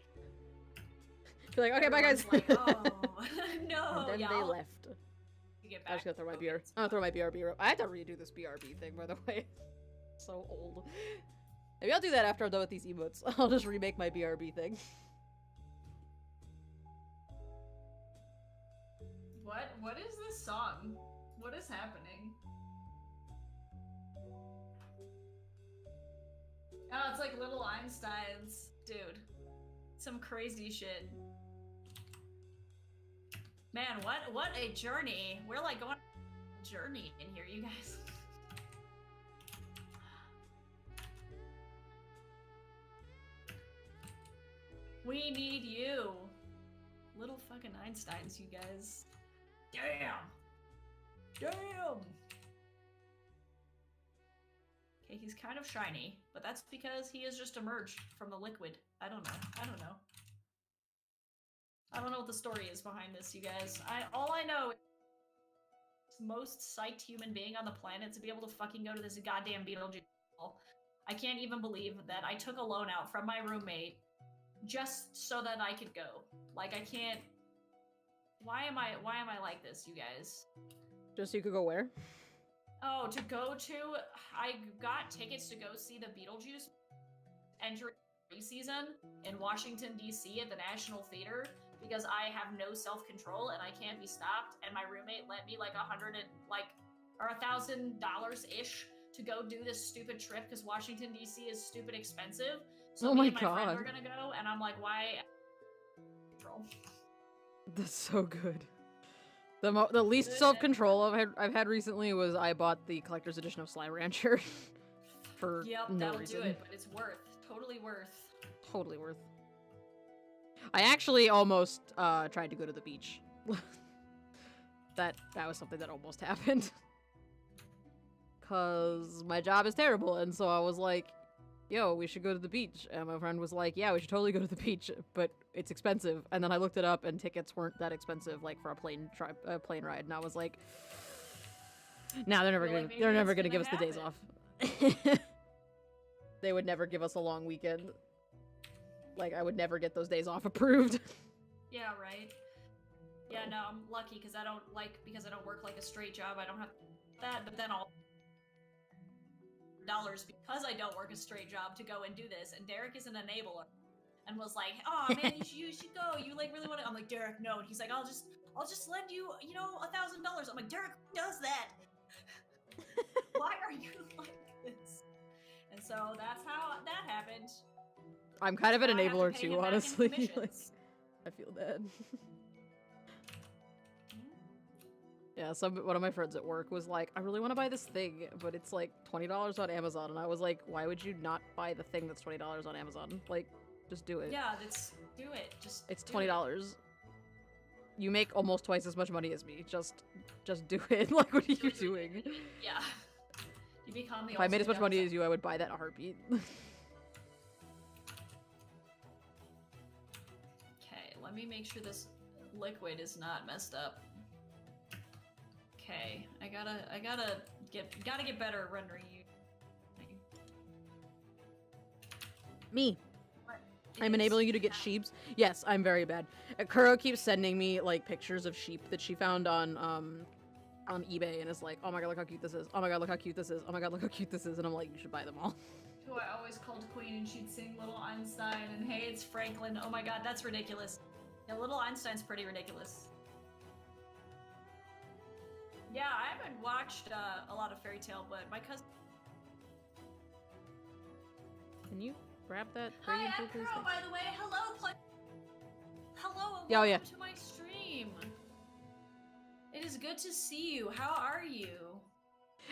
Be like, okay, bye guys. Like, oh no. And then yeah, they I'll left. get I'm back. just gonna throw my BR. I'm gonna throw my BRB. I had to redo this BRB thing, by the way. So old. Maybe I'll do that after I'm done with these emotes. I'll just remake my BRB thing. What is this song? What is happening? Oh, it's like Little Einsteins. Dude. Some crazy shit. Man, what a journey. We're like going on a journey in here, you guys. We need you. Little fucking Einsteins, you guys. Damn. Damn. Okay, he's kind of shiny, but that's because he has just emerged from the liquid. I don't know. I don't know. I don't know what the story is behind this, you guys. All I know is most psyched human being on the planet to be able to fucking go to this goddamn Beetlejuice ball. I can't even believe that I took a loan out from my roommate just so that I could go. Like, I can't. Why am I like this, you guys? Just so you could go where? Oh, to go to. I got tickets to go see the Beetlejuice entry season in Washington D.C. at the National Theater because I have no self-control and I can't be stopped. And my roommate lent me like $1,000 ish to go do this stupid trip because Washington D.C. is stupid expensive. So oh me my and my god, friend were gonna go, and I'm like, why? That's so good. The least self-control I've had recently was I bought the collector's edition of Slime Rancher for no that'll reason. do it, but it's worth. Totally worth. Totally worth. I actually almost tried to go to the beach. that was something that almost happened. Cause my job is terrible, and so I was like, yo, we should go to the beach. And my friend was like, yeah, we should totally go to the beach, but it's expensive. And then I looked it up, and tickets weren't that expensive, like for a plane ride. And I was like, nah, they're never gonna give us the days off. They would never give us a long weekend. Like, I would never get those days off approved. Yeah, right. Yeah, no, I'm lucky because I don't work like a straight job. I don't have that, but then I'll dollars because I don't work a straight job to go and do this. And Derek is an enabler and was like, oh man, you should go. You like really want to. I'm like, Derek, no. And he's like, I'll just lend you, $1,000. I'm like, Derek, who does that? Why are you like this? And so that's how that happened. I'm kind of an enabler too, honestly. Like, I feel bad. Yeah, one of my friends at work was like, I really want to buy this thing, but it's like $20 on Amazon. And I was like, why would you not buy the thing that's $20 on Amazon? Like, just do it. Yeah, do it. It's $20. You make almost twice as much money as me. Just do it. Like, what are you doing? Yeah. You become the If I made as much money as you, I would buy that in a heartbeat. Okay, let me make sure this liquid is not messed up. Okay, I gotta get better at rendering you. Me. I'm enabling you to get sheeps. Yes, I'm very bad. Kuro keeps sending me like pictures of sheep that she found on eBay, and it's like, oh my god, look how cute this is. Oh my god, look how cute this is. Oh my god, look how cute this is. And I'm like, you should buy them all. Who I always called Queen, and she'd sing Little Einstein, and hey, it's Franklin. Oh my god, that's ridiculous. Yeah, Little Einstein's pretty ridiculous. Yeah, I haven't watched a lot of Fairy Tale, but my cousin. Can you grab that? Hi, I'm Kuro, by the way. Hello, hello, and yeah, welcome to my stream. It is good to see you. How are you?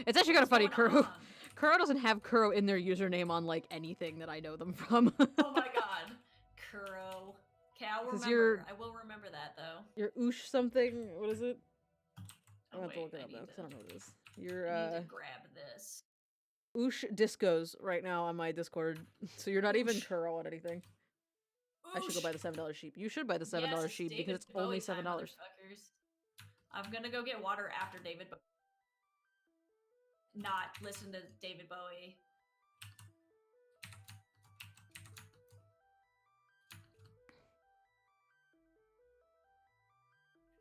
It's actually kind of funny, Kuro doesn't have Kuro in their username on like anything that I know them from. Oh my god, Kuro. Okay, I will remember that though. Your Oosh something. What is it? Oh, I'm gonna have to look it up now because I don't know what it is. Your I need to grab this. Oosh discos right now on my Discord, so you're not even Kuro on anything. Oosh. I should go buy the $7 sheep. You should buy the $7 sheep because it's only $7. I'm gonna go get water after David. Not listen to David Bowie.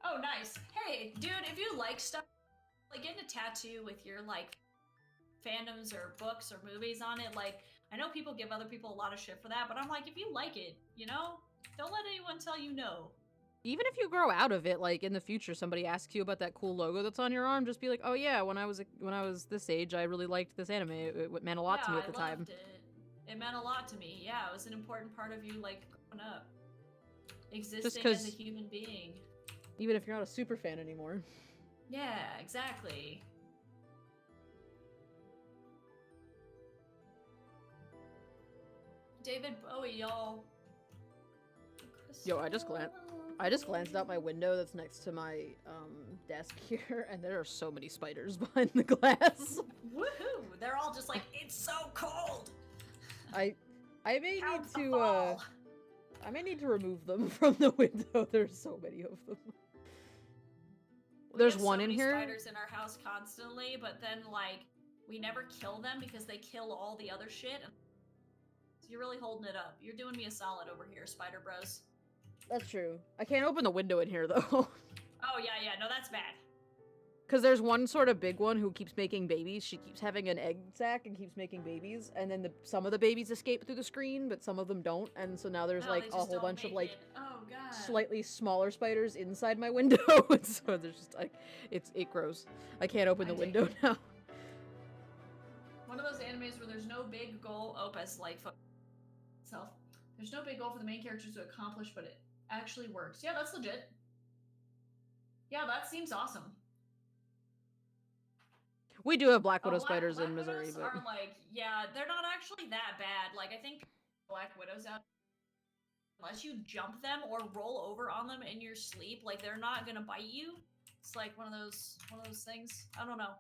Oh, nice. Hey, dude, if you like stuff, like getting a tattoo with your like fandoms or books or movies on it, like I know people give other people a lot of shit for that, but I'm like, if you like it, don't let anyone tell you no. Even if you grow out of it, like in the future, somebody asks you about that cool logo that's on your arm, just be like, "Oh yeah, when I was this age, I really liked this anime. It meant a lot to me at the time." Loved it. It meant a lot to me. Yeah, it was an important part of you, like growing up, existing as a human being. Even if you're not a super fan anymore. Yeah, exactly. David Bowie, y'all. Yo, I just glanced out my window that's next to my desk here, and there are so many spiders behind the glass. Woohoo! They're all just like, it's so cold. I may need to remove them from the window. There's so many of them. There's one in here. Spiders in our house constantly, but then like we never kill them because they kill all the other shit. So you're really holding it up. You're doing me a solid over here, Spider Bros. That's true. I can't open the window in here though. Oh yeah, no, that's bad. Because there's one sort of big one who keeps making babies. She keeps having an egg sac and keeps making babies, and then some of the babies escape through the screen, but some of them don't, and so now there's like a whole bunch of like slightly smaller spiders inside my window, and so there's just like it grows. I can't open the window now. One of those animes where there's no big goal. Opus like itself. There's no big goal for the main characters to accomplish, but it actually works. Yeah, that's legit. Yeah, that seems awesome. We do have Black Widow spiders in Missouri, but are like, yeah, they're not actually that bad. Like I think Black Widows out, unless you jump them or roll over on them in your sleep, like they're not gonna bite you. It's like one of those things. I don't know.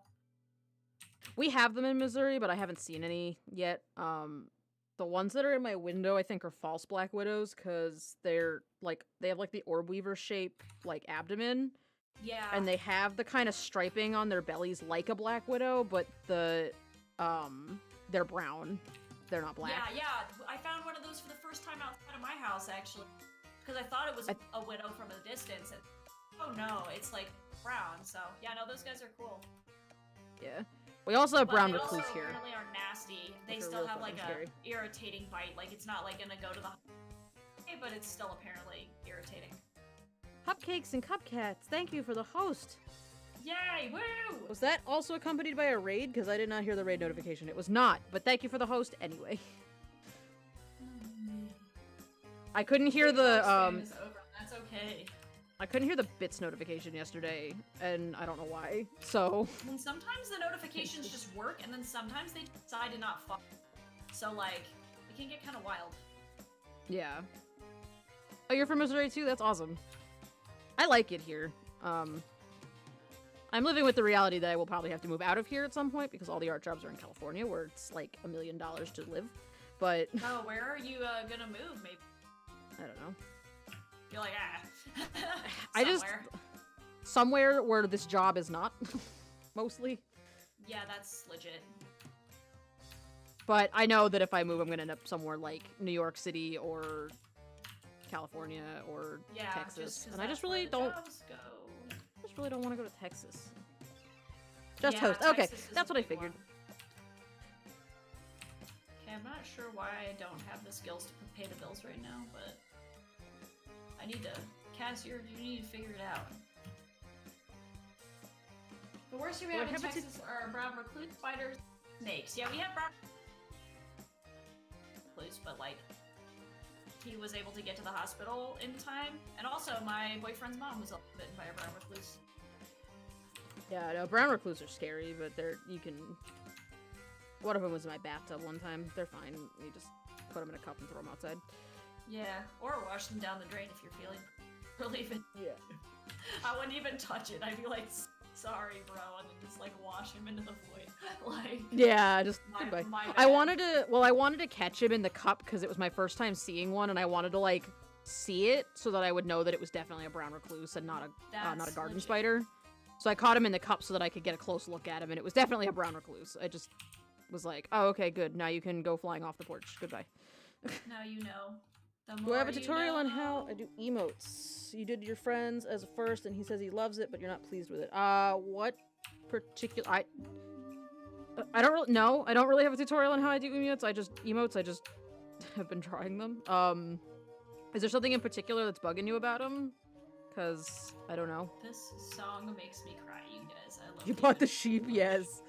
We have them in Missouri, but I haven't seen any yet. The ones that are in my window, I think, are false Black Widows because they're like they have like the orb weaver shape like abdomen. Yeah. And they have the kind of striping on their bellies like a Black Widow, but they're brown. They're not black. Yeah. I found one of those for the first time outside of my house, actually. Because I thought it was a widow from a distance. And, oh no, it's like brown. So, yeah, no, those guys are cool. Yeah. We also have brown recluse here. They also really are nasty. They still have like a irritating bite. Like it's not like gonna go to the but it's still apparently irritating. Cupcakes and Cupcats, thank you for the host. Yay, woo! Was that also accompanied by a raid? Because I did not hear the raid notification. It was not, but thank you for the host anyway. I couldn't hear the That's okay. I couldn't hear the bits notification yesterday, and I don't know why. So. And sometimes the notifications just work, and then sometimes they decide to not fuck. So like, it can get kind of wild. Yeah. Oh, you're from Missouri too? That's awesome. I like it here. I'm living with the reality that I will probably have to move out of here at some point because all the art jobs are in California where it's like $1 million to live. But oh, where are you gonna move? Maybe I don't know. You're like I just somewhere where this job is not mostly. Yeah, that's legit. But I know that if I move, I'm gonna end up somewhere like New York City or California or Texas, and I just really don't. Want to go to Texas. Just host. Okay, that's what I figured. Okay, I'm not sure why I don't have the skills to pay the bills right now, but I need to. Cass, you need to figure it out. The worst thing we have in Texas are brown recluse spiders, snakes. Yeah, we have brown recluse, but like. He was able to get to the hospital in time, and also my boyfriend's mom was bitten by a brown recluse. Yeah, no, brown recluse are scary, but you can. One of them was in my bathtub one time. They're fine. You just put them in a cup and throw them outside. Yeah, or wash them down the drain if you're feeling relieved. Yeah. I wouldn't even touch it. I'd be like, sorry, bro, and then just like wash him into the void. Like. Yeah, just goodbye. I wanted to catch him in the cup because it was my first time seeing one, and I wanted to like see it so that I would know that it was definitely a brown recluse and not a garden spider. So I caught him in the cup so that I could get a close look at him, and it was definitely a brown recluse. I just was like, oh, okay, good. Now you can go flying off the porch. Goodbye. Now you know. Do I have a tutorial on how I do emotes? You did your friends as a first, and he says he loves it, but you're not pleased with it. What particular... I don't really... No, I don't really have a tutorial on how I do emotes. I just have been drawing them. Is there something in particular that's bugging you about them? Because, I don't know. This song makes me cry, you guys. I love You it. bought the sheep, yes.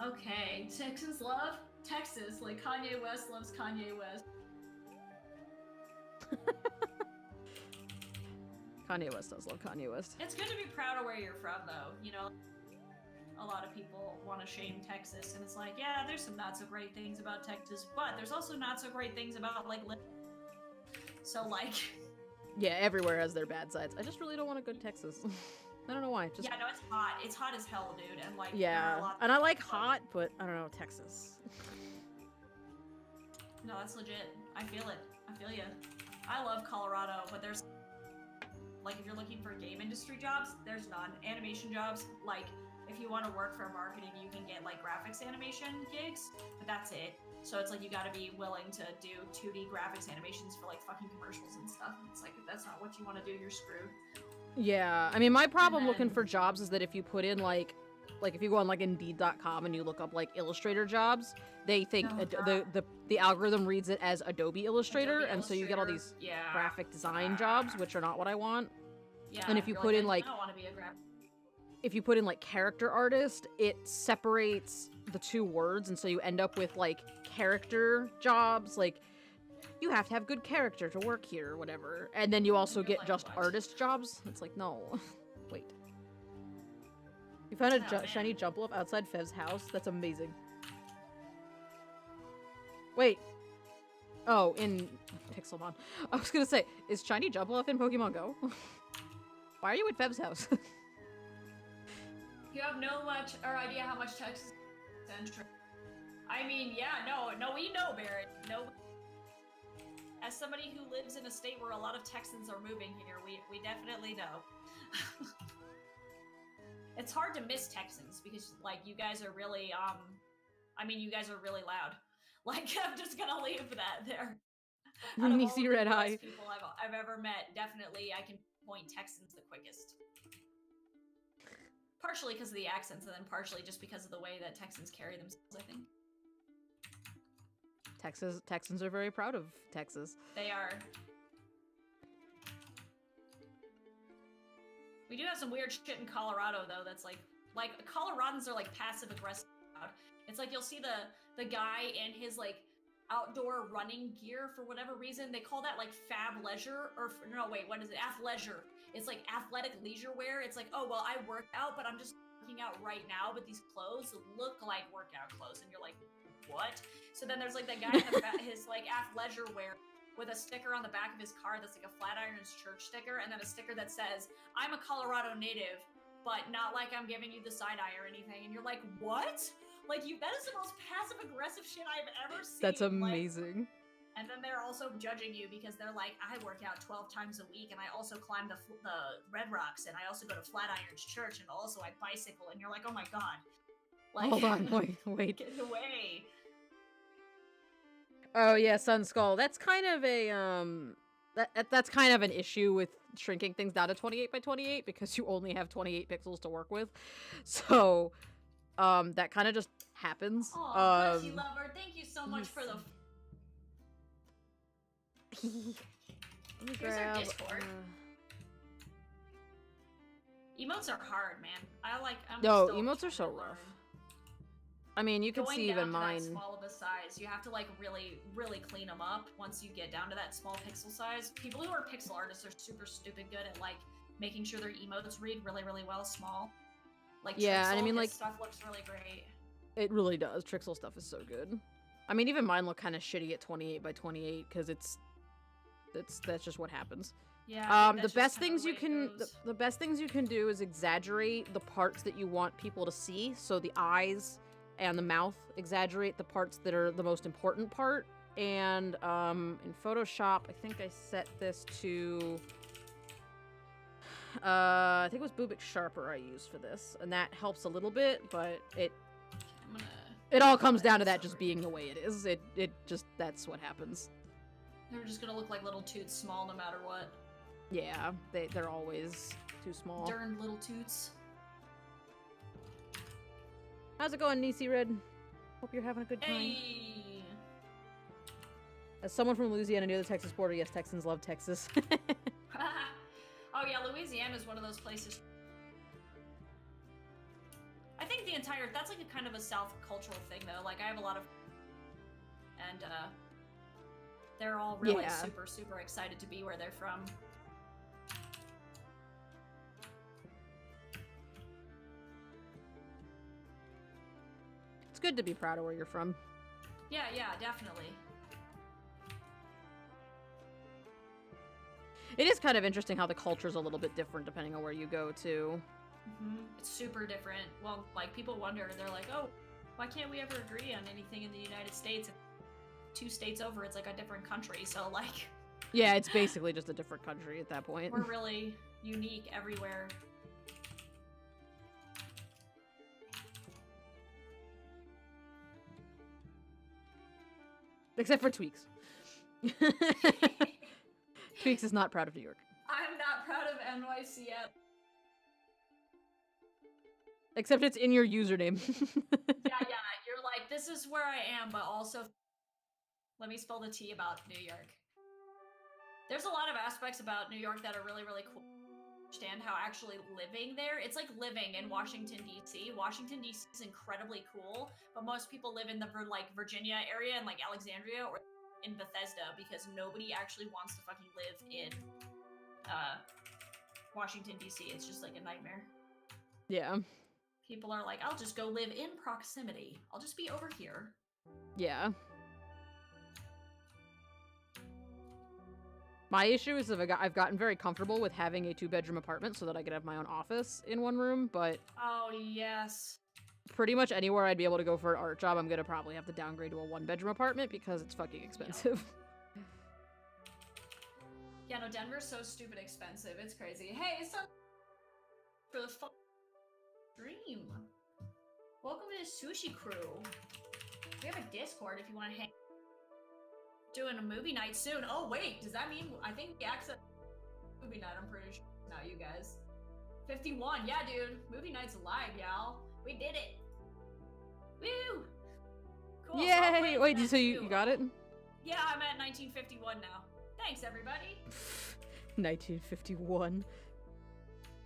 Okay, Texans love Texas, like Kanye West loves Kanye West. Kanye West does love Kanye West. It's good to be proud of where you're from, though. You know, a lot of people want to shame Texas, and it's like, yeah, there's some not so great things about Texas, but there's also not so great things about, like, so, like... Yeah, everywhere has their bad sides. I just really don't want to go to Texas. I don't know why. Just... Yeah, no, it's hot. It's hot as hell, dude, and, like, yeah, and I like hot, but I don't know, Texas. No, that's legit. I feel it. I feel you. I love Colorado, but there's... Like, if you're looking for game industry jobs, there's none. Animation jobs, like, if you want to work for marketing, you can get, like, graphics animation gigs, but that's it. So it's like, you gotta be willing to do 2D graphics animations for, like, fucking commercials and stuff. And it's like, if that's not what you want to do, you're screwed. Yeah, I mean, my problem looking for jobs is that if you put in, like if you go on, like, Indeed.com and you look up, like, Illustrator jobs, they think the algorithm reads it as Adobe Illustrator, and so you get all these graphic design jobs, which are not what I want. Yeah, and if you put in, like... I don't want to be a graphic. If you put in, like, character artist, it separates the two words, and so you end up with, like, character jobs, like, you have to have good character to work here, or whatever. And then you also get like, just what? artist jobs. It's like, no. Wait. You found a shiny Jumpluff outside Fev's house? That's amazing. Wait. Oh, in Pixelmon. I was gonna say, is shiny Jumpluff in Pokemon Go? Why are you at Fev's house? You have no idea how much Texas is centric. I mean, yeah, no, we know, Barrett. No. As somebody who lives in a state where a lot of Texans are moving here, we definitely know. It's hard to miss Texans because, like, you guys are really, I mean, you guys are really loud. Like, I'm just gonna leave that there. Nisi Red Eye. People I've ever met, definitely I can point Texans the quickest. Partially because of the accents, and then partially just because of the way that Texans carry themselves, I think. Texans are very proud of Texas. They are. We do have some weird shit in Colorado, though, that's like Coloradans are, like, passive-aggressive. It's like, you'll see the guy in his, like, outdoor running gear for whatever reason. They call that, like, fab leisure, or, no, wait, what is it? Athleisure. It's, like, athletic leisure wear. It's like, oh, well, I work out, but I'm just working out right now, but these clothes look like workout clothes, and you're like, what? So then there's, like, that guy in his, like, athleisure wear with a sticker on the back of his car that's like a Flatirons Church sticker, and then a sticker that says, I'm a Colorado native, but not like I'm giving you the side eye or anything. And you're like, what? Like, that is the most passive-aggressive shit I've ever seen. That's amazing. Like, and then they're also judging you because they're like, I work out 12 times a week, and I also climb the Red Rocks, and I also go to Flatirons Church, and also I bicycle. And you're like, oh my god. Like, hold on, wait. Get away. Oh yeah, Sun Skull. That's kind of a that's kind of an issue with shrinking things down to 28 by 28 because you only have 28 pixels to work with. So, that kind of just happens. Oh, bless you, lover. Thank you so much for the. Here's our Discord. Emotes are hard, man. Emotes are so rough. I mean, you can see even mine. That small of a size, you have to, like, really, really clean them up once you get down to that small pixel size. People who are pixel artists are super stupid good at, like, making sure their emotes read really, really well small. Like, yeah, Trixel, and I mean, like, stuff looks really great. It really does. Trixel stuff is so good. I mean, even mine look kind of shitty at 28 by 28 because that's just what happens. Yeah. The best things you can the best things you can do is exaggerate the parts that you want people to see. So the eyes and the mouth, exaggerate the parts that are the most important part. And in Photoshop, I think I set this to I think it was Bubik Sharper I used for this, and that helps a little bit, but it all comes down to that just being the way it is. It just, that's what happens. They're just gonna look like little toots, small no matter what. Yeah, they're always too small. Darn little toots. How's it going, Nisi Red? Hope you're having a good time. Hey! As someone from Louisiana near the Texas border, yes, Texans love Texas. Oh Oh yeah, Louisiana is one of those places. I think that's like a kind of a South cultural thing though. Like I have a lot of, and they're all really super, super excited to be where they're from. It's good to be proud of where you're from. Yeah, definitely. It is kind of interesting how the culture's a little bit different depending on where you go to. It's super different. Well, like people wonder, they're like, oh, why can't we ever agree on anything in the United States? 2 states over, it's like a different country. So like, yeah, it's basically just a different country at that point. We're really unique everywhere. Except for Tweaks. Tweaks is not proud of New York. I'm not proud of NYCF. Except it's in your username. yeah. You're like, this is where I am, but also, let me spill the tea about New York. There's a lot of aspects about New York that are really, really cool. Understand how actually living there, it's like living in Washington, D.C. Washington, D.C. is incredibly cool, but most people live in the like Virginia area and like Alexandria or in Bethesda because nobody actually wants to fucking live in Washington, D.C. It's just like a nightmare. Yeah. People are like, I'll just go live in proximity. I'll just be over here. Yeah. My issue is I've gotten very comfortable with having a 2-bedroom apartment so that I could have my own office in one room, but... Oh, yes. Pretty much anywhere I'd be able to go for an art job, I'm gonna probably have to downgrade to a 1-bedroom apartment because it's fucking expensive. Yeah, no, Denver's so stupid expensive. It's crazy. Hey, so... For the stream. Welcome to the Sushi Crew. We have a Discord if you want to hang. Doing a movie night soon. Oh wait, does that mean I think the access movie night? I'm pretty sure not you guys. 51, yeah, dude. Movie night's alive, y'all. We did it. Woo! Cool. Yay! Wait, so you got it? Yeah, I'm at 1951 now. Thanks, everybody. 1951.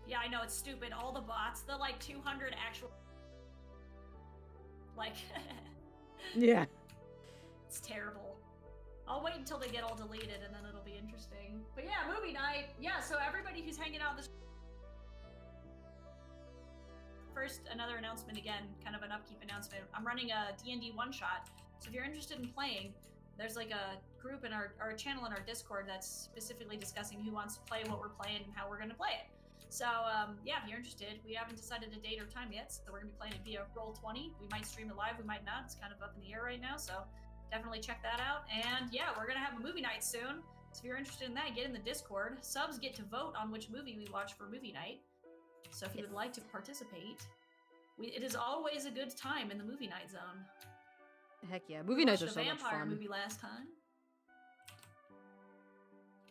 Yeah, I know, it's stupid. All the bots, the like 200 actual... Like... Yeah. It's terrible. I'll wait until they get all deleted and then it'll be interesting. But yeah, movie night. Yeah, so everybody who's hanging out this... First, another announcement again, kind of an upkeep announcement. I'm running a D&D one-shot, so if you're interested in playing, there's like a group in our channel in our Discord that's specifically discussing who wants to play, what we're playing, and how we're going to play it. So, yeah, if you're interested, we haven't decided a date or time yet, so we're going to be playing it via Roll20. We might stream it live, we might not. It's kind of up in the air right now, so definitely check that out. And yeah, we're going to have a movie night soon, so if you're interested in that, get in the Discord. Subs get to vote on which movie we watch for movie night. So if you would like to participate, it is always a good time in the movie night zone. Heck yeah, movie nights are so much fun. Vampire movie last time.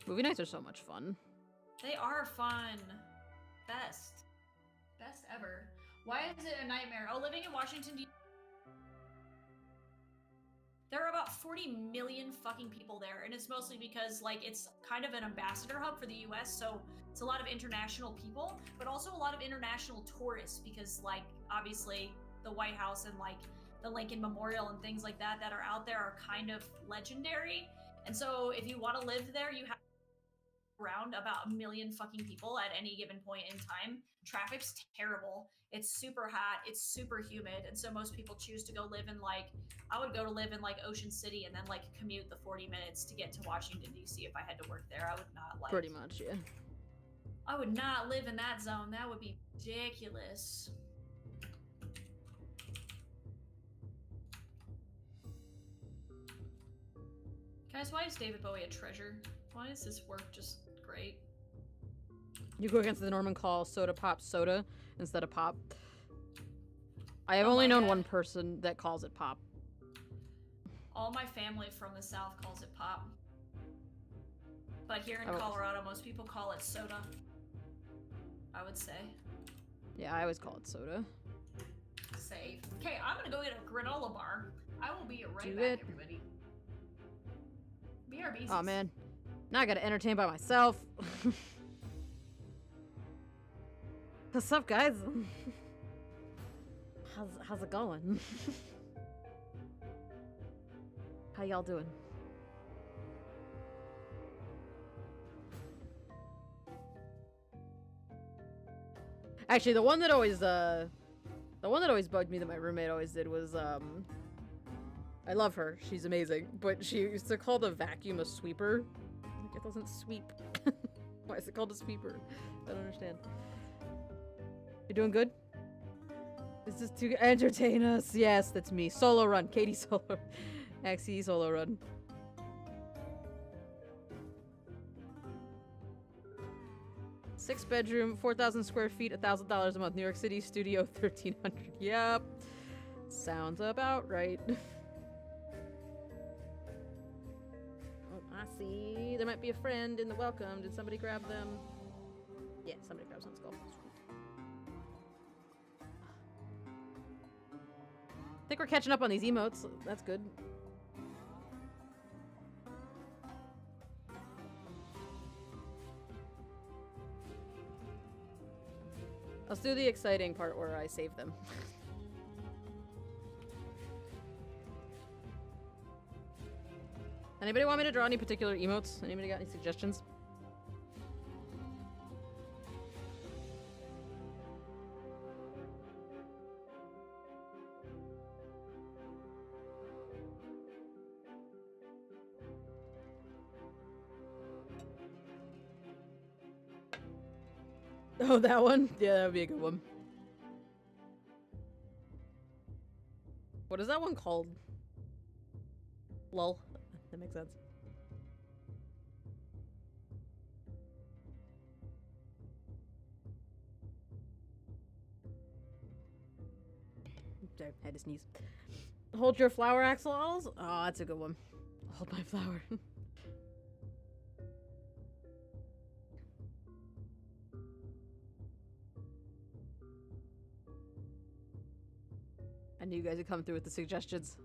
Movie nights are so much fun. They are fun. Best ever. Why is it a nightmare? Oh, living in Washington, D.C. There are about 40 million fucking people there, and it's mostly because, like, it's kind of an ambassador hub for the U.S., so it's a lot of international people, but also a lot of international tourists, because, like, obviously, the White House and, like, the Lincoln Memorial and things like that are out there are kind of legendary, and so if you want to live there, you have around about 1 million fucking people at any given point in time. Traffic's terrible. It's super hot. It's super humid. And so most people choose to go live in like, I would go to live in like Ocean City and then like commute the 40 minutes to get to Washington, D.C. if I had to work there. I would not like. Pretty much, yeah. I would not live in that zone. That would be ridiculous. Guys, why is David Bowie a treasure? Why is this work just great? You go against the Norman call soda pop soda instead of pop. I have only known one person that calls it pop. All my family from the South calls it pop. But here in Colorado, most people call it soda. I would say. Yeah, I always call it soda. Safe. Okay, I'm gonna go get a granola bar. I will be right back, everybody. BRB's. Oh man. Now I gotta entertain by myself. What's up, guys? How's it going? How y'all doing? Actually, the one that always bugged me that my roommate always did was I love her. She's amazing, but she used to call the vacuum a sweeper. Like, it doesn't sweep. Why is it called a sweeper? I don't understand. You doing good? Is this to entertain us? Yes, that's me. Solo run. Katie solo. Axie solo run. Six bedroom, 4,000 square feet, $1,000 a month. New York City studio, 1,300. Yep. Sounds about right. Oh, I see. There might be a friend in the welcome. Did somebody grab them? Yeah, somebody grabs on skull. I think we're catching up on these emotes. That's good. Let's do the exciting part where I save them. Anybody want me to draw any particular emotes? Anybody got any suggestions? Oh, that one? Yeah, that would be a good one. What is that one called? Lol. That makes sense. Sorry, I had to sneeze. Hold your flower axolotls? Oh, that's a good one. Hold my flower. I knew you guys would come through with the suggestions.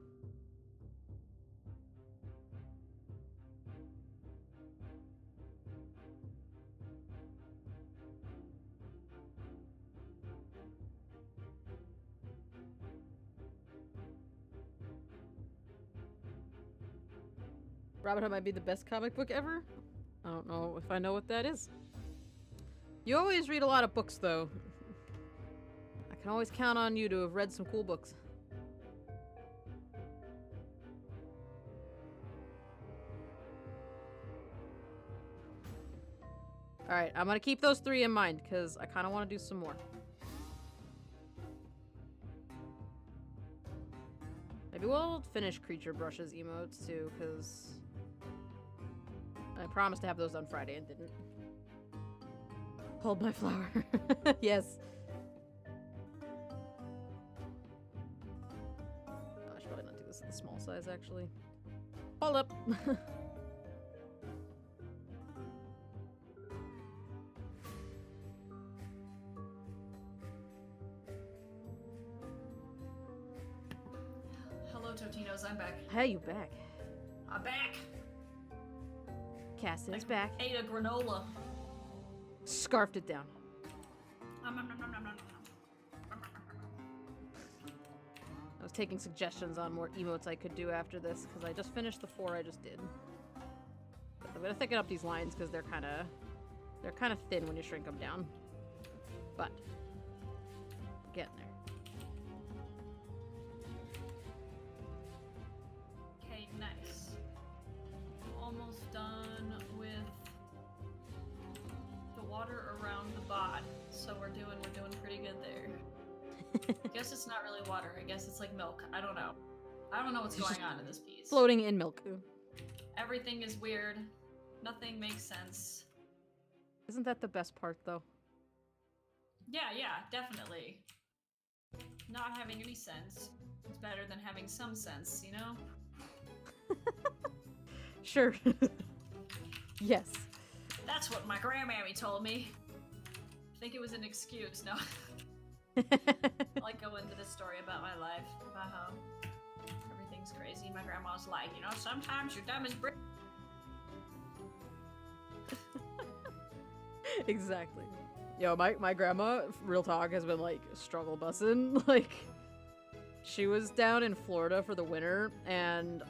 Robin Hood might be the best comic book ever? I don't know if I know what that is. You always read a lot of books, though. I can always count on you to have read some cool books. Alright, I'm gonna keep those three in mind, because I kind of want to do some more. Maybe we'll finish Creature Brushes emotes, too, because I promised to have those on Friday and didn't. Hold my flower. Yes. Oh, I should probably not do this in the small size, actually. Hold up. Hello, Totinos. I'm back. Hey, you back. I'm back. Cass is back. Ate a granola. Scarfed it down. I was taking suggestions on more emotes I could do after this, because I just finished the 4 I just did. But I'm gonna thicken up these lines because they're kind of thin when you shrink them down. But getting there. Okay, nice. Almost done with the water around the bod, so we're doing pretty good there. I guess it's not really water. I guess it's like milk. I don't know. I don't know what's going on in this piece. Floating in milk. Everything is weird. Nothing makes sense. Isn't that the best part, though? Yeah, definitely. Not having any sense is better than having some sense, you know? Sure. Yes. That's what my grandmammy told me. I think it was an excuse, no. I like go into this story about my life, about how everything's crazy. My grandma's like, you know, sometimes you're dumb as brick. Exactly. Yo, my grandma, real talk, has been like struggle bussing. Like, she was down in Florida for the winter, and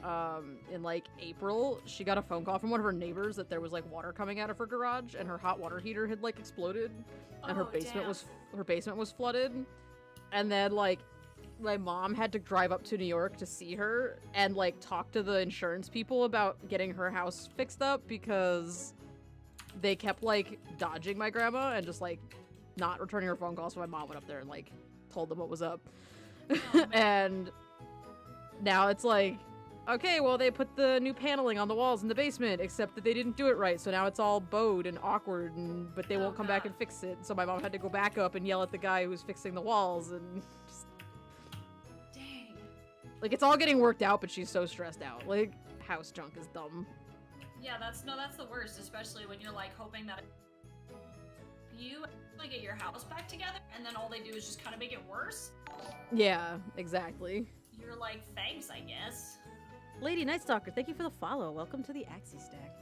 in like April, she got a phone call from one of her neighbors that there was like water coming out of her garage, and her hot water heater had like exploded, and her basement was flooded, and then like my mom had to drive up to New York to see her and like talk to the insurance people about getting her house fixed up because they kept like dodging my grandma and just like not returning her phone calls. So my mom went up there and like told them what was up. Oh, And now it's like, okay, well, they put the new paneling on the walls in the basement, except that they didn't do it right, so now it's all bowed and awkward, but they won't come back and fix it. So my mom had to go back up and yell at the guy who was fixing the walls, and just... Dang. Like, it's all getting worked out, but she's so stressed out. Like, house junk is dumb. Yeah, that's the worst, especially when you're like hoping that you actually get your house back together, and then all they do is just kind of make it worse. Yeah, exactly. You're like, thanks, I guess. Lady Nightstalker, thank you for the follow. Welcome to the Axie Stack.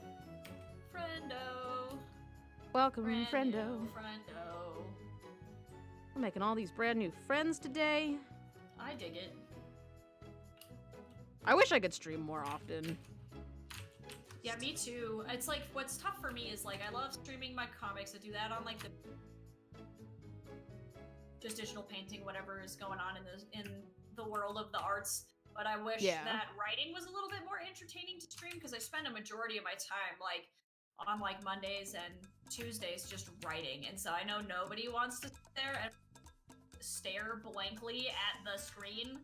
Friendo. Welcome, friendo. Friendo. We're making all these brand new friends today. I dig it. I wish I could stream more often. Yeah, me too. It's like, what's tough for me is like, I love streaming my comics. I do that on like the just digital painting, whatever is going on in the world of the arts. But I wish that writing was a little bit more entertaining to stream, because I spend a majority of my time like on like Mondays and Tuesdays just writing, and so I know nobody wants to sit there and stare blankly at the screen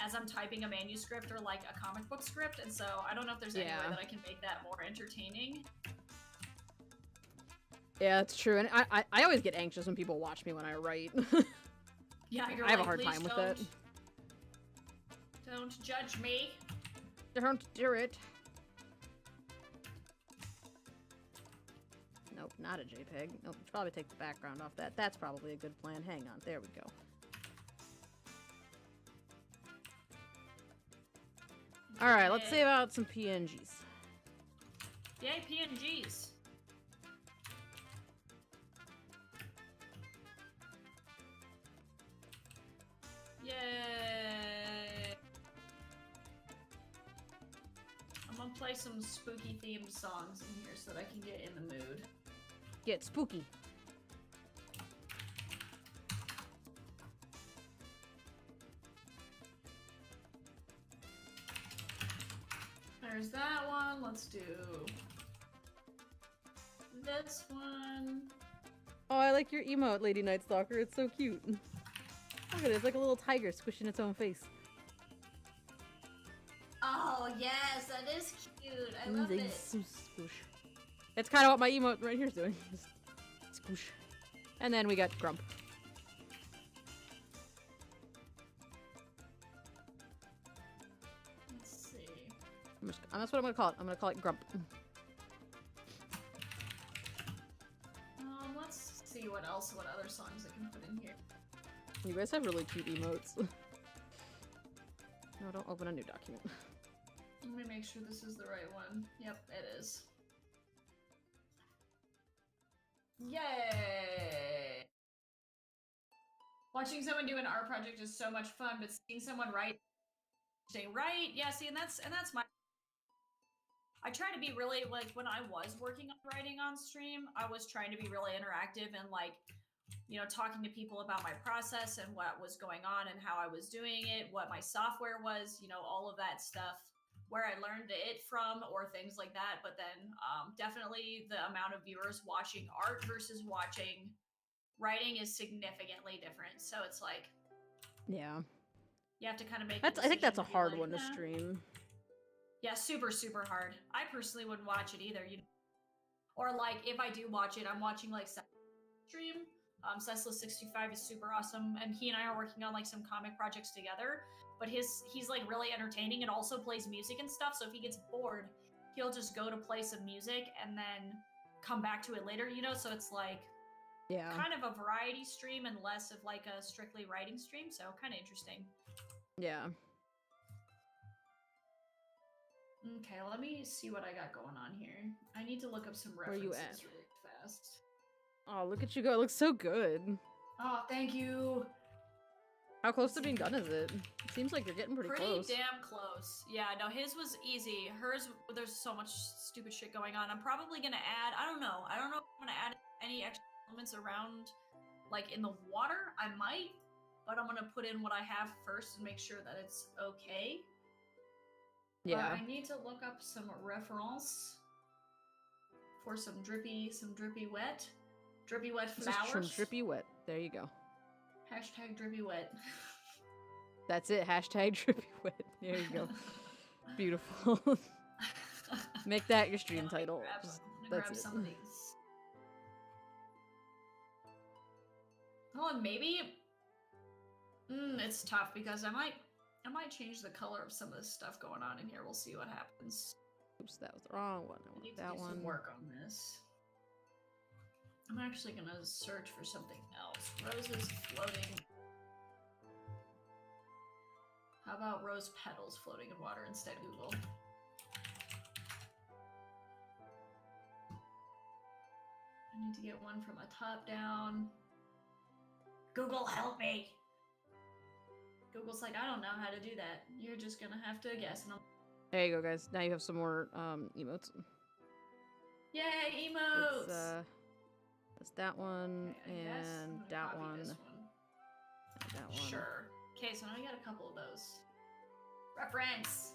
as I'm typing a manuscript or like a comic book script, and so I don't know if there's any way that I can make that more entertaining. Yeah, that's true, and I always get anxious when people watch me when I write. Yeah, I have a hard time with it. Don't judge me. Don't do it. Nope, not a JPEG. Nope, probably take the background off that. That's probably a good plan. Hang on, there we go. Alright, let's save out some PNGs. Yay, PNGs. Yay! I'm gonna play some spooky themed songs in here so that I can get in the mood. Get spooky. There's that one. Let's do this one. Oh, I like your emote, Lady Nightstalker. It's so cute. Look at it. It's like a little tiger squishing its own face. Oh, yes. That is cute. I love it. Squish. It's kind of what my emote right here is doing. Just squish. And then we got Grump. Let's see. That's what I'm gonna call it. I'm gonna call it Grump. Let's see what other songs I can put in here. You guys have really cute emotes. No, don't open a new document. Let me make sure this is the right one. Yep, it is. Yay! Watching someone do an art project is so much fun, but seeing someone write, say right, yeah. See, and that's my. I try to be really like when I was working on writing on stream, I was trying to be really interactive and like, you know, talking to people about my process and what was going on and how I was doing it, what my software was, you know, all of that stuff, where I learned it from or things like that. But then definitely the amount of viewers watching art versus watching writing is significantly different. So it's like, yeah, you have to kind of make. I think that's a hard one to stream. Yeah, super, super hard. I personally wouldn't watch it either. You know? Or like if I do watch it, I'm watching like stream. Casdwelis65 is super awesome, and he and I are working on like some comic projects together. But he's like really entertaining and also plays music and stuff. So if he gets bored, he'll just go to play some music and then come back to it later. You know, so it's like kind of a variety stream and less of like a strictly writing stream. So kind of interesting. Yeah. Okay, let me see what I got going on here. I need to look up some references really fast. Oh, look at you go. It looks so good. Oh, thank you. How close to being done is it? It seems like you're getting pretty close. Damn close. Yeah, no, his was easy. Hers, there's so much stupid shit going on. I'm probably gonna add, I don't know if I'm gonna add any extra elements around, like in the water. I might, but I'm gonna put in what I have first and make sure that it's okay. Yeah. But I need to look up some reference for some drippy wet. Drippy wet flowers. From drippy wet. There you go. Hashtag drippy wet. That's it. Hashtag drippy wet. There you go. Beautiful. Make that your stream title. Grab some of these. Oh, and maybe it's tough because I might change the color of some of this stuff going on in here. We'll see what happens. Oops, that was the wrong one. I need that to do one. some work on this. I'm actually gonna search for something else. Roses floating. How about rose petals floating in water instead, Google? I need to get one from a top down. Google, help me! Google's like, I don't know how to do that. You're just gonna have to guess. And there you go, guys. Now you have some more emotes. Yay, emotes! That's that one, okay, and that one. And that one. Sure. Okay, so now we got a couple of those. Reference!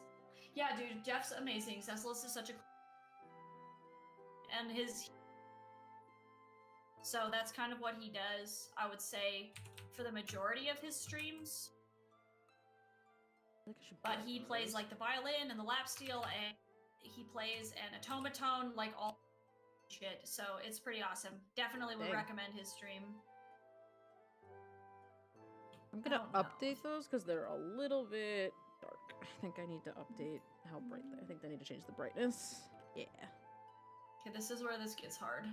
Yeah, dude, Jeff's amazing. Casdwelis is such a... And his... So that's kind of what he does, I would say, for the majority of his streams. But he plays like the violin and the lap steel, and he plays an automaton, like all shit. So it's pretty awesome. Definitely would recommend his stream. I'm gonna update those because they're a little bit dark. I think I need to update how bright I think they need to change the brightness. Yeah. Okay, this is where this gets hard.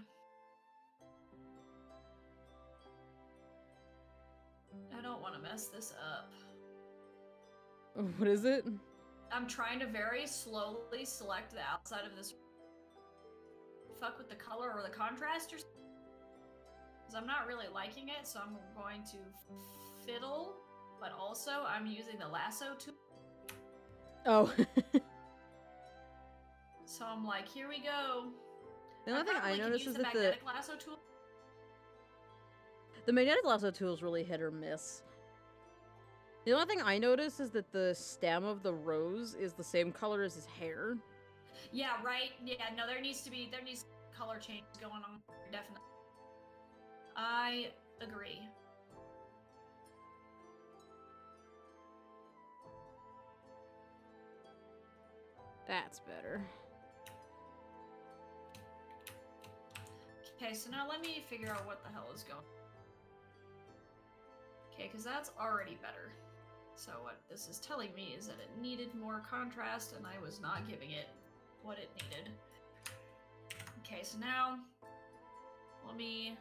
I don't want to mess this up. What is it? I'm trying to very slowly select the outside of this. Fuck with the color or the contrast or something. Because I'm not really liking it, so I'm going to fiddle. But also, I'm using the lasso tool. Oh. So I'm like, here we go. The only thing I noticed is that the magnetic lasso tool. The magnetic lasso tool is really hit or miss. The only thing I noticed is that the stem of the rose is the same color as his hair. Yeah, right. Yeah, no, there needs color change going on. Definitely. I agree. That's better. Okay, so now let me figure out what the hell is going on. Okay, because that's already better. So what this is telling me is that it needed more contrast, and I was not giving it what it needed. Okay, so now let me...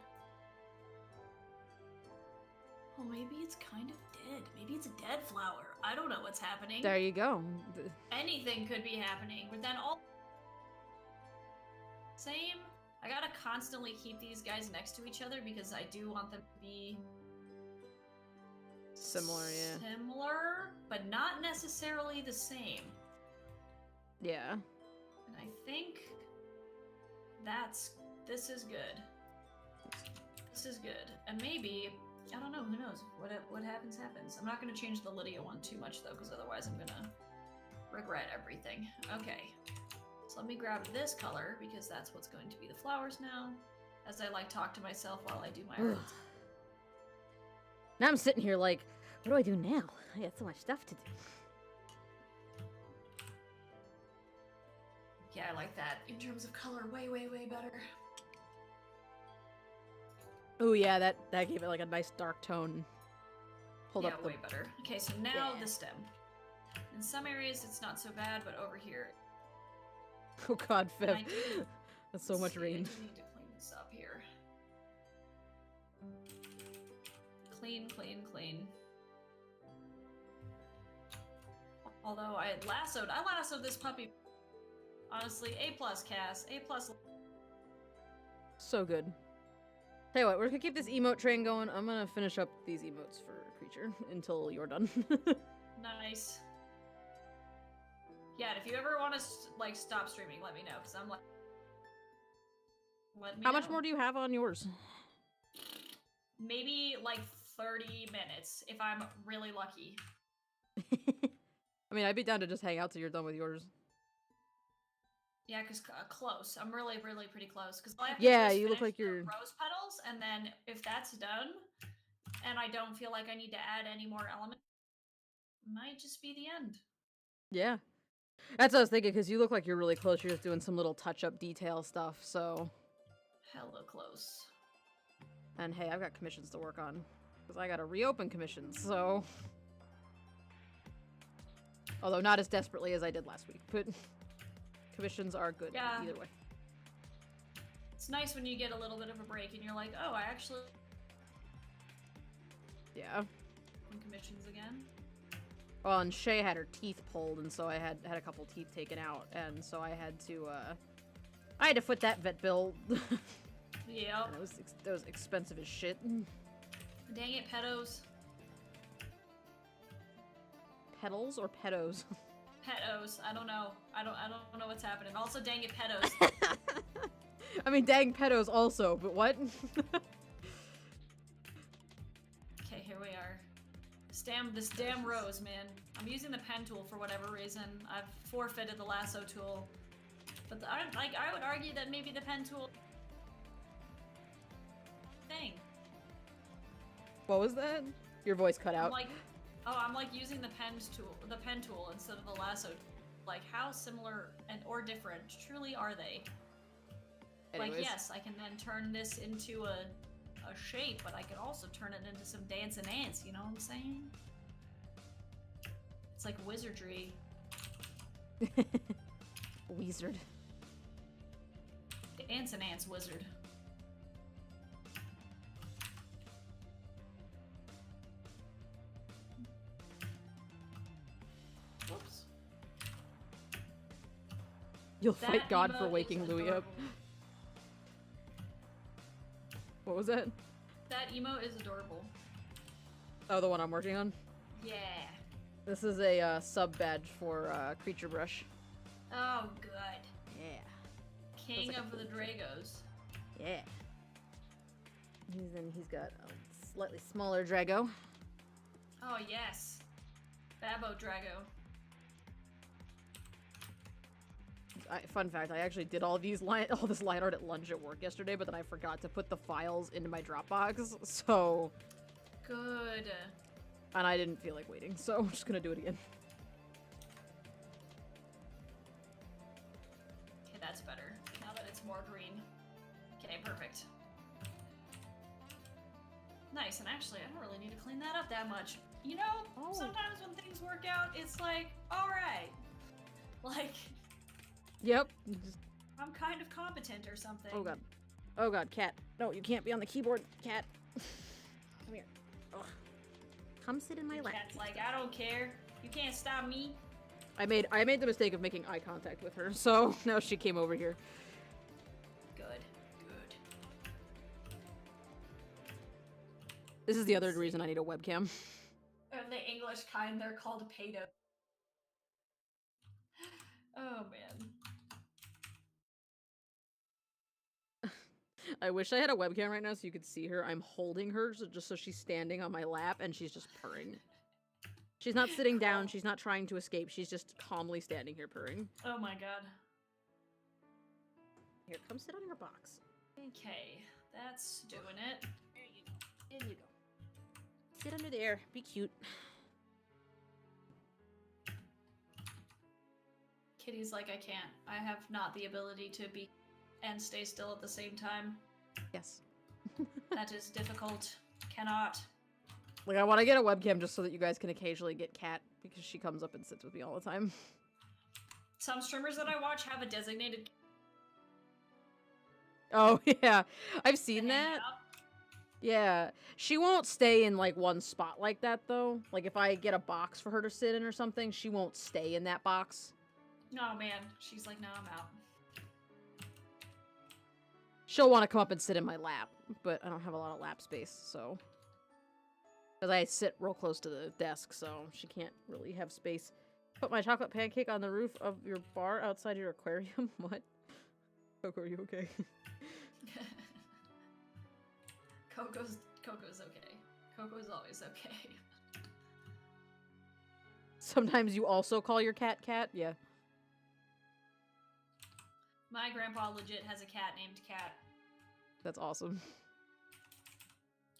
Oh, maybe it's kind of dead. Maybe it's a dead flower. I don't know what's happening. There you go. Anything could be happening, but then all... Same. I gotta constantly keep these guys next to each other because I do want them to be... Similar, yeah. Similar, but not necessarily the same. Yeah. And I think this is good. This is good. And maybe, I don't know, who knows? What happens, happens. I'm not going to change the Lydia one too much, though, because otherwise I'm going to regret everything. Okay. So let me grab this color, because that's what's going to be the flowers now, as I, like, talk to myself while I do my art. Now I'm sitting here like, what do I do now? I got so much stuff to do. Yeah, I like that. In terms of color, way, way, way better. Oh yeah, that gave it like a nice dark tone. Hold up. Yeah, way better. Okay, so now the stem. In some areas it's not so bad, but over here... Oh god, Fev. That's so much rain. I need to clean this up here. Clean, clean, clean. Although I lassoed this puppy. Honestly, A+, Cass. A+. So good. Tell you what, we're gonna keep this emote train going. I'm gonna finish up these emotes for Creature until you're done. Nice. Yeah, and if you ever want to like stop streaming, let me know, because I'm like, let me How much know. more do you have on yours? Maybe like 30 minutes if I'm really lucky. I mean, I'd be down to just hang out till you're done with yours. Yeah, because close. I'm really, really pretty close. Because all I have to Yeah, do is you look finish like the you're... rose petals, and then if that's done, and I don't feel like I need to add any more elements, might just be the end. Yeah. That's what I was thinking, because you look like you're really close. You're just doing some little touch-up detail stuff, so... Hella close. And hey, I've got commissions to work on. Because I gotta reopen commissions, so... Although not as desperately as I did last week, but... Commissions are good either way. It's nice when you get a little bit of a break and you're like, oh, I actually... Yeah. Commissions again. Well, and Shay had her teeth pulled, and so I had a couple teeth taken out, and so I had to foot that vet bill. Yeah. That was expensive as shit. Dang it, pedos. Pedals or pedos? Petos. I don't know. I don't know what's happening. Also, dang it, pedos. I mean, dang pedos also, but what? Okay, here we are. This damn rose, man. I'm using the pen tool for whatever reason. I've forfeited the lasso tool. But I would argue that maybe the pen tool thing. What was that? Your voice cut out. I'm like using the pen tool instead of the lasso. Like, how similar or different truly are they? Anyways. Like, yes, I can then turn this into a shape, but I could also turn it into some dancing ants, you know what I'm saying? It's like wizardry. Wizard. Ants and ants wizard. Whoops. You'll fight God for emote waking is Louis up. adorable. What was that? That emote is adorable. Oh, the one I'm working on? Yeah. This is a sub badge for Creature Brush. Oh, good. Yeah. King like a of the Dragos. Yeah. He's got a slightly smaller Drago. Oh, yes. Babo Drago. Fun fact, I actually did all this line art at lunch at work yesterday, but then I forgot to put the files into my Dropbox, so... Good. And I didn't feel like waiting, so I'm just gonna do it again. Okay, that's better. Now that it's more green. Okay, perfect. Nice, and actually, I don't really need to clean that up that much. You know, sometimes when things work out, it's like, alright. Like... Yep. I'm kind of competent or something. Oh god. Oh god, cat. No, you can't be on the keyboard, cat. Come here. Ugh. Come sit in my lap. Cat's like, I don't care. You can't stop me. I made the mistake of making eye contact with her, so now she came over here. Good. Good. This is the other reason I need a webcam. And the English kind, they're called pedo. Oh, man. I wish I had a webcam right now so you could see her. I'm holding her just so she's standing on my lap and she's just purring. She's not sitting down. She's not trying to escape. She's just calmly standing here purring. Oh my god. Here, come sit on your box. Okay, that's doing it. There you go. There you go. Sit under there. Be cute. Kitty's like, I can't. I have not the ability to be and stay still at the same time. Yes. That is difficult. Cannot. Like, I want to get a webcam just so that you guys can occasionally get Cat, because she comes up and sits with me all the time. Some streamers that I watch have a designated... Oh, yeah. I've seen to hang that. out. Yeah. She won't stay in, like, one spot like that, though. Like, if I get a box for her to sit in or something, she won't stay in that box. Oh man, she's like, no, I'm out. She'll want to come up and sit in my lap, but I don't have a lot of lap space, so. Because I sit real close to the desk, so she can't really have space. Put my chocolate pancake on the roof of your bar outside your aquarium? What? Coco, are you okay? Coco's okay. Coco's always okay. Sometimes you also call your cat Cat? Yeah. My grandpa legit has a cat named Cat. That's awesome.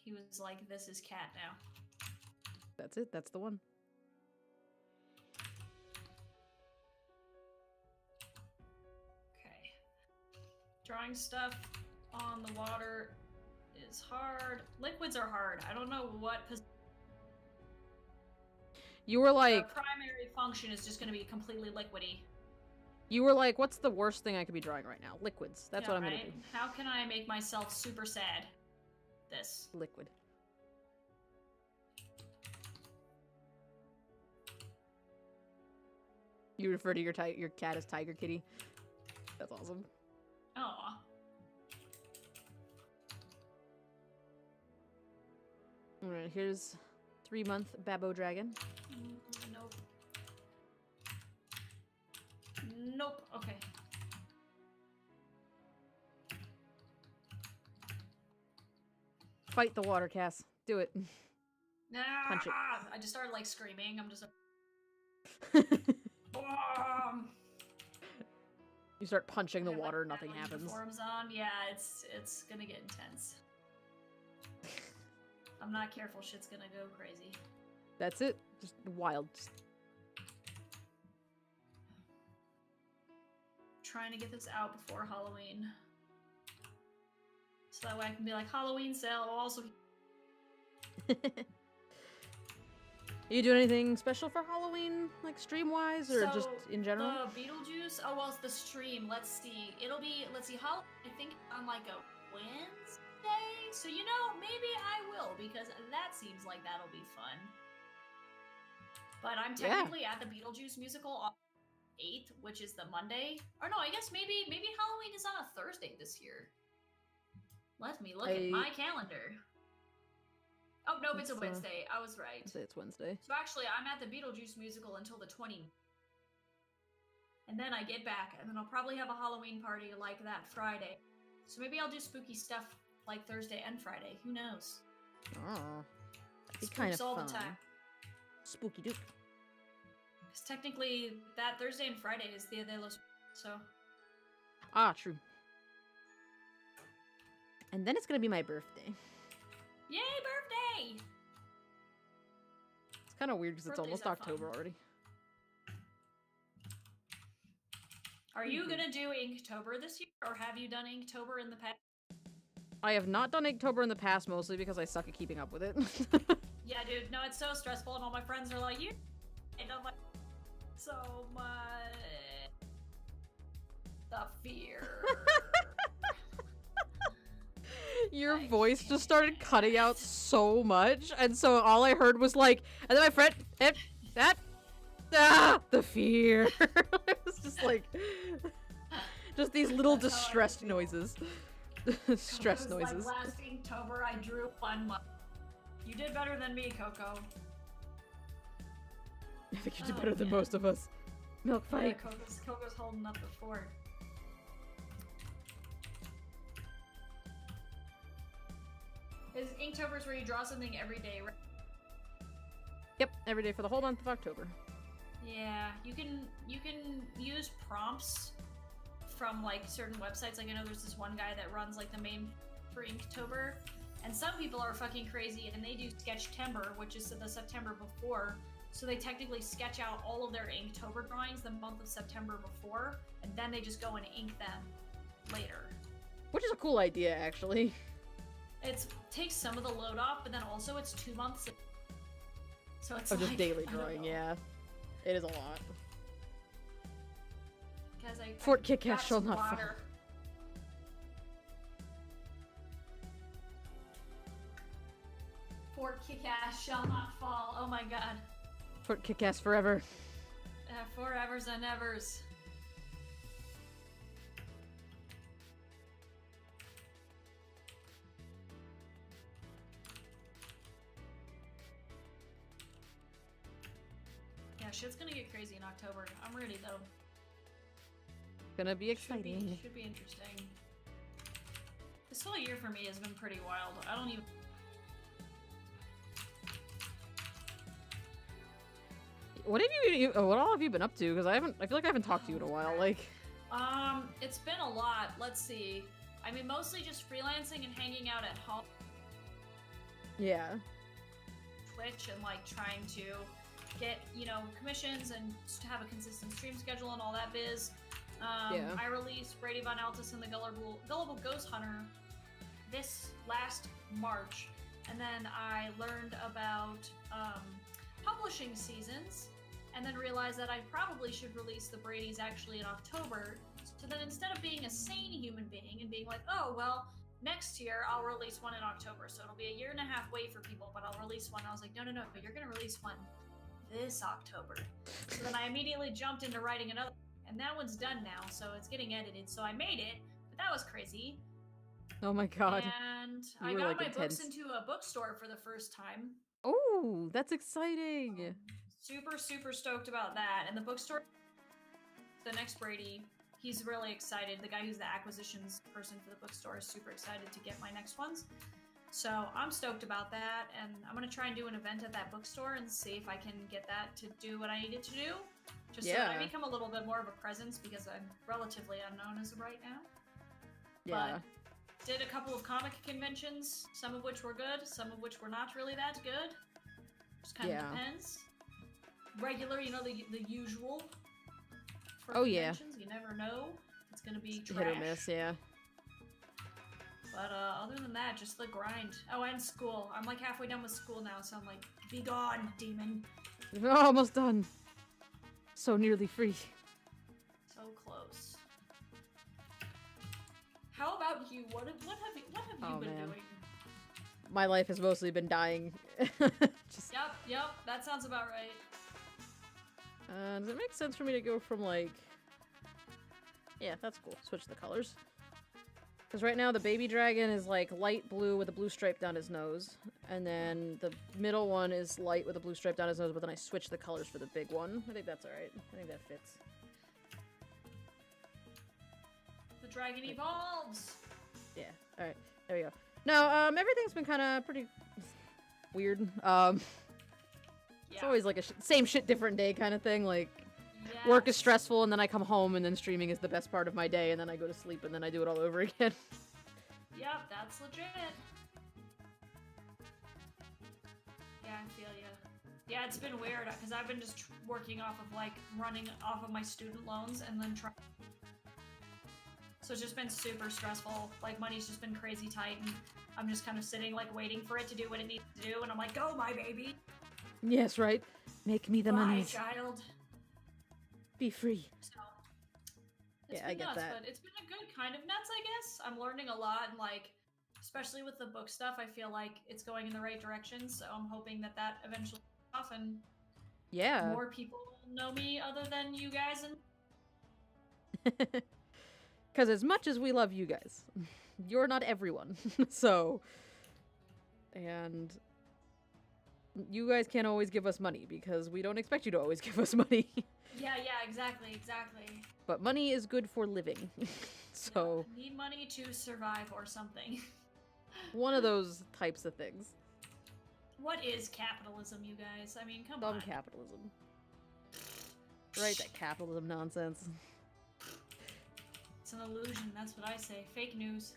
He was like, this is Cat now. That's it. That's the one. Okay. Drawing stuff on the water is hard. Liquids are hard. I don't know what... You were like... The primary function is just going to be completely liquidy. You were like, what's the worst thing I could be drawing right now? Liquids. That's yeah, what I'm right? gonna do. How can I make myself super sad? This. Liquid. You refer to your cat as Tiger Kitty? That's awesome. Aw. Alright, here's 3-month Babbo Dragon. Nope. Nope. Okay. Fight the water, Cass. Do it. Punch it. I just started like screaming. I'm just You start punching the I have, water, like, nothing battle happens. uniforms on. Yeah, it's gonna get intense. I'm not careful, shit's gonna go crazy. That's it. Just wild. Trying to get this out before Halloween. So that way I can be like, Halloween sale, also... You do anything special for Halloween, like stream-wise, or just in general? The Beetlejuice, oh well, it's the stream, let's see. It'll be, let's see, Halloween, I think on like a Wednesday? So you know, maybe I will, because that seems like that'll be fun. But I'm technically at the Beetlejuice musical on 8th, which is the Monday. Or no, I guess maybe Halloween is on a Thursday this year. Let me look at my calendar. Oh, nope, it's a Wednesday. I was right. I'd say it's Wednesday. So actually, I'm at the Beetlejuice musical until the 20th. And then I get back, and then I'll probably have a Halloween party like that Friday. So maybe I'll do spooky stuff like Thursday and Friday. Who knows? Oh, that'd be kind of all fun. the time. Spooky Duke. Because technically, that Thursday and Friday is Dia de los... So... Ah, true. And then it's gonna be my birthday. Yay, birthday! It's kind of weird because it's Birthdays almost are October fun. already. Are you gonna do Inktober this year, or have you done Inktober in the past? I have not done Inktober in the past, mostly because I suck at keeping up with it. Yeah, dude, no, it's so stressful, and all my friends are like, you... And I'm like, so much... The fear... Your voice just started cutting out so much, and so all I heard was like, and then my friend, the fear. It was just like, just these little distressed noises. Stress noises. Like last Inktober, I drew 1 month. You did better than me, Coco. I think you did better than most of us. Milk fight. Yeah, Coco's holding up the fort. Is Inktober's where you draw something every day, right? Yep, every day for the whole month of October. Yeah, you can use prompts from like certain websites. Like I know there's this one guy that runs like the main for Inktober, and some people are fucking crazy and they do Sketchtember, which is the September before. So they technically sketch out all of their Inktober drawings the month of September before, and then they just go and ink them later. Which is a cool idea, actually. It takes some of the load off, but then also it's 2 months. So it's just like, daily I don't drawing, know. yeah. It is a lot. Because Fort I Kit Kat got shall some not fall. water. Fort Kit Kat shall not fall. Oh my god. Fort Kit Kat forever. Forevers and evers. shit's gonna get crazy in October. I'm ready though. Gonna be exciting. Should be interesting. This whole year for me has been pretty wild. I don't even. What all have you been up to? Because I feel like I haven't talked to you in a while. Like, it's been a lot. Let's see. I mean, mostly just freelancing and hanging out at home. yeah. Twitch and like trying to get, you know, commissions and to have a consistent stream schedule and all that biz. Yeah. I released Brady Von Altus and the Gullible Ghost Hunter this last March, and then I learned about publishing seasons, and then realized that I probably should release the Brady's actually in October. So then instead of being a sane human being and being like, oh, well, next year I'll release one in October, so it'll be a year and a half wait for people, but I'll release one. I was like, no, but you're gonna release one this October. So then I immediately jumped into writing another, and that one's done now, so it's getting edited. So I made it, but that was crazy. Oh my god. And You I were, got like, my intense. books into a bookstore for the first time. Oh, that's exciting. Super, super stoked about that. And the bookstore, the next Brady, he's really excited. The guy who's the acquisitions person for the bookstore is super excited to get my next ones. So I'm stoked about that, and I'm going to try and do an event at that bookstore and see if I can get that to do what I need it to do. Just so that I become a little bit more of a presence, because I'm relatively unknown as of right now. Yeah. But did a couple of comic conventions, some of which were good, some of which were not really that good. Just kind of depends. Regular, you know, the usual. For conventions, you never know. It's gonna be trash. Hit or miss, yeah. But other than that, just the grind. Oh, and school. I'm like halfway done with school now, so I'm like, be gone, demon. We're almost done. So nearly free. So close. How about you? What have you been doing? My life has mostly been dying. Just... Yep, that sounds about right. Does it make sense for me to go from, like... Yeah, that's cool. Switch the colors. Because right now the baby dragon is, like, light blue with a blue stripe down his nose. And then the middle one is light with a blue stripe down his nose, but then I switch the colors for the big one. I think that's alright. I think that fits. The dragon evolves! Yeah, alright. There we go. No, everything's been kind of pretty weird. It's always like a same shit, different day kind of thing. Like, work is stressful, and then I come home, and then streaming is the best part of my day, and then I go to sleep, and then I do it all over again. Yep, that's legit. Yeah, I feel ya. Yeah, it's been weird, because I've been just working off of, like, running off of my student loans, and then trying. So it's just been super stressful. Like, money's just been crazy tight, and I'm just kind of sitting, like, waiting for it to do what it needs to do, and I'm like, go, my baby! Yes, right? Make me the money. Child. Be free. So, yeah, I get that. But it's been a good kind of nuts, I guess. I'm learning a lot, and, like, especially with the book stuff, I feel like it's going in the right direction, so I'm hoping that that eventually off and more people know me other than you guys. And because as much as we love you guys, you're not everyone. So, and you guys can't always give us money because we don't expect you to always give us money. Yeah, exactly. But money is good for living. So yeah, need money to survive or something. One of those types of things. What is capitalism, you guys? I mean, come on. Dumb capitalism. Right, that capitalism nonsense. It's an illusion, that's what I say. Fake news.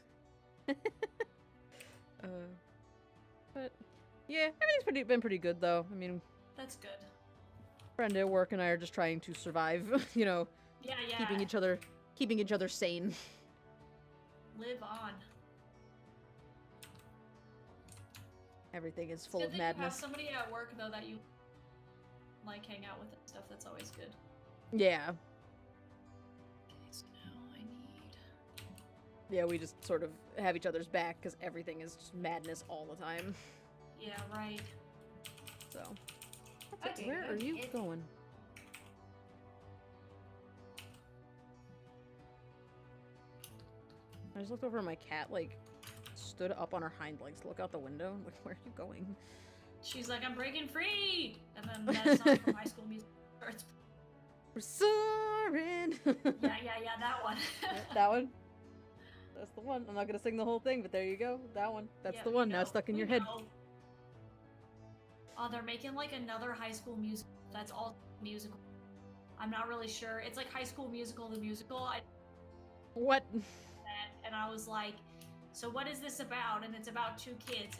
But yeah, everything's been pretty good though. I mean, that's good. Friend at work and I are just trying to survive, you know. Yeah. Keeping each other sane. Live on. Everything is full of madness. You have somebody at work though that you like hang out with and stuff. That's always good. Yeah. Okay, so now I need. Yeah, we just sort of have each other's back because everything is just madness all the time. Yeah, right. So. Okay, where are you going? I just looked over at my cat, like, stood up on her hind legs to look out the window. Like, where are you going? She's like, I'm breaking free! And then that song from High School Music. It's- We're soaring. yeah, that one. That one. That's the one. I'm not gonna sing the whole thing, but there you go. That one. That's Yeah, the we one. Now know, it's stuck in we your head. know. Oh, they're making like another High School Musical. That's all musical. I'm not really sure. It's like High School Musical, the musical. What? And I was like, so what is this about? And it's about two kids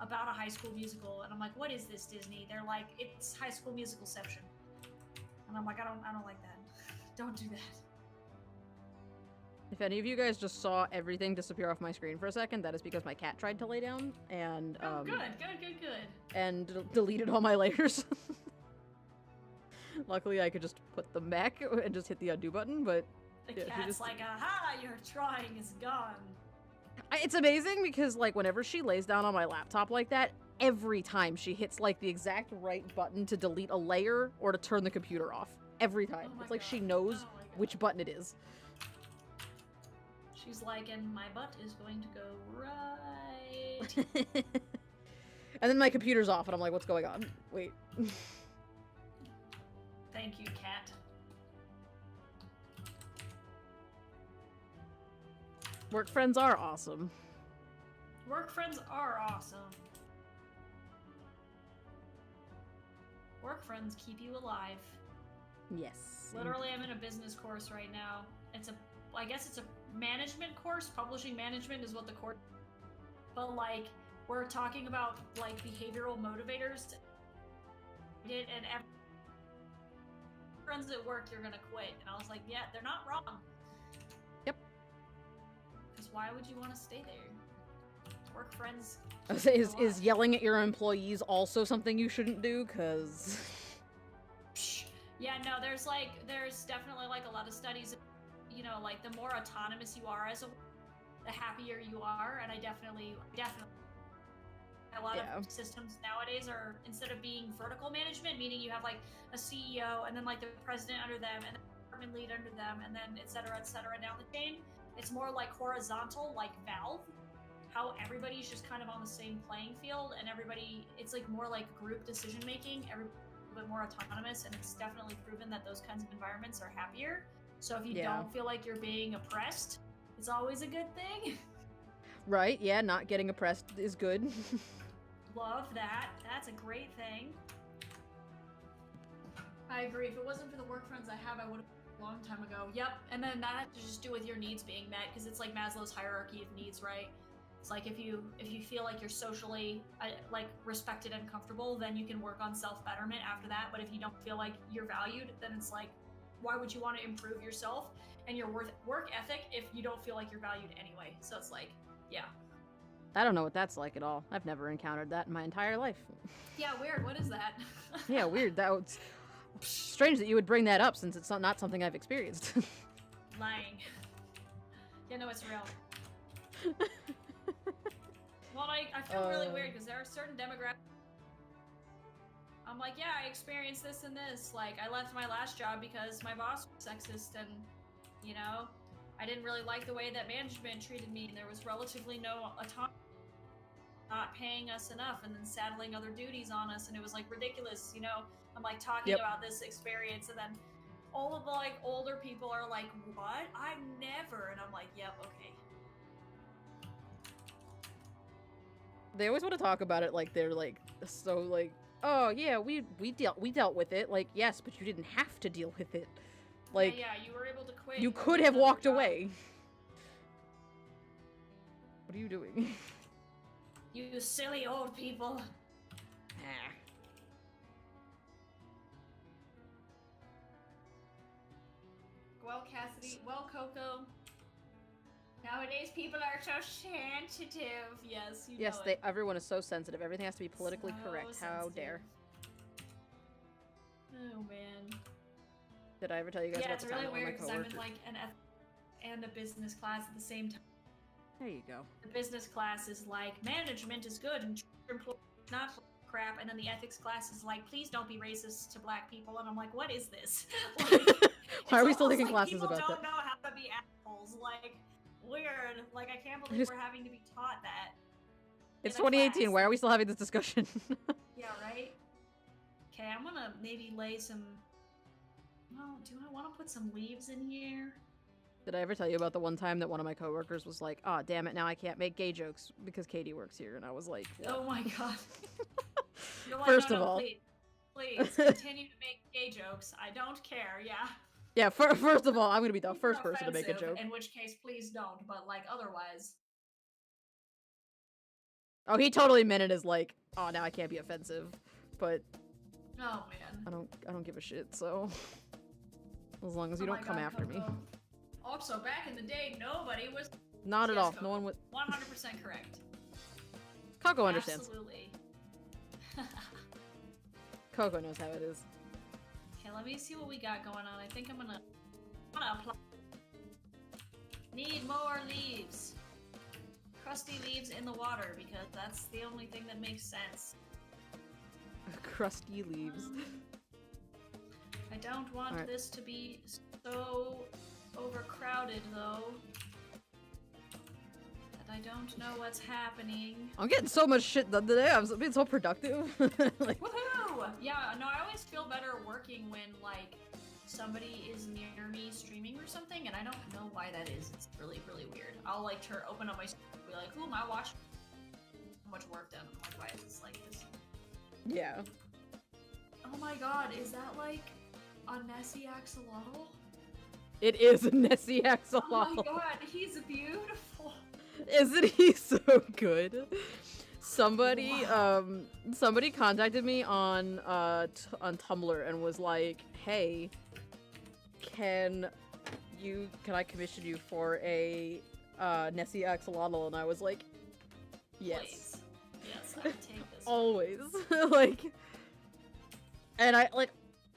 about a High School Musical. And I'm like, what is this, Disney? They're like, it's High School Musicalception. And I'm like, I don't like that. Don't do that. If any of you guys just saw everything disappear off my screen for a second, that is because my cat tried to lay down and Good. and deleted all my layers. Luckily, I could just put them back and just hit the undo button, but The yeah, she cat's just... like, aha, your trying is gone. It's amazing because, like, whenever she lays down on my laptop like that, every time she hits, like, the exact right button to delete a layer or to turn the computer off. Every time. Oh my It's like God. she knows Oh my God. which button it is. She's like, and my butt is going to go right. And then my computer's off, and I'm like, what's going on? Wait. Thank you, cat. Work friends are awesome. Work friends are awesome. Work friends keep you alive. Yes. Literally, I'm in a business course right now. I guess it's a management course. Publishing management is what the course. But like, we're talking about like behavioral motivators. And friends at work, you're gonna quit. And I was like, yeah, they're not wrong. Yep. Because why would you want to stay there? Work friends. Is yelling at your employees also something you shouldn't do? Cause Yeah, no, there's definitely like a lot of studies, you know, like the more autonomous you are as a, the happier you are, and I definitely, a lot of systems nowadays are, instead of being vertical management, meaning you have like a CEO and then like the president under them and the department lead under them and then et cetera down the chain, it's more like horizontal, like Valve, how everybody's just kind of on the same playing field and everybody, it's like more like group decision making, everybody a bit more autonomous, and it's definitely proven that those kinds of environments are happier. So if you don't feel like you're being oppressed, it's always a good thing. Right, yeah, not getting oppressed is good. Love that. That's a great thing. I agree. If it wasn't for the work friends I have, I would have a long time ago. Yep. And then that has to just do with your needs being met, because it's like Maslow's hierarchy of needs, right? It's like if you feel like you're socially like respected and comfortable, then you can work on self-betterment after that. But if you don't feel like you're valued, then it's like, why would you want to improve yourself and your work ethic if you don't feel like you're valued anyway? So it's like, yeah. I don't know what that's like at all. I've never encountered that in my entire life. Yeah, weird. What is that? Yeah, weird. That was strange that you would bring that up since it's not something I've experienced. Lying. Yeah, no, it's real. Well, I feel really weird because there are certain demographics. I'm like, yeah, I experienced this and this. Like, I left my last job because my boss was sexist and, you know, I didn't really like the way that management treated me, and there was relatively no autonomy, not paying us enough and then saddling other duties on us, and it was like ridiculous, you know. I'm like talking about this experience, and then all of the like older people are like, what? I never. And I'm like, yep, okay. They always want to talk about it like they're like so like, oh yeah, we dealt with it. Like, yes, but you didn't have to deal with it. Like, yeah, you were able to quit. you could have walked away. What are you doing? You silly old people. Ah. Well, Cassidy, well, Coco. Nowadays, people are so sensitive. Yes, you Yes, know it. everyone is so sensitive. Everything has to be politically So correct. How sensitive. dare. Oh, man. Did I ever tell you guys Yeah, about it's the time really that one of weird my because I'm in coworkers... like an and a business class at the same time. There you go. The business class is like, management is good and employees not crap, and then the ethics class is like, please don't be racist to black people, and I'm like, what is this? Like, Why are we still almost taking like classes about people that? don't know how to be assholes. Like, weird. Like, I can't believe we're having to be taught that. It's in a 2018. class. Why are we still having this discussion? Yeah, right? Okay, I'm gonna maybe lay some... Well, do I want to put some leaves in here? Did I ever tell you about the one time that one of my coworkers was like, "Oh, damn it, now I can't make gay jokes because Katie works here," and I was like, what? Oh my god. You're like, First no, of no, all, please continue to make gay jokes. I don't care. Yeah. yeah. First of all, I'm gonna be the These first are person to make a offensive, joke. in which case, please don't. But like otherwise, Oh, he totally meant it as like, "Oh, now I can't be offensive," but oh man. I don't give a shit. So as long as you Oh my don't come God, after me. Coco. Also, back in the day, nobody was. Not at Yes, all. Coco. No one would. 100% correct. Coco understands. Absolutely. Coco knows how it is. Okay, let me see what we got going on. I think I'm gonna apply. Need more leaves. Crusty leaves in the water because that's the only thing that makes sense. Crusty leaves. I don't want Alright. this to be so overcrowded though. That I don't know what's happening. I'm getting so much shit done today. I'm being so productive. Like, Woohoo! Yeah, no, I always feel better working when like somebody is near me streaming or something, and I don't know why that is. It's really, really weird. I'll like open up my screen and be like, "Ooh, my watch, so much work done." I'm like, why is this like this? yeah. Oh my god, is that like a Nessie axolotl? It is a Nessie Oh axolotl. my god, he's beautiful. Isn't he so good? Somebody, somebody contacted me on Tumblr and was like, "Hey, can I commission you for a Nessie axolotl?" And I was like, "Yes, Please. Yes, I would take this. always." Like, and I like.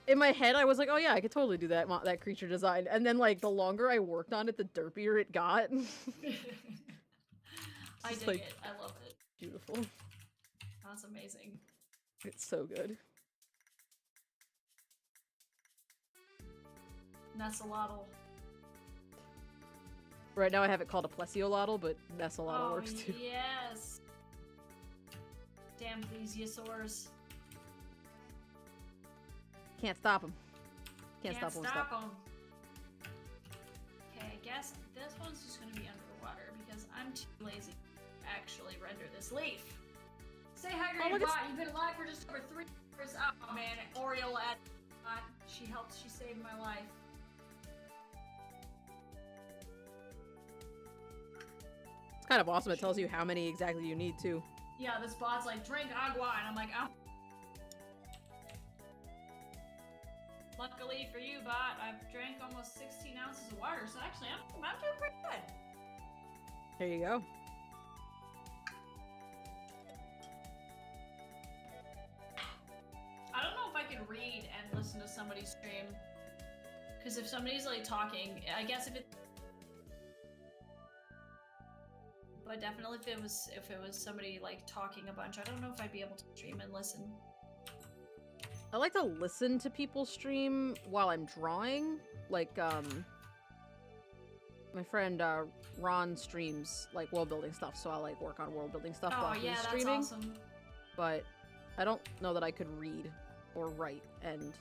In my head, I was like, "Oh yeah, I could totally do that that creature design." And then, like, the longer I worked on it, the derpier it got. I Just, dig like, it. I love it. Beautiful. That's amazing. It's so good. Nesselotl. Right now, I have it called a plesiolotl, but Nesselotl works too. Yes. Damn plesiosaurs. Can't stop him. Can't stop him. them. Okay, I guess this one's just gonna be under the water because I'm too lazy to actually render this leaf. Say hi, Oh, Great look, Bot. You've been alive for just over 3 years. Oh man, Oriole at she helped. She saved my life. It's kind of awesome. It tells you how many exactly you need too. Yeah, this bot's like, drink agua, and I'm like, oh. Luckily for you, bot, I've drank almost 16 ounces of water, so actually I'm doing pretty good. There you go. I don't know if I could read and listen to somebody's stream. Because if somebody's like talking, I guess if it... But definitely if it was somebody like talking a bunch, I don't know if I'd be able to stream and listen. I like to listen to people stream while I'm drawing. Like, my friend Ron streams like world building stuff, so I like work on world building stuff while he's streaming. That's awesome. But I don't know that I could read or write and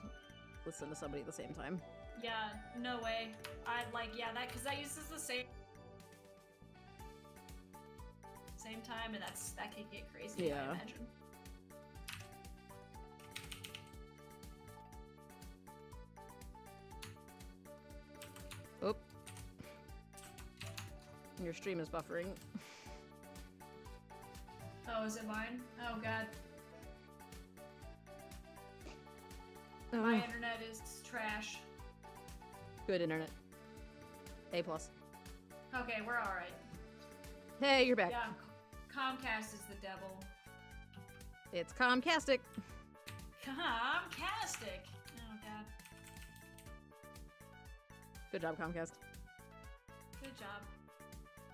listen to somebody at the same time. Yeah, no way. I'd like, yeah, because that uses the same time, and that could get crazy, Yeah. I imagine. Oop. Your stream is buffering. Oh, is it mine? Oh god. Oh. My internet is trash. Good internet. A+. Okay, we're alright. Hey, you're back. Yeah, Comcast is the devil. It's Comcastic. Comcastic! Oh god. Good job, Comcast. Good job.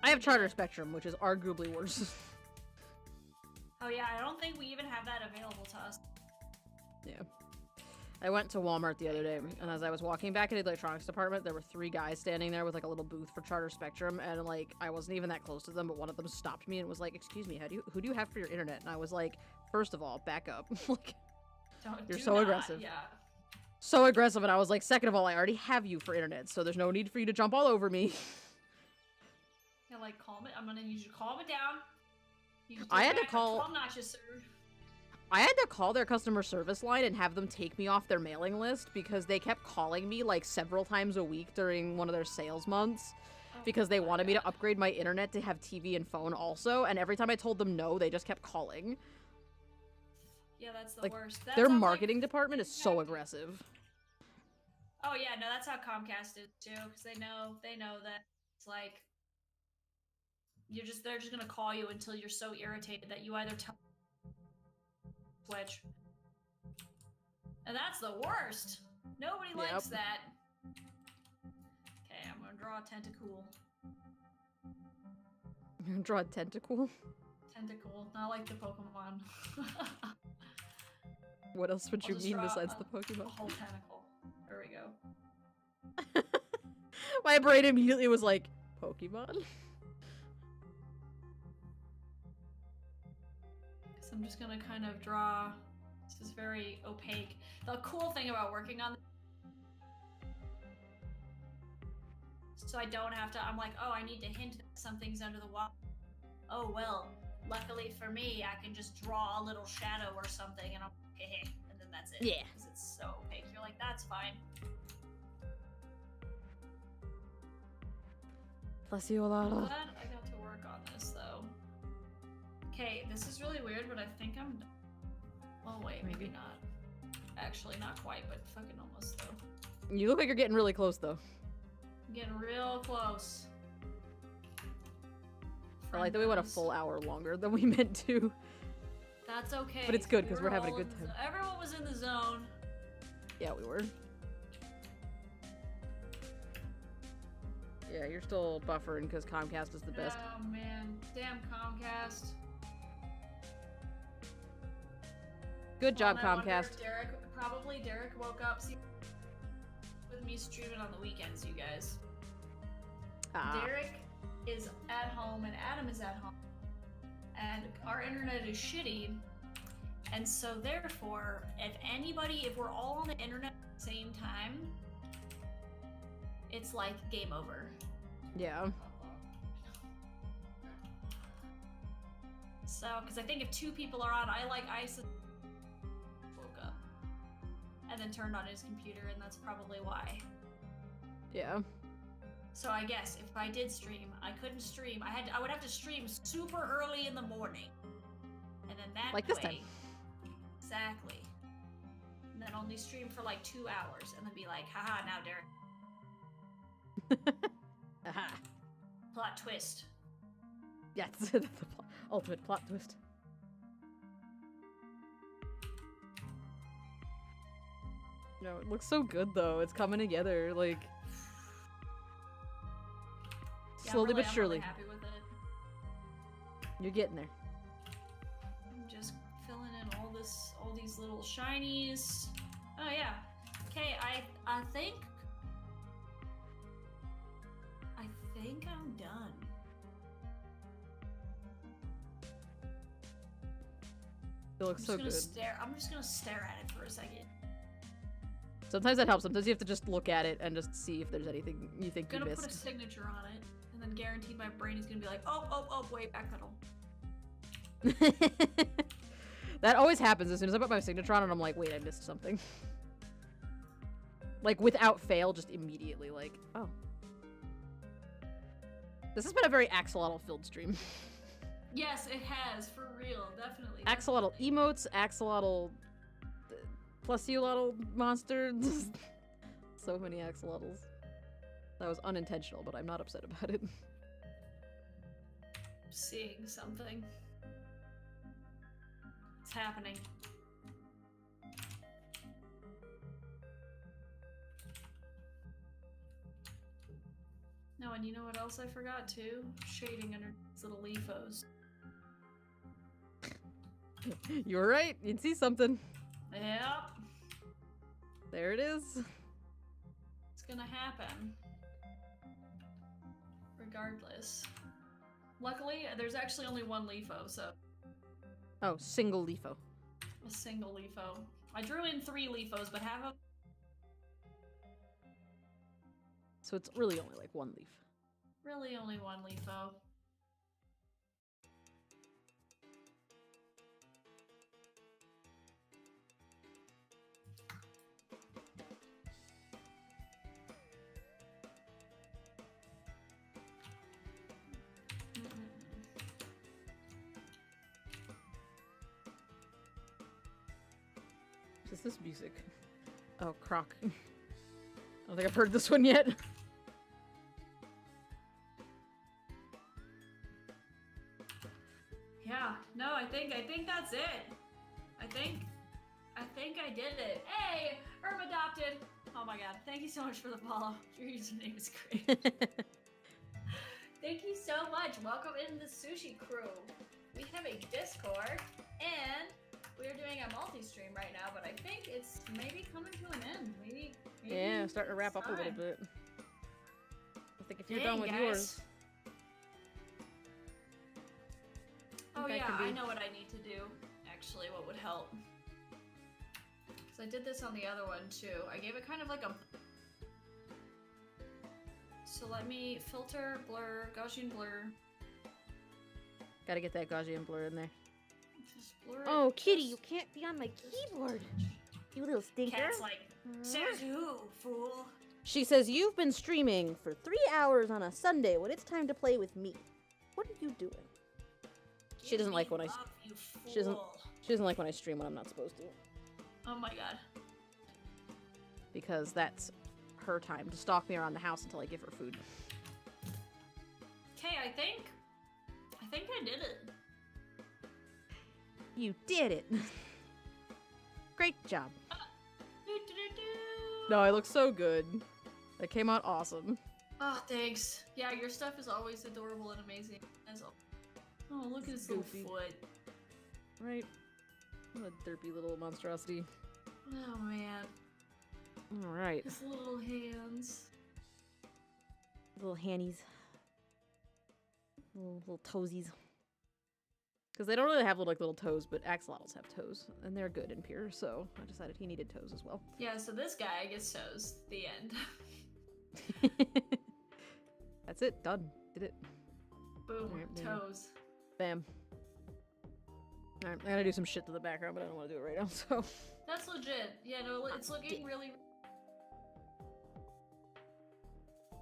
I have Charter Spectrum, which is arguably worse. Oh yeah, I don't think we even have that available to us. Yeah. I went to Walmart the other day, and as I was walking back into the electronics department, there were 3 guys standing there with like a little booth for Charter Spectrum, and like I wasn't even that close to them, but one of them stopped me and was like, "Excuse me, who do you have for your internet?" And I was like, "First of all, back up." Like, You're so aggressive. Yeah. So aggressive, and I was like, second of all, I already have you for internet, so there's no need for you to jump all over me. Yeah, like, calm it. I'm gonna need you to calm it down. I had to call... 12 notches, sir. I had to call their customer service line and have them take me off their mailing list because they kept calling me like several times a week during one of their sales months because they wanted me to upgrade my internet to have TV and phone also, and every time I told them no, they just kept calling. Yeah, that's the like, worst. Their marketing department is so aggressive. Oh yeah, no, that's how Comcast is too, because they know that it's like they're just gonna call you until you're so irritated that you either tell switch. And that's the worst. Nobody likes that. Okay, I'm gonna draw a tentacle. You're gonna draw a tentacle? Tentacle, not like the Pokemon. What else would you mean besides the Pokemon? A whole tentacle. There we go. My brain immediately was like, Pokemon? So I'm just gonna kind of draw. This is very opaque. The cool thing about working on this, so I don't have to, I'm like, oh, I need to hint that something's under the wall. Oh, well, luckily for me, I can just draw a little shadow or something, and I'm like, hey, and then that's it. Yeah. Because it's so opaque. You're like, that's fine. Bless you a lot. I'm glad I got to work on this, though. Okay, this is really weird, but I think I'm done. Oh, wait, maybe not. Actually, not quite, but fucking almost, though. You look like you're getting really close, though. I'm getting real close. I like that we went a full hour longer than we meant to. That's okay. But it's good, because we're having a good time. Everyone was in the zone. Yeah, we were. Yeah, you're still buffering because Comcast is the best. Oh, man. Damn Comcast. Good job, Comcast. Derek woke up with me streaming on the weekends, you guys. Derek is at home and Adam is at home. And our internet is shitty. And so therefore, if we're all on the internet at the same time, it's like game over. Yeah. So, because I think if two people are on, I woke up and then turned on his computer, and that's probably why. Yeah. So I guess if I did stream, I couldn't stream. I would have to stream super early in the morning, and then that like way, this time. Exactly. And then only stream for like 2 hours, and then be like, haha, now Derek. Aha. Plot twist. Yeah, that's the ultimate plot twist. No, it looks so good though. It's coming together, like slowly but surely. I'm really happy with it. You're getting there. I'm just filling in all these little shinies. Oh yeah. Okay, I think I'm done. It looks so good. I'm just gonna stare at it for a second. Sometimes that helps. Sometimes you have to just look at it and just see if there's anything you think you missed. I'm gonna put a signature on it, and then guarantee my brain is gonna be like, oh, wait, backpedal. That always happens as soon as I put my signature on and I'm like, wait, I missed something. Like, without fail, just immediately, like, oh. This has been a very axolotl-filled stream. Yes, it has, for real, definitely. Axolotl emotes, axolotl... Plusiolotl monster. So many axolotls. That was unintentional, but I'm not upset about it. Seeing something. It's happening. No, and you know what else I forgot too? Shading under these little leafos. You were right. You'd see something. Yep. There it is. It's gonna happen. Regardless. Luckily, there's actually only one leafo, so... Oh, single leafo. A single leafo. I drew in 3 Leafos, but have a... So it's really only like 1 leaf. Really only 1 Leafo. What is this music? Oh, Croc. I don't think I've heard this one yet. Yeah, no, I think that's it. I think I did it. Hey, adopted. Oh my god, thank you so much for the follow. Your username is great. Thank you so much. Welcome in the sushi crew. We have a Discord, and we're doing a multi-stream right now, but I think it's maybe coming to an end. Maybe yeah, starting to wrap up a little bit. I think if you're done with yours. Oh yeah, I know what I need to do. Actually, what would help? Because I did this on the other one too. I gave it kind of like a... So let me filter, blur, Gaussian blur. Gotta get that Gaussian blur in there. Just blur oh, it. Kitty, you can't be on my keyboard. You little stinker. Cat's like, says who, fool? She says, you've been streaming for 3 hours on a Sunday when it's time to play with me. What are you doing? She doesn't like when I... She doesn't like when I stream when I'm not supposed to. Oh my god. Because that's her time to stalk me around the house until I give her food. Okay, I think I did it. You did it. Great job. No, it looks so good. That came out awesome. Oh, thanks. Yeah, your stuff is always adorable and amazing. As always. Oh, look at his Goofy. little foot. Right? What a derpy little monstrosity. Oh, man. Alright. His little hands. Little hannies. Little toesies. Because they don't really have little toes, but axolotls have toes. And they're good and pure, so I decided he needed toes as well. Yeah, so this guy gets toes. The end. That's it. Done. Did it. Boom. Right, toes. Bam. Alright, I gotta do some shit to the background, but I don't want to do it right now, so... That's legit. Yeah, no, it's looking really...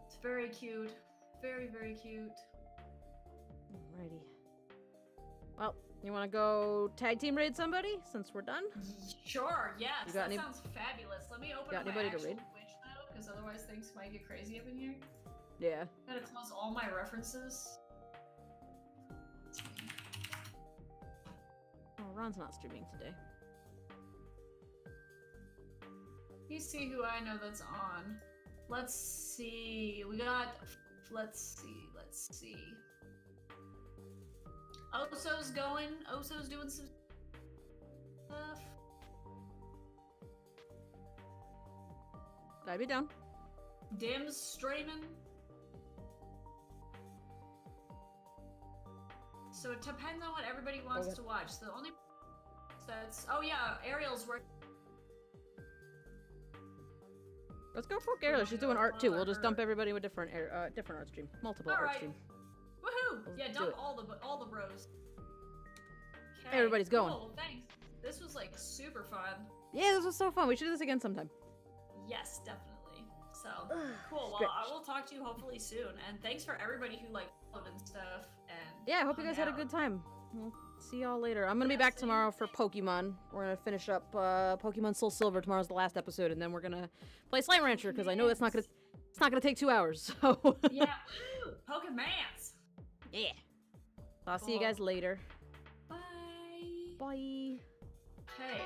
It's very cute. Very, very cute. Alrighty. Well, you want to go tag team raid somebody since we're done? Sure, yes. You got that sounds fabulous. Let me open up my anybody to actual raid? Twitch though, because otherwise things might get crazy up in here. Yeah. Gotta close all my references. Oh, Ron's not streaming today. You see who I know that's on. Let's see. We got... Let's see. Oso's going. Oso's doing some stuff. I'd be down. Dim's streaming. So it depends on what everybody wants to watch. The only that's... Oh yeah, Ariel's working. Let's go for Ariel. She's doing art too. We'll just dump everybody with different art stream. Multiple art stream. Woohoo! Let's Yeah, dump all the bros. Okay, Everybody's going. Cool, thanks. This was like super fun. Yeah, this was so fun. We should do this again sometime. Yes, definitely. So cool. Well, I will talk to you hopefully soon. And thanks for everybody who like followed and stuff. And yeah, I hope you guys had a good time. We'll see y'all later. I'm gonna be back tomorrow for Pokemon. We're gonna finish up Pokemon Soul Silver. Tomorrow's the last episode, and then we're gonna play Slime Rancher because I know it's not gonna take 2 hours. So yeah, woo! Pokemans. Yeah. I'll see you guys later. Bye. Bye. Okay.